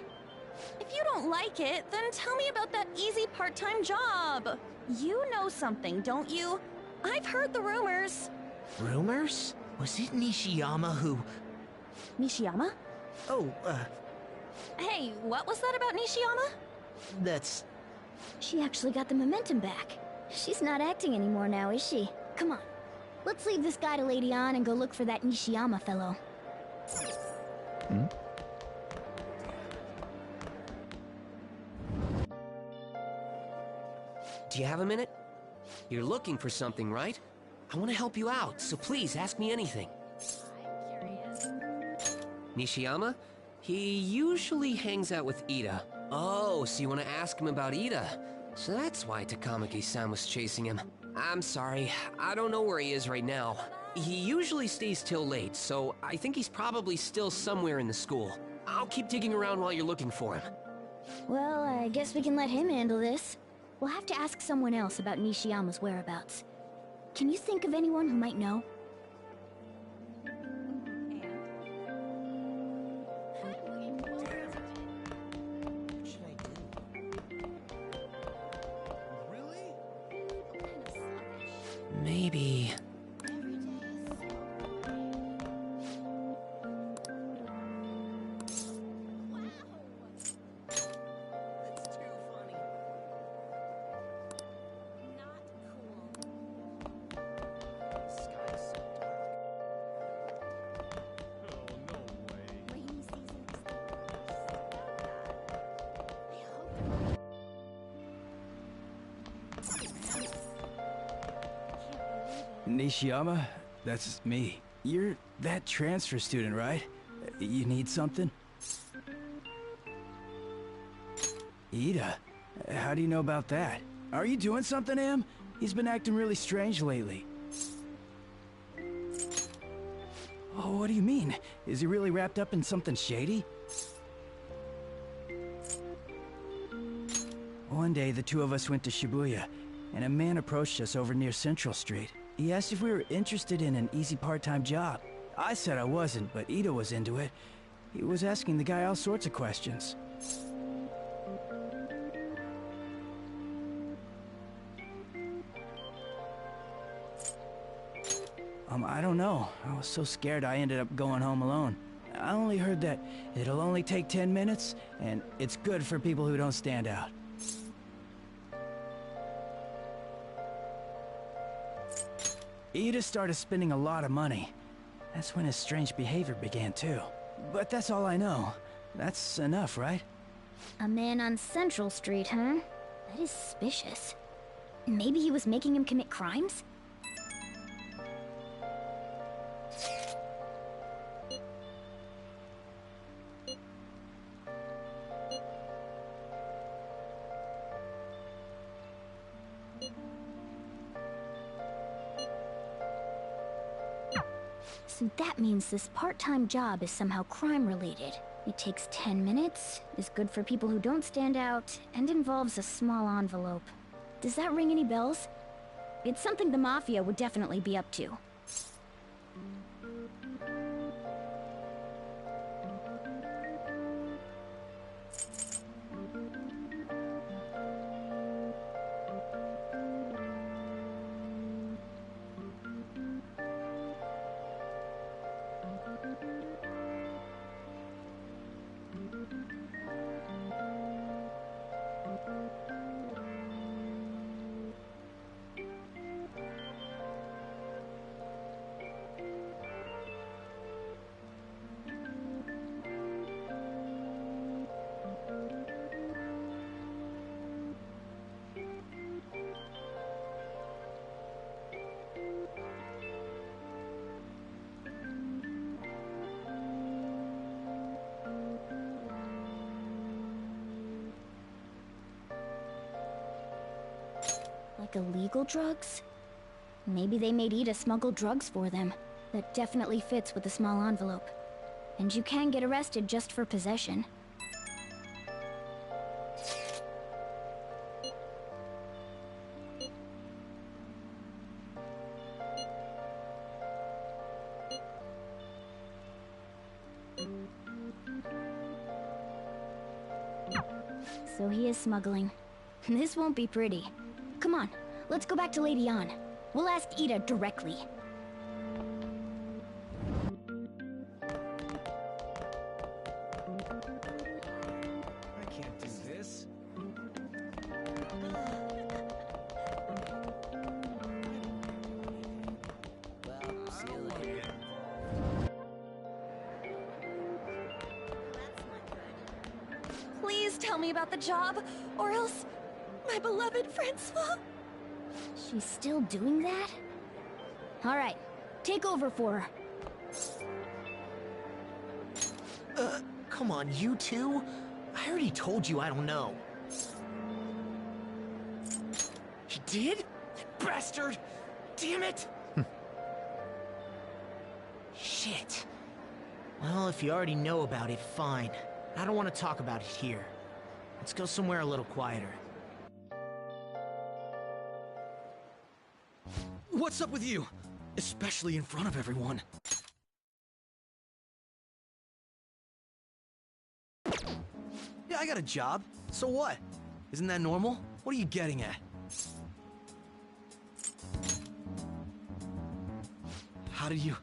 If you don't like it, then tell me about that easy part-time job. You know something, don't you? I've heard the rumors. Rumors? Was it Nishiyama who... Nishiyama? Oh, Hey, what was that about Nishiyama? that's... She actually got the momentum back. She's not acting anymore now, is she? Come on. Let's leave this guy to Lady Ann and go look for that Nishiyama fellow. Do you have a minute? You're looking for something, right? I want to help you out, so please ask me anything. Nishiyama? He usually hangs out with Ida. Oh, so you want to ask him about Ida? So that's why Takamaki-san was chasing him. I'm sorry, I don't know where he is right now. He usually stays till late, so I think he's probably still somewhere in the school. I'll keep digging around while you're looking for him. Well, I guess we can let him handle this. We'll have to ask someone else about Nishiyama's whereabouts. Can you think of anyone who might know? Maybe... Nishiyama, that's me. You're that transfer student, right? You need something? Ida? How do you know about that? Are you doing something to him? He's been acting really strange lately. Oh, what do you mean? Is he really wrapped up in something shady? One day, the two of us went to Shibuya, and a man approached us over near Central Street. He asked if we were interested in an easy part-time job. I said I wasn't, but Ida was into it. He was asking the guy all sorts of questions. I don't know. I was so scared I ended up going home alone. I only heard that it'll only take 10 minutes, and it's good for people who don't stand out. Ida started spending a lot of money. That's when his strange behavior began, too. But that's all I know. That's enough, right? A man on Central Street, huh? That is suspicious. Maybe he was making him commit crimes? So that means this part-time job is somehow crime-related. It takes 10 minutes, is good for people who don't stand out, and involves a small envelope. Does that ring any bells? It's something the Mafia would definitely be up to. Like illegal drugs? Maybe they made Ida smuggle drugs for them. That definitely fits with the small envelope. And you can get arrested just for possession. So he is smuggling. This won't be pretty. Come on, let's go back to Lady Ann. We'll ask Ida directly. I can't do this. Well, see you later. Please tell me about the job, or else my beloved Francois. She's still doing that? Alright, take over for her. Come on, you two? I already told you I don't know. You did? Bastard! Damn it! Shit. Well, if you already know about it, fine. I don't want to talk about it here. Let's go somewhere a little quieter. What's up with you? Especially in front of everyone. Yeah, I got a job. So what? Isn't that normal? What are you getting at? How did you...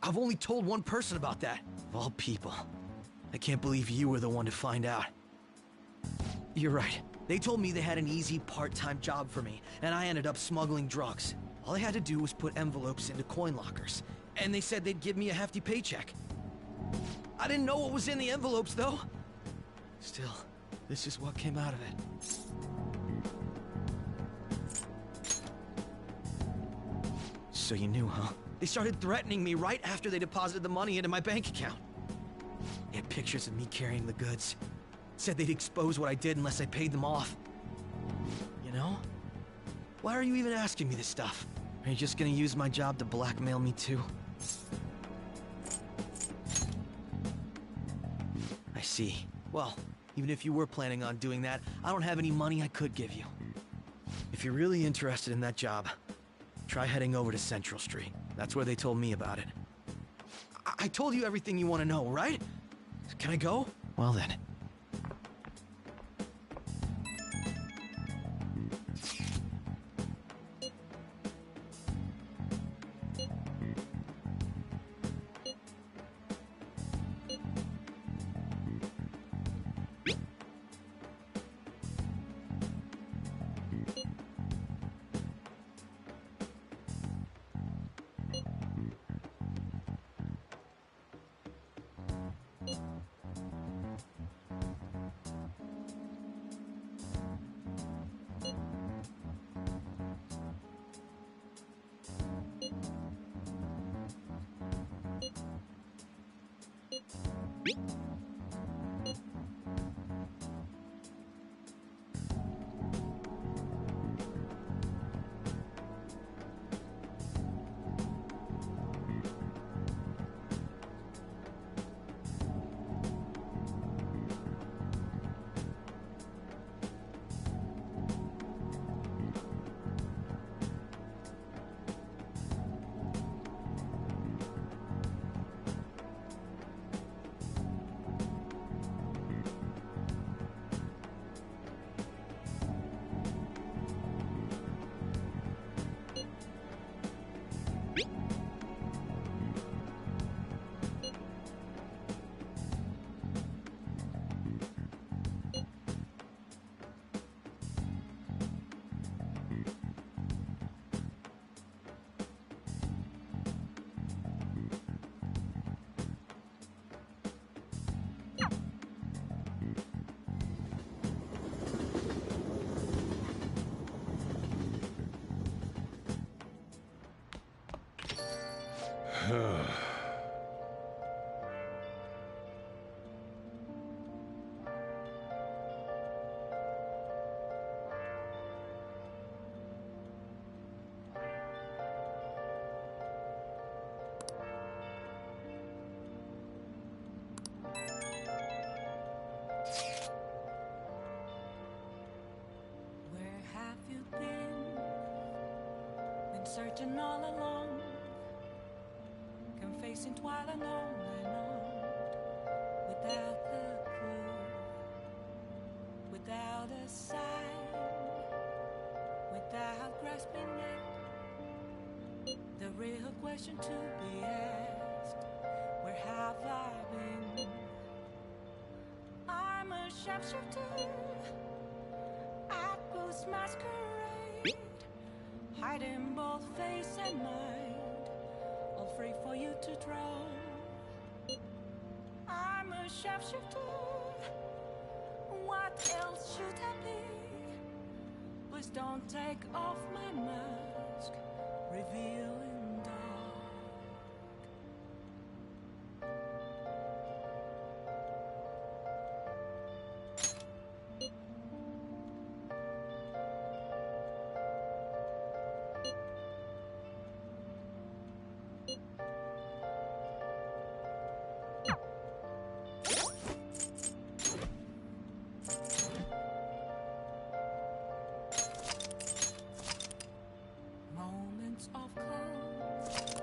I've only told one person about that. Of all people. I can't believe you were the one to find out. You're right. They told me they had an easy part-time job for me, and I ended up smuggling drugs. All I had to do was put envelopes into coin lockers, and they said they'd give me a hefty paycheck. I didn't know what was in the envelopes, though. Still, this is what came out of it. So you knew, huh? They started threatening me right after they deposited the money into my bank account. They had pictures of me carrying the goods. Said they'd expose what I did unless I paid them off. You know? Why are you even asking me this stuff? Are you just gonna use my job to blackmail me too? I see. Well, even if you were planning on doing that, I don't have any money I could give you. If you're really interested in that job, try heading over to Central Street. That's where they told me about it. I told you everything you want to know, right? Can I go? Well then. searching all along, confessing while alone and on, without the clue, without a sign, without grasping it. The real question to be asked, where have I been? I'm a sharpshooter at Ghost Masquerade, hiding both face and mind, all free for you to draw. I'm a sharpshooter, what else should I be? Please don't take off my mask, revealing dark. Moments of calm,